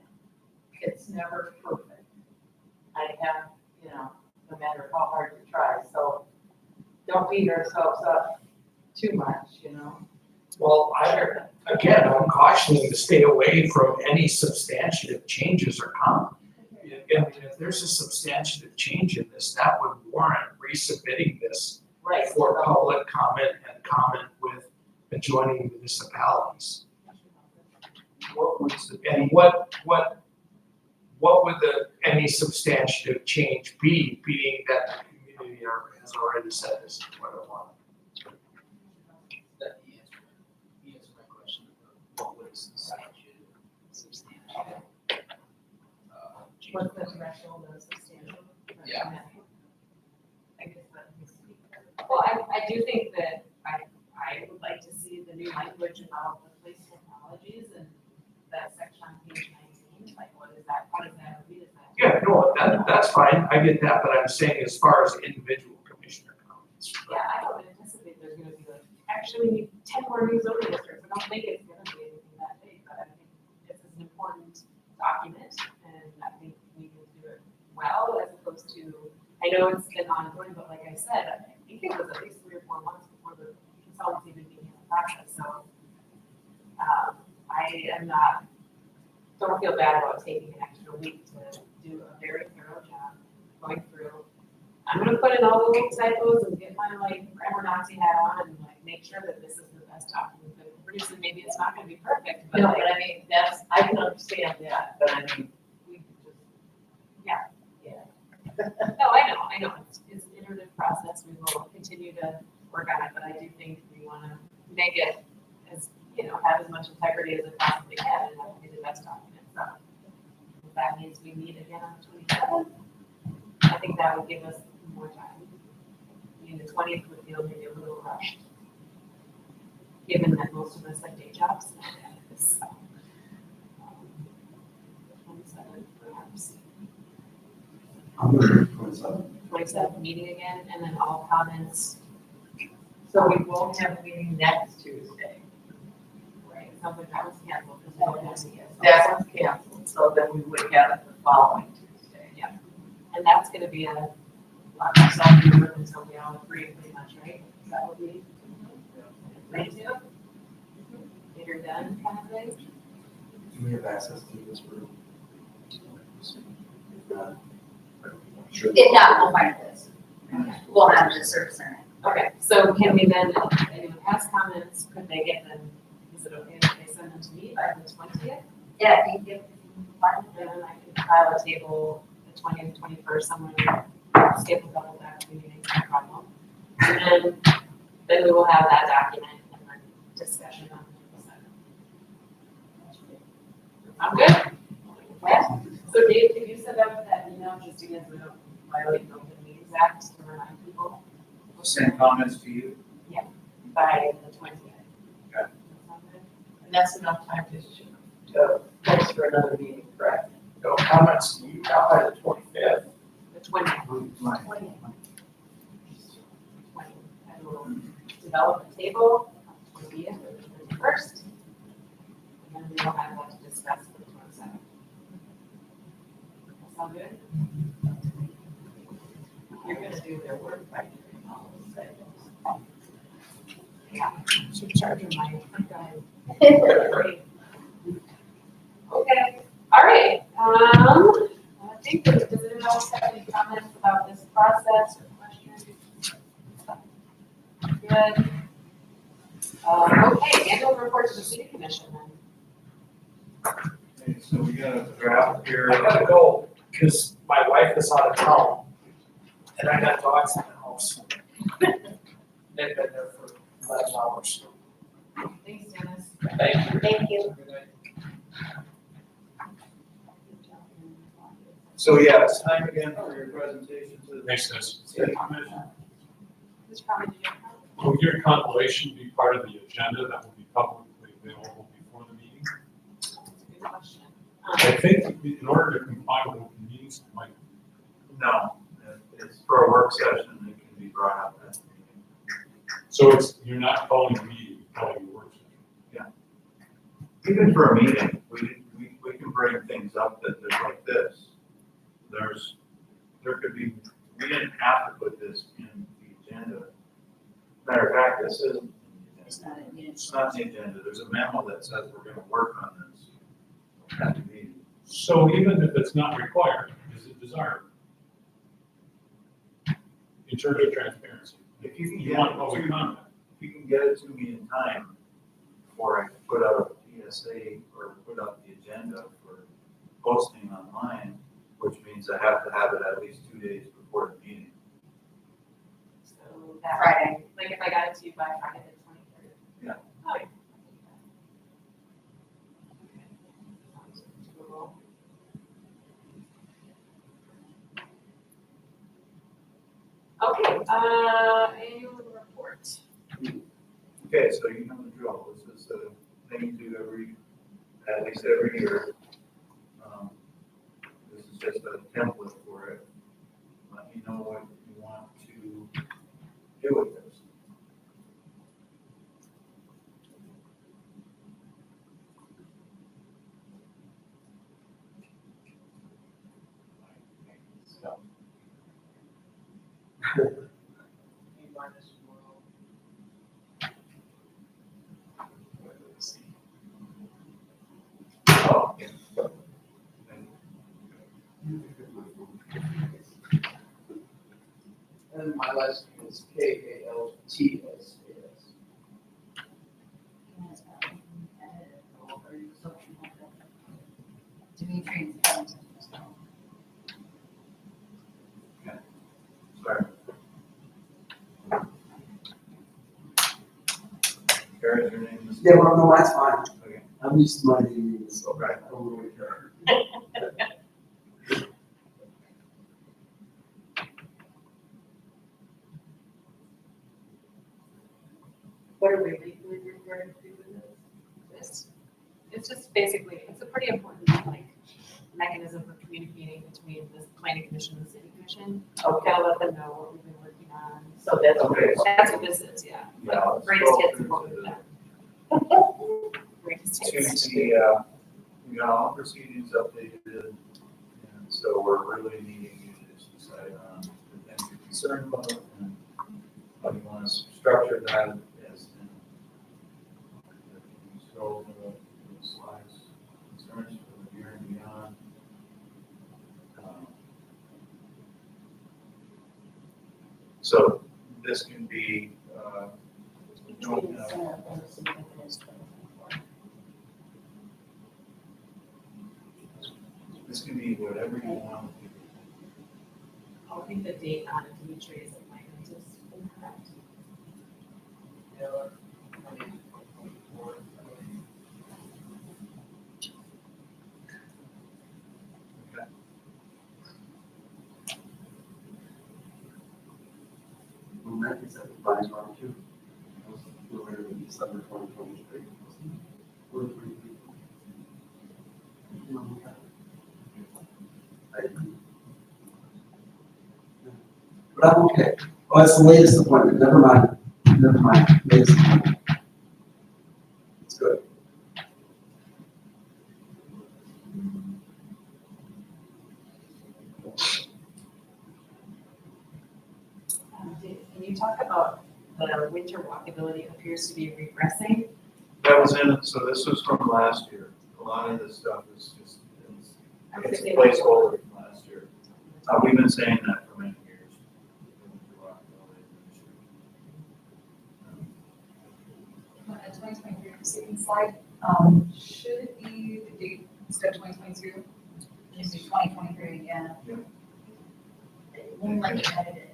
It's never perfect. I have, no matter how hard you try, so don't beat ourselves up too much, Well, again, I'm cautioning to stay away from any substantive changes or comment. I mean, if there's a substantive change in this, that would warrant resubmitting this Right. for public comment and comment with adjoining municipalities. What was, and what would any substantive change be, being that the community has already said this is what it wants? That he answered my question about what is substantial. What's the threshold of substantial? Yeah. I guess that needs to be clear. Well, I do think that I would like to see the new language about the place technologies and that section on page 19, like what is that, how does that read? Is that? Yeah, no, that's fine, I get that, but I'm saying as far as individual commissioner comments. Yeah, I don't anticipate there's gonna be like, actually, we need 10 more new zoning districts. I don't think it's gonna be anything that big, but I think this is an important document, and I think we need to do it well, as opposed to, I know it's been ongoing, but like I said, I think it was at least 3 or 4 months before the consultants even began the process, so I am not, don't feel bad about taking an extra week to do a very thorough job going through. I'm gonna put in all the little typos and get my like grammar Nazi hat on and like make sure that this is the best document that we're producing. Maybe it's not gonna be perfect, but No, like, but I mean, I can understand that, but I mean, we could just. Yeah. Yeah. no, I know, it's an iterative process. We will continue to work on it, but I do think we wanna make it as, have as much integrity as it possibly can and have to be the best document. So if that means we meet again on the 27th, I think that would give us more time. I mean, the 20th would feel maybe a little rushed, given that most of us have day jobs. So, 27th perhaps. I'm going to 27. 27th meeting again, and then all comments. So we won't have a meeting next Tuesday. Right, it sounds like that was canceled. because we don't have to get- That one's canceled, so then we would have it the following Tuesday. And that's gonna be a lot of self-work until we all agree pretty much, right? Is that what we agree to? Get her done kind of thing? Do we have access to this room? Sure. If not, we'll find this. We'll have the service center. Okay, so can we then, if anyone has comments, could they get them, is it okay if they send them to me by the 20th? Yeah, if you give, And then I can file a table the 20th, 21st, somewhere, skip a couple of that meetings, no problem. And then we will have that document and then discussion on the 27th. I'm good? Yeah. So Dave, can you send out that email just because we don't violate the Open Meetings Act to remind people I'll send comments to you. by the 20th? Okay. Sound good? And that's enough time to post for another meeting, correct? No comments to you, not by the 25th. The 20th. 20. I will develop a table, 20th or the 21st. And then we will have what to discuss for the 27th. That sound good? You're gonna do their work by doing all those things. Yeah, should charge her my guy. Okay, all right, I think, does anyone else have any comments about this process or questions? Good. Okay, annual report to the city commission then. Okay, so we got a draft here. I gotta go, because my wife is out of town, and I got dogs in the house. They've been there for 11 hours. Thanks, Dennis. Thank you. Thank you. So yeah, it's time again for your presentation to the Makes sense. city commission. Who's probably Will your compilation be part of the agenda that will be publicly available before the meeting? That's a good question. I think in order to comply with open meetings, it might. No, it's for a work session, it can be brought up at the meeting. So you're not calling a meeting, you're calling a work session. Even for a meeting, we can bring things up that there's like this. There could be, we didn't have to put this in the agenda. Matter of fact, this isn't. It's not in the It's not in the agenda. There's a memo that says we're gonna work on this at the meeting. So even if it's not required, is it desired? In terms of transparency, If you can you get want it public to, comment. if you can get it to me in time before I put out a PSA or put out the agenda for posting online, which means I have to have it at least 2 days before the meeting. So that, Friday. like if I got it to you by Friday the 23rd. Yeah. Oh, yeah. Okay. Sounds doable. Okay, annual report. Okay, so you know the drill. This is a thing you do at least every year. This is just a template for it. Let me know what you want to do with this. Oh, yeah. And my last name is KALTS. Dimitri. Sorry. Karen, your name is? Yeah, well, no, that's fine. Okay. I'm used to my name, so Right. I don't really care. What are we legally required to do with this? It's just basically, it's a pretty important like mechanism for communicating between the planning commission and the city commission. Okay, Kind of let them know what we've been working on. so that's. Okay. That's what this is, yeah. Yeah, let's Greatest go hits through of what to we've the- done. Greatest To hits. the, we got all proceedings updated, and so we're really needing you to just decide on the things you're concerned about and how you want to structure that as in. Scroll to the slides, concerns for the year and beyond. So this can be, this can be whatever you want. I think the date on it, Dimitri, is like, just incorrect. Well, that is at the fines round too. We're in December 2023. But I'm okay. Oh, it's the latest appointment. Never mind. Never mind. Latest appointment. It's good. Dave, can you talk about the winter walkability appears to be regressing. That was in it, so this was from last year. A lot of this stuff is just, it's a placeholder from last year. We've been saying that for many years. A 2023 proceeding slide, should it be the date instead of 2022? Just do 2023, yeah. Won't let you edit it.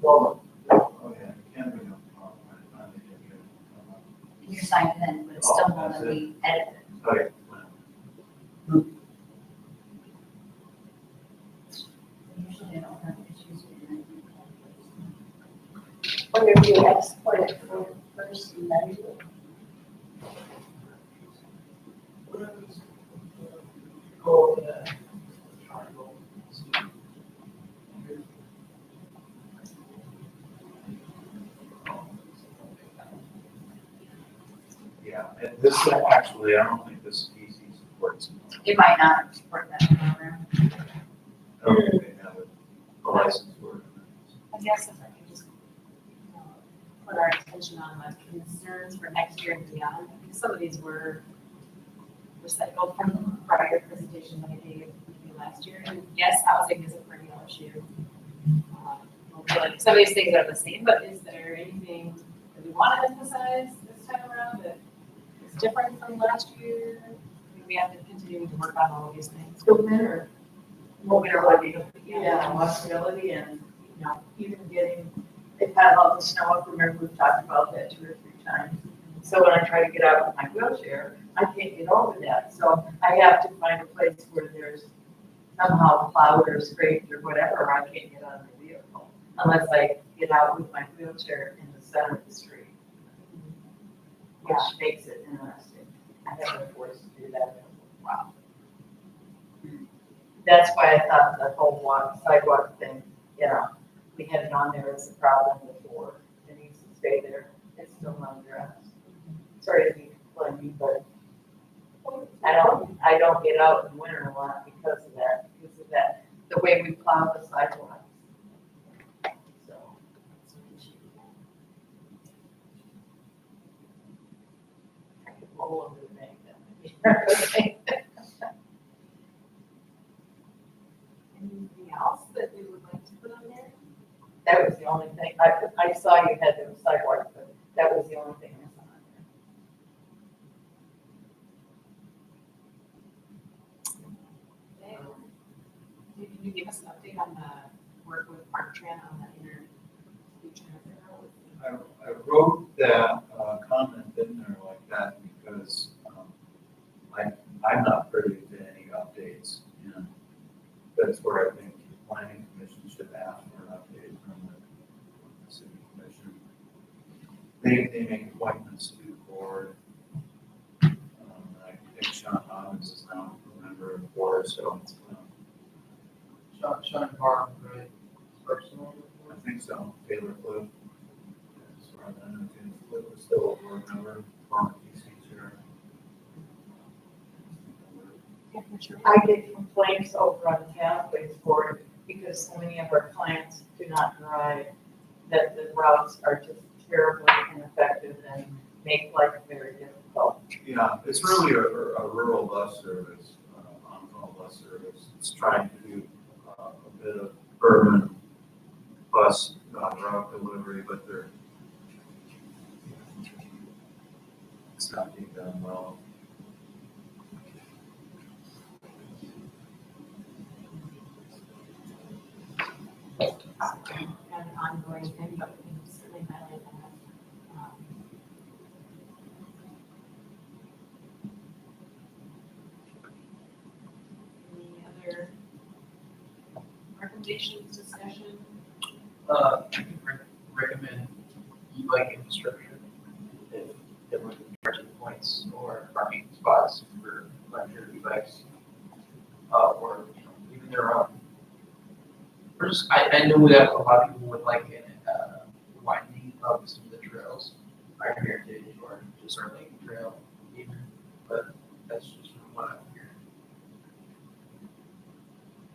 Well, oh yeah, it can be. You're signed in, but it's still won't let me edit it. Okay. Usually I don't have issues with it. Wonder if you export it from first and then do it. Go over the triangle. Yeah, and this actually, I don't think this PC supports. It might not support that program. I don't think they have a license for it. I guess if I could just put our attention on the concerns for next year and beyond, because some of these were recycled from the prior presentation that I gave you last year. And yes, housing is a perennial issue. I feel like some of these things are the same, but is there anything that we want to emphasize this time around that is different from last year? We have to continue to work on all of these things. The winter, mobility, walkability, and, you know, even getting, they've had all the snow up, remember we've talked about that 2 or 3 times. So when I try to get out with my wheelchair, I can't get over that, so I have to find a place where there's somehow plowed or scraped or whatever, or I can't get out of the vehicle, unless I get out with my wheelchair in the center of the street, which makes it interesting. I haven't been forced to do that in a while. That's why I thought the whole sidewalk thing, you know, we had it on there as a problem before. It needs to stay there. It's still not addressed. Sorry to be complaining, but I don't get out in winter a lot because of that, the way we plow the sidewalks. So. it's an issue. I could roll over the bank, that would be everything. Anything else that we would like to put on there? That was the only thing, I saw you had the sidewalks, but that was the only thing I saw on there. Can you give us an update on the work with Marquette on the inner region of the road? I wrote that comment in there like that because I'm not privy to any updates. And that's where I think the planning commission should ask for an update from the city commission. They make appointments to the board. I think Sean Thomas is now a member of the board, so Sean Barr, right? Personal. I think so. Taylor Cliff. As far as I know, Taylor Cliff is still a board member. Former PC chair. Yeah, for sure. I get complaints over on the pathways board because so many of our clients do not drive, that the routes are just terribly ineffective and make life very difficult. Yeah, it's really a rural bus service, on-call bus service. It's trying to do a bit of urban bus route delivery, but it's not being done well. Kind of an ongoing thing, but we can certainly highlight that. Any other recommendations, discussion? I recommend e-bike infrastructure. If everyone can charge points or parking spots for electric e-bikes. Or, you know, even their own. Or just, I know that a lot of people would like it, widening of some of the trails, our heritage or just our lake trail even, but that's just from what I'm hearing.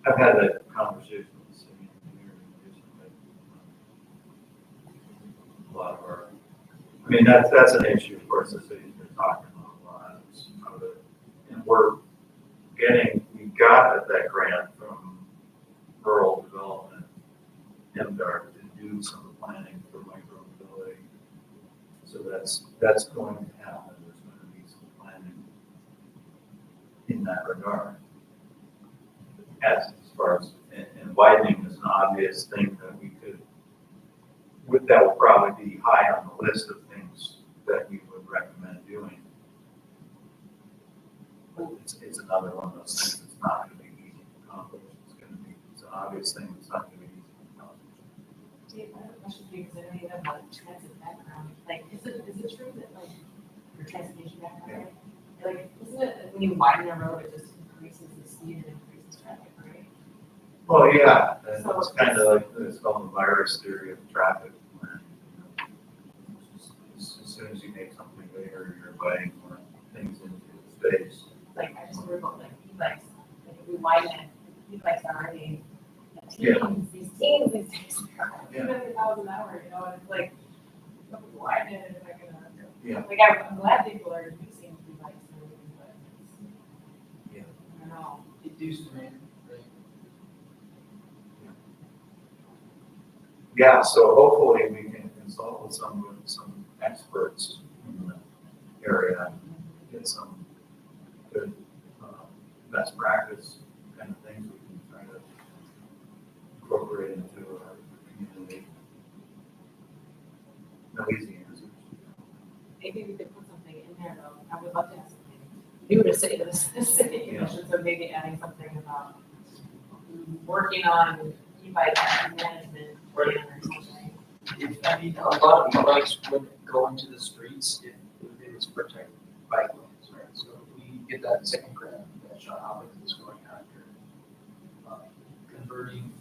I've had a conversation with the city engineer recently. lot of our, I mean, that's an issue, of course, the city's been talking about a lot. Is how to, and we got that grant from rural development, MDAR, to do some planning for micromobility. So that's going to happen. There's going to be some planning in that regard. As far as, and widening is an obvious thing that we could, that would probably be high on the list of things that we would recommend doing. But it's another one of those things that's not going to be easy to accomplish. It's an obvious thing that's not going to be easy to accomplish. Dave, I have a question for you, because I know you have a transit background. Like, is it true that like your transportation background, like, isn't it that when you widen a road, it just increases the speed and increases traffic, right? Well, yeah, and So it's kind of like, it's called the virus theory of traffic. As soon as you make something bigger, you're inviting more things into space. Like, I just worry about like e-bikes, like if we widen it, e-bikes are already Yeah. these teens these days, Yeah. 200 miles an hour, you know, and it's like, if we widen it, it's not gonna, Yeah. like, I'm glad people are using e-bikes and everything, but it's, Yeah. I don't know. Reduce demand, right? Yeah, so hopefully we can consult with some experts in the area and get some good best practice kind of things we can try to incorporate into our community. No easy answers. Maybe we could put something in there though, I would love to have something new to say to the city commission, so maybe adding something about working on e-bike management plan or something. I mean, a lot of e-bikes wouldn't go into the streets if it was protected bike lanes, right? So if we get that second grant that Sean Hobbins is going after, converting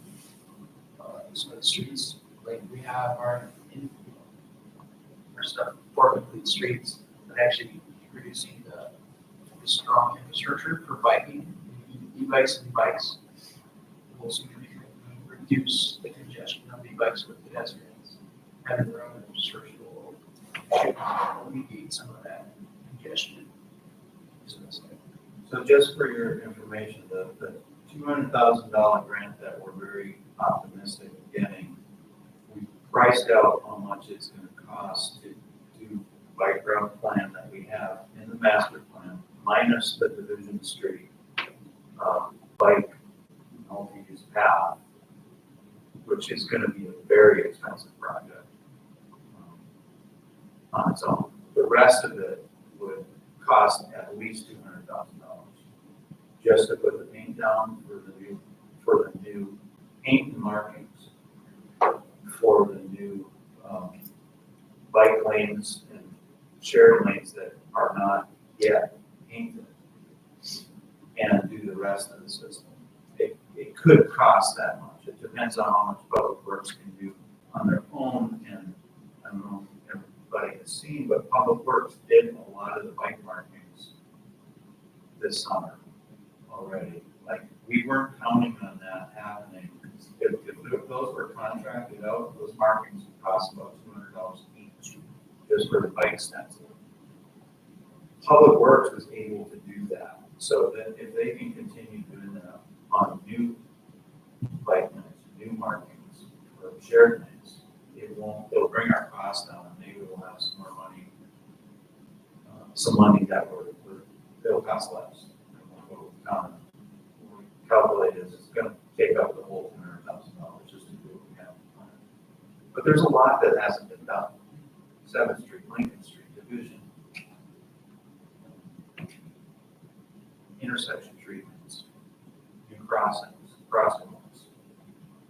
some of the streets, like we have our stuff, 4 complete streets, but actually reducing the strong infrastructure for biking, e-bikes and bikes will significantly reduce the congestion of e-bikes with pedestrians. Having their own infrastructure will alleviate some of that congestion. So just for your information, the $200,000 grant that we're very optimistic of getting, we priced out how much it's going to cost to do bike route plan that we have in the master plan, minus the Division Street bike multi-use path, which is going to be a very expensive project on its own. The rest of it would cost at least $200,000 just to put the paint down for the new paint and markings for the new bike lanes and shared lanes that are not yet painted, and do the rest of the system. It could cost that much. It depends on how much Public Works can do on their own, and I don't know if everybody has seen, but Public Works did a lot of the bike markings this summer already. Like, we weren't counting on that happening. If those were contracted out, those markings would cost about $200 each, just for the bike stencil. Public Works was able to do that, so that if they can continue doing that on new bike lanes, new markings, or shared lanes, it'll bring our costs down, and maybe we'll have some more money, some money that'll cost less. What we calculate is it's going to take up the whole $200,000 just to do what we have. But there's a lot that hasn't been done. 7th Street, Lincoln Street, Division, intersection treatments, new crossings, crosswalks.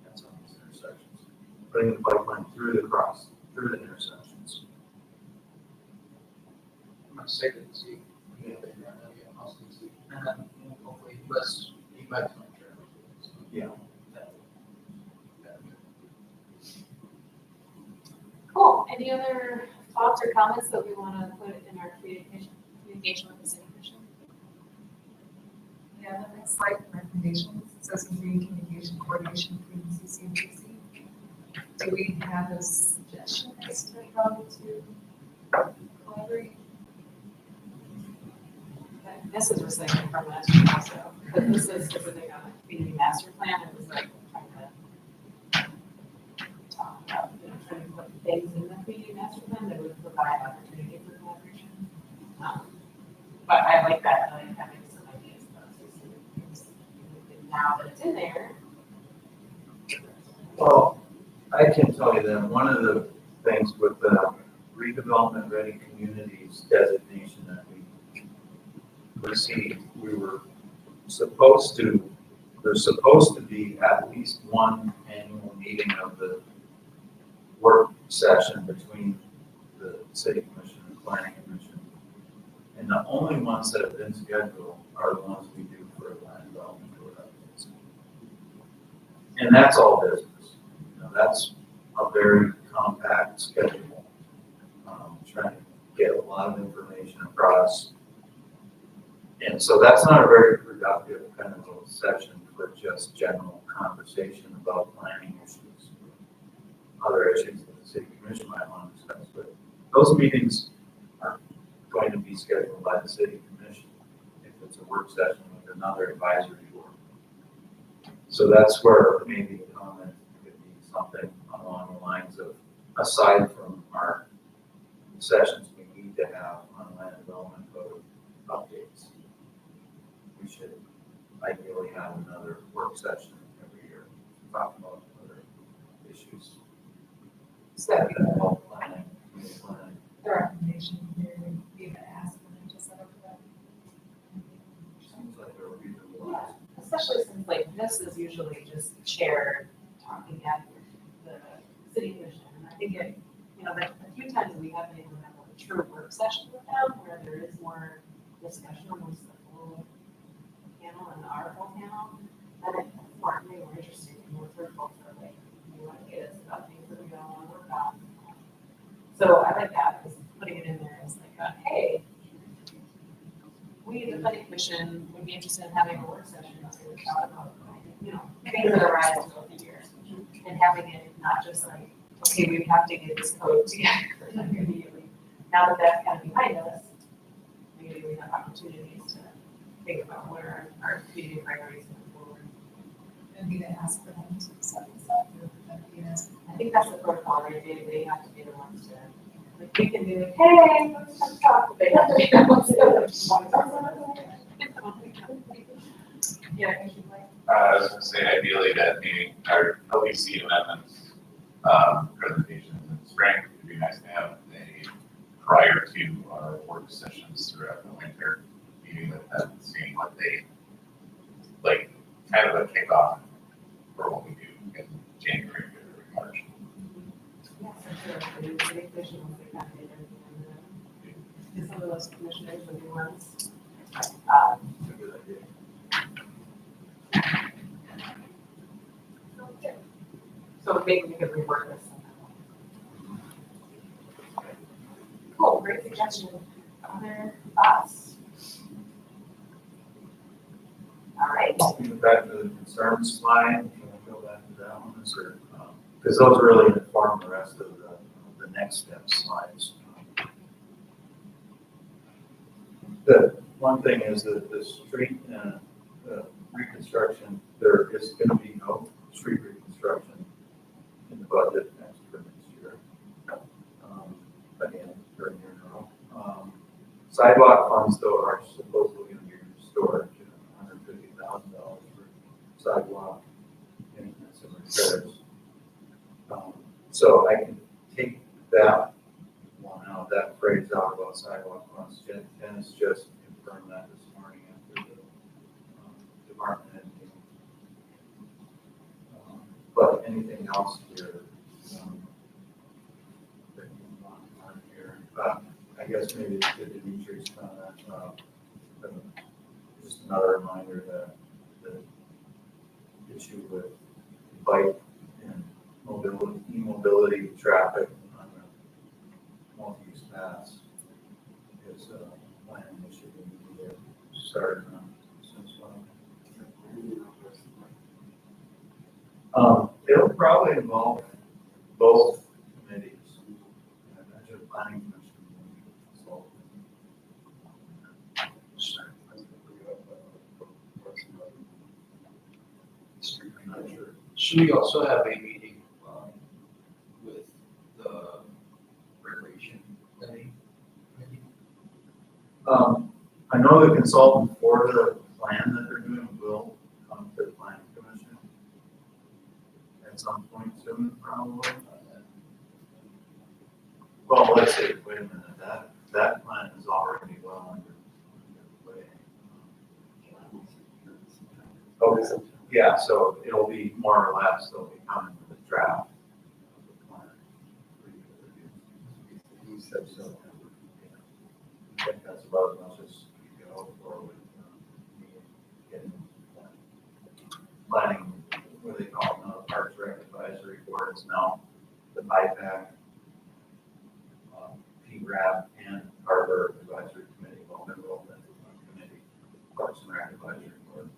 That's on these intersections. Putting the bike lane through the intersections. I'm excited to see. Yeah, awesome to see. And then hopefully less e-bikes on the trail. Yeah. Cool, any other thoughts or comments that we want to put in our communication with the city commission? Yeah, the next slide, recommendations, it says continuing communication coordination between CC and PC. Do we have a suggestion? this to how to collaborate? This is recycling from last year also, but this is specific on the community master plan. It was like trying to talk about, trying to put things in the community master plan that would provide opportunity for collaboration. But I like that, I like having some ideas about specific things. Now that it's in there. Well, I can tell you that one of the things with the redevelopment ready communities designation that we received, there's supposed to be at least one annual meeting of the work session between the city commission and planning commission. And the only ones that have been scheduled are the ones we do for land development or updates. And that's all business. That's a very compact schedule. Trying to get a lot of information across. And so that's not a very productive kind of little session for just general conversation about planning issues, other issues that the city commission might want to discuss. But those meetings are going to be scheduled by the city commission if it's a work session with another advisory board. So that's where maybe a comment could be something along the lines of, aside from our sessions we need to have on land development code updates, we should ideally have another work session every year, talk about other issues. So that we can Health planning, community planning. The recommendation here would be to ask for them to set up that. Seems like a reasonable. Yeah, especially since like this is usually just the chair talking at the city commission. And I think it, that a few times we have been able to have a true work session with them where there is more discussion amongst the full panel and our full panel. And it's more, way more interesting and more fruitful for like, you want to get us about things that we don't want to work on. So I like that, is putting it in there as like, hey, we, the planning commission, would be interested in having a work session to talk about, things that arise throughout the year. And having it not just like, okay, we have to get this code together immediately. Now that that's kind of behind us, maybe we have opportunities to think about what are our community priorities moving forward. And be to ask for them to set this up, or would that be as I think that's the protocol, right? They have to be the ones to, like, we can be like, hey, let's come talk, but they have to be the ones to. Yeah, I should like. I was gonna say ideally that meeting, our LEC amendments, presentations in spring, it'd be nice to have a prior to our work sessions throughout the winter, meeting with them, seeing what they, like, kind of a kickoff for what we do in January, February, March. Yeah, for sure. The new city commission will be back in and some of those commissioners will be ones. That's a good idea. So maybe we could rework this. Cool, great suggestion. Other thoughts? All right. Moving back to the concerns slide, can we go back to that one, because those really inform the rest of the next step slides. The one thing is that the street reconstruction, there is going to be no street reconstruction in the budget for next year. Again, third year in a row. Sidewalk funds though are supposedly going to be restored to $150,000 for sidewalk maintenance and repairs. So I can take that one out, that phrase out about sidewalk funds. Dennis just confirmed that this morning after the department head meeting. But anything else here? That you want on here? I guess maybe to Dimitri's comment, just another reminder that the issue with bike and mobility, e-mobility traffic on the multi-use paths is a plan issue we need to start on since it'll probably involve both committees. planning commission. So, I'm not sure. Should we also have a meeting, with the recreation committee? I know the consultant for the plan that they're doing will come to the planning commission at some point soon, probably. Well, let's see, wait a minute, that plan is already well underway. Okay, yeah, so it'll be more or less, they'll be coming with a draft of the plan. So, I think that's about as much as we go forward. Getting planning, what do they call it now, Parks Rec Advisory Board is now the BIPAC, PRAB, and Harbor Advisory Committee, all been rolled into one committee, Parks and Rec Advisory Board.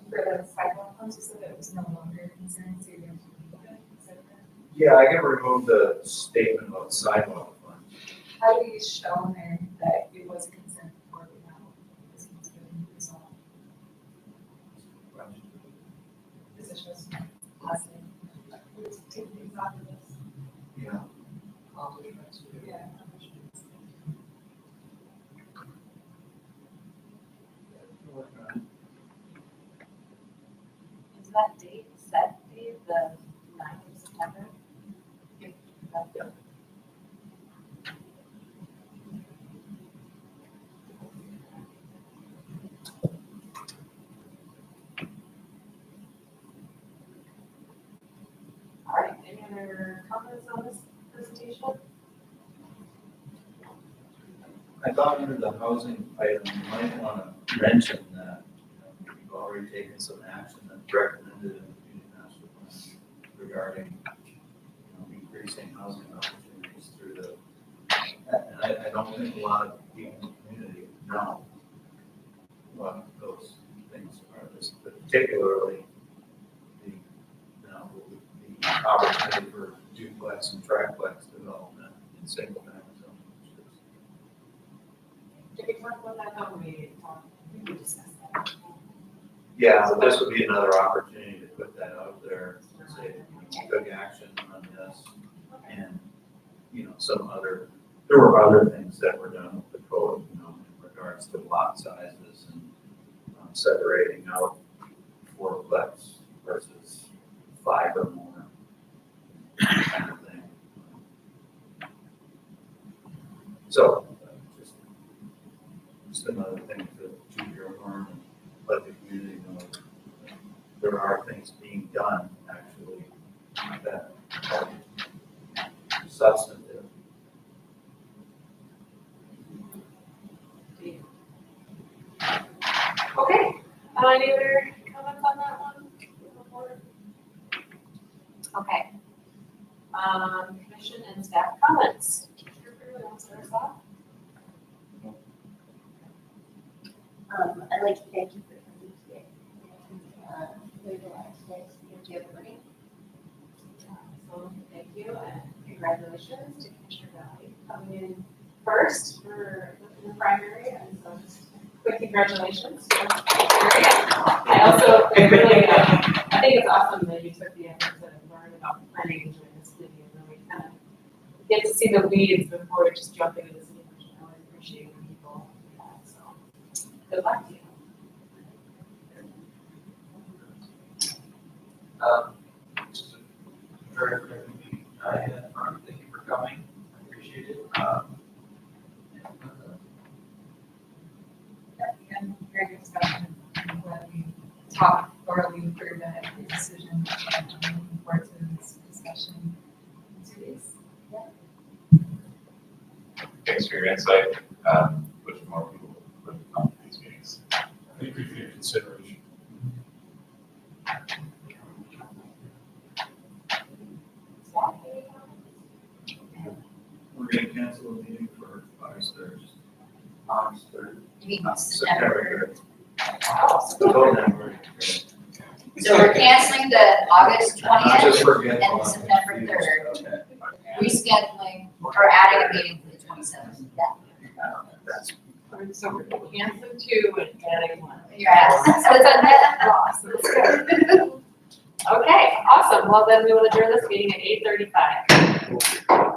For the sidewalk ones, you said it was no longer a concern, so you're going to remove it, is that correct? Yeah, I can remove the statement about sidewalk funds. How do you show there that it was a concern before, but now this one's been resolved? Is it just positive? Take things off of this. Yeah. Yeah. Is that date set, Dave, the 9th of September? Yeah. All right, any other comments on this presentation? I thought under the housing item, you might want to mention that, you've already taken some action that's recommended in the community master plan regarding, increasing housing opportunities through the, and I don't think a lot of people in the community know what those things are, this particularly the, the opportunity for duplex and triplex development in single family zoning districts. Did we talk about that? No, we discussed that. Yeah, so this would be another opportunity to put that out there and say, we took action on this. And, some other, there were other things that were done with the code, in regards to lot sizes and separating out fourplex versus 5 or more, kind of thing. So, just another thing to toot your horn and let the community know there are things being done actually that are substantive. Okay, any other comments on that one? Okay. Commission and staff comments. Commissioner Freeland, want to start us off? I'd like to thank you for coming today. There's a lot of things to do everybody. So thank you and congratulations to Commissioner Valley coming in first for the primary, and so just quick congratulations. I also really, I think it's awesome that you took the effort to learn about planning and join the city and really kind of get to see the weeds before just jumping into the city. I really appreciate when people do that, so good luck to you. This is a very quick meeting. Thank you for coming. I appreciate it. And very good discussion. I'm glad we talked thoroughly through that decision. I'm looking forward to this discussion in 2 days. Thanks for your insight. Wish more people would come to these meetings. Thank you for your consideration. Staff, any comments? We're going to cancel the meeting for August 3rd. You mean September 3rd. Oh, September 3rd. So we're canceling the August Not twentieth, just forget. and September 3rd. Okay. rescheduling or adding a meeting for the 27th. That's So we're canceling 2 and adding 1. Yes. So it's a net loss. That's good. Okay, awesome. Well, then we will adjourn this meeting at 8:35.